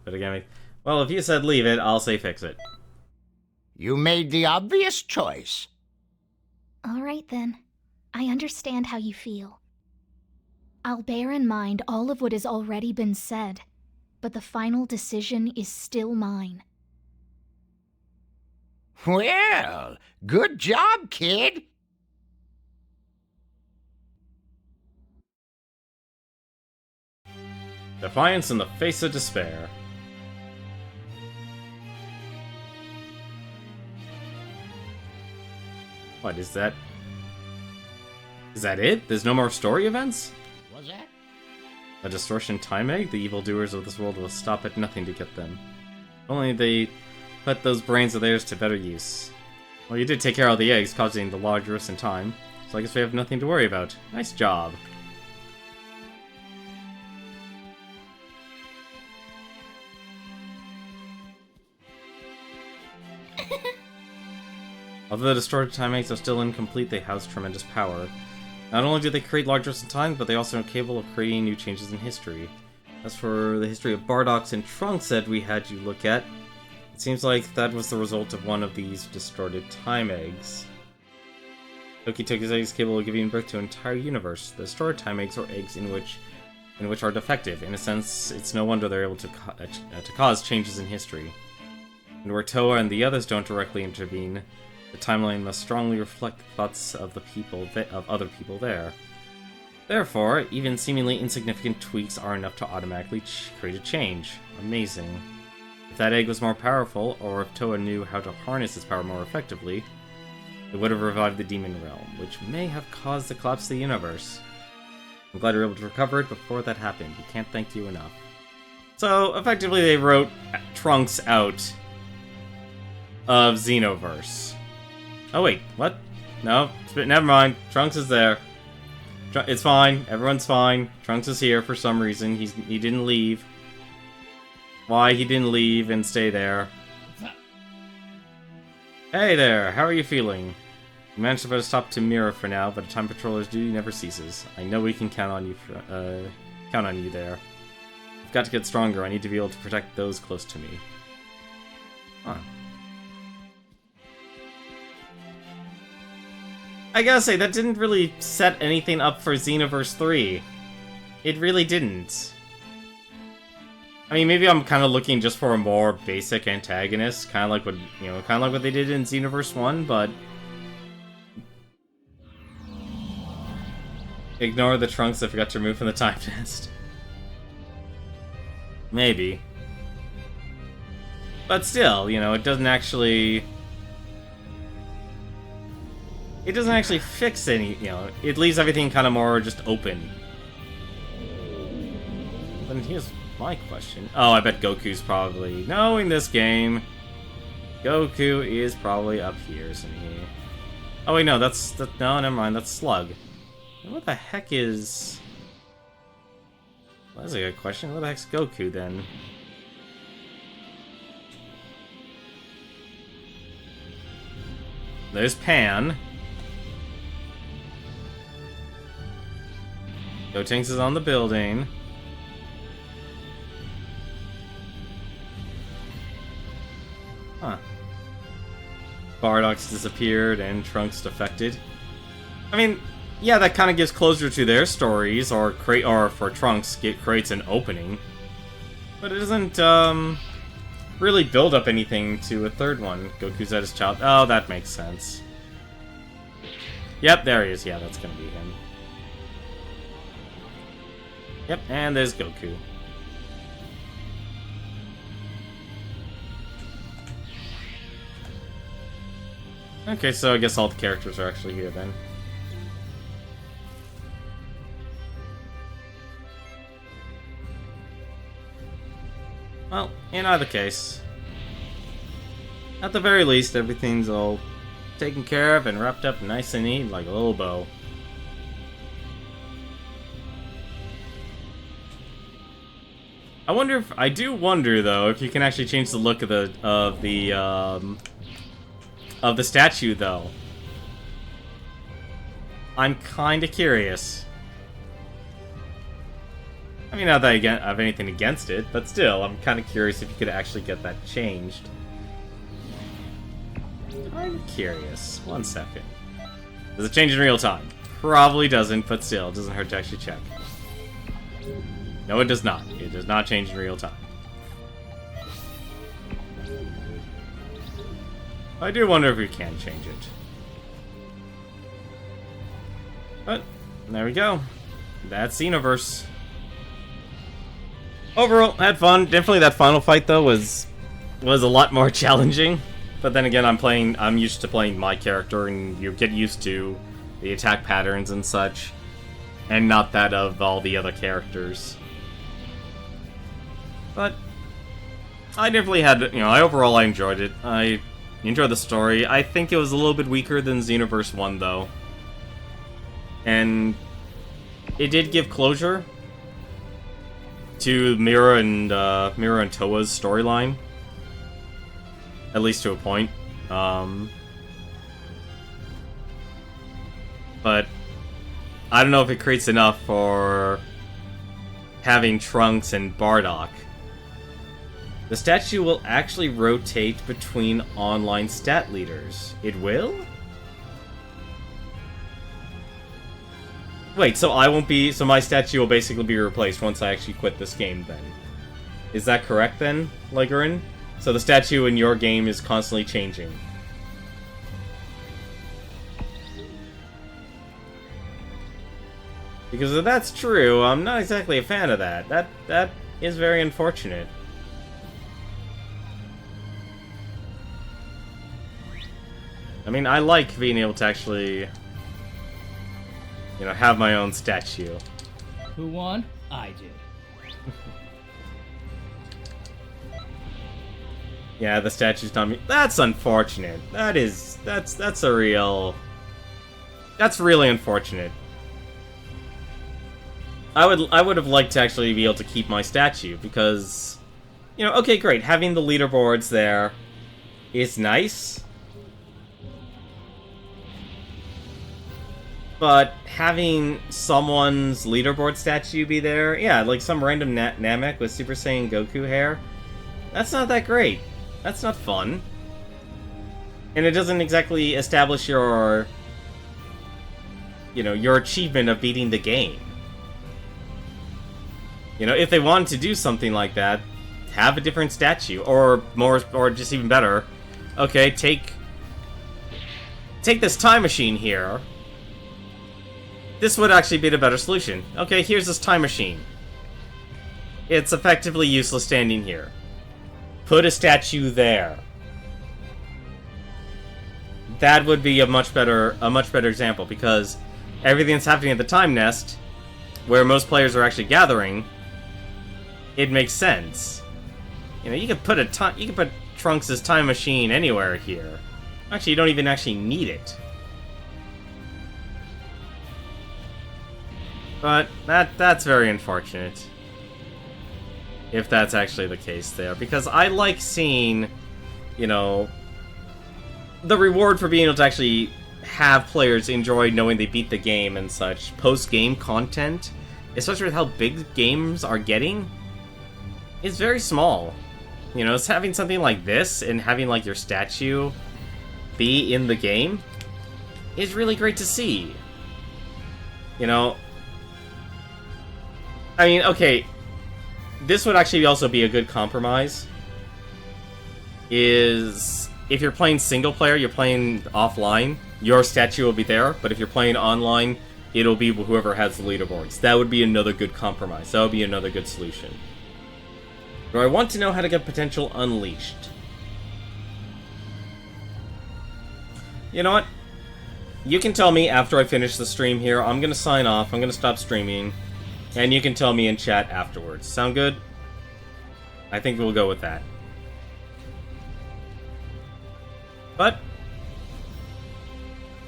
but again, well, if you said leave it, I'll say fix it. You made the obvious choice. All right then. I understand how you feel. I'll bear in mind all of what has already been said, but the final decision is still mine. Well, good job, kid. Defiance in the face of despair. What is that? Is that it? There's no more story events? What's that? A distortion time egg? The evildoers of this world will stop at nothing to get them. If only they put those brains of theirs to better use. Well, you did take care of the eggs, causing the large rifts in time, so I guess we have nothing to worry about. Nice job. Although the distorted time eggs are still incomplete, they house tremendous power. Not only do they create large rifts in time, but they also are capable of creating new changes in history. As for the history of Bardock's and Trunks that we had you look at, it seems like that was the result of one of these distorted time eggs. Toki-Toki's egg is capable of giving birth to an entire universe. The distorted time eggs are eggs in which are defective. In a sense, it's no wonder they're able to cause changes in history. And where Toa and the others don't directly intervene, the timeline must strongly reflect the thoughts of other people there. Therefore, even seemingly insignificant tweaks are enough to automatically create a change. Amazing. If that egg was more powerful, or if Toa knew how to harness its power more effectively, it would have revived the demon realm, which may have caused the collapse of the universe. I'm glad you were able to recover it before that happened. We can't thank you enough. So, effectively they wrote Trunks out of Xenoverse. Oh wait, what? No, never mind. Trunks is there. It's fine. Everyone's fine. Trunks is here for some reason. He didn't leave. Why he didn't leave and stay there? Hey there. How are you feeling? You managed to put a stop to Mira for now, but a time patroller's duty never ceases. I know we can count on you there. I've got to get stronger. I need to be able to protect those close to me. Huh. I gotta say, that didn't really set anything up for Xenoverse 3. It really didn't. I mean, maybe I'm kind of looking just for a more basic antagonist, kind of like what they did in Xenoverse 1, but ignore the Trunks that forgot to remove from the time test. Maybe. But still, it doesn't actually fix any, it leaves everything kind of more just open. But here's my question. Oh, I bet Goku's probably, knowing this game, Goku is probably up here, isn't he? Oh wait, no, no, never mind, that's Slug. What the heck is... Well, that's a good question. What the heck's Goku, then? There's Pan. Gotenks is on the building. Huh. Bardock's disappeared and Trunks defected. I mean, yeah, that kind of gives closure to their stories, or for Trunks, it creates an opening. But it doesn't, really build up anything to a third one. Goku's at his child. Oh, that makes sense. Yep, there he is. Yeah, that's gonna be him. Yep, and there's Goku. Okay, so I guess all the characters are actually here then. Well, in either case, at the very least, everything's all taken care of and wrapped up nice and neat like a little bow. I do wonder though if you can actually change the look of the statue though. I'm kinda curious. I mean, not that I have anything against it, but still, I'm kind of curious if you could actually get that changed. I'm curious. 1 second. Does it change in real time? Probably doesn't, but still, it doesn't hurt to actually check. No, it does not. It does not change in real time. I do wonder if we can change it. But, there we go. That's Xenoverse. Overall, had fun. Definitely that final fight, though, was a lot more challenging. But then again, I'm used to playing my character, and you get used to the attack patterns and such. And not that of all the other characters. But I definitely had, overall I enjoyed it. I enjoyed the story. I think it was a little bit weaker than Xenoverse 1, though. And it did give closure to Mira and Toa's storyline. At least to a point. But I don't know if it creates enough for having Trunks and Bardock. The statue will actually rotate between online stat leaders. It will? Wait, so my statue will basically be replaced once I actually quit this game then. Is that correct then, Legorin? So the statue in your game is constantly changing. Because if that's true, I'm not exactly a fan of that. That is very unfortunate. I mean, I like being able to actually, have my own statue. Who won? I did. Yeah, the statue's not me. That's unfortunate. That's really unfortunate. I would have liked to actually be able to keep my statue because, okay, great. Having the leaderboards there is nice. But having someone's leaderboard statue be there, yeah, like some random Namek with Super Saiyan Goku hair, that's not that great. That's not fun. And it doesn't exactly establish your achievement of beating the game. If they wanted to do something like that, have a different statue, or just even better, okay, take this time machine here. This would actually be the better solution. Okay, here's this time machine. It's effectively useless standing here. Put a statue there. That would be a much better example, because everything that's happening at the Time Nest, where most players are actually gathering, it makes sense. You could put Trunks' time machine anywhere here. Actually, you don't even actually need it. But that's very unfortunate. If that's actually the case there. Because I like seeing, the reward for being able to actually have players enjoy knowing they beat the game and such. Post-game content, especially with how big games are getting, is very small. It's having something like this and having, like, your statue be in the game is really great to see. I mean, okay, this would actually also be a good compromise. Is if you're playing single player, you're playing offline, your statue will be there, but if you're playing online, it'll be whoever has the leaderboards. That would be another good compromise. That would be another good solution. But I want to know how to get potential unleashed. You know what? You can tell me after I finish the stream here. I'm going to sign off. I'm going to stop streaming. And you can tell me in chat afterwards. Sound good? I think we'll go with that. But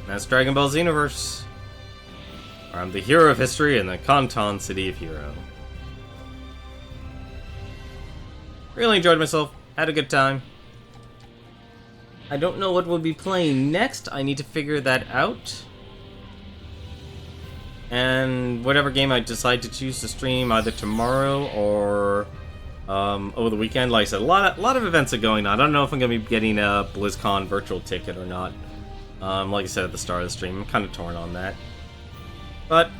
that's Dragon Ball Xenoverse. I'm the hero of history in the Kanton City of Hero. Really enjoyed myself. Had a good time. I don't know what we'll be playing next. I need to figure that out. And whatever game I decide to choose to stream either tomorrow or over the weekend, like I said, a lot of events are going on. I don't know if I'm going to be getting a BlizzCon virtual ticket or not. Like I said at the start of the stream, I'm kind of torn on that. But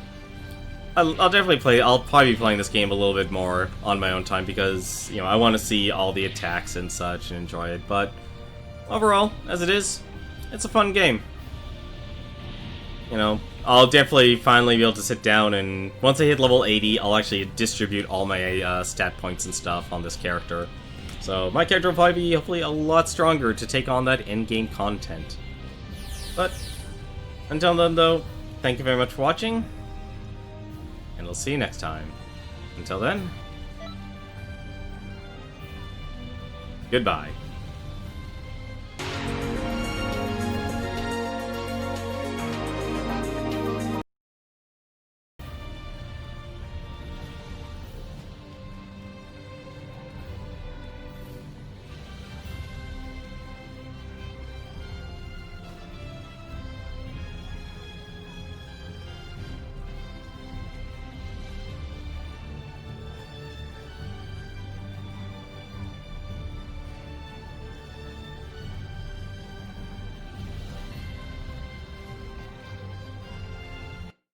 I'll definitely play. I'll probably be playing this game a little bit more on my own time because, you know, I want to see all the attacks and such and enjoy it. But overall, as it is, it's a fun game. You know, I'll definitely finally be able to sit down and once I hit level 80, I'll actually distribute all my stat points and stuff on this character. So my character will probably be hopefully a lot stronger to take on that endgame content. But until then, though, thank you very much for watching. And we'll see you next time. Until then, goodbye.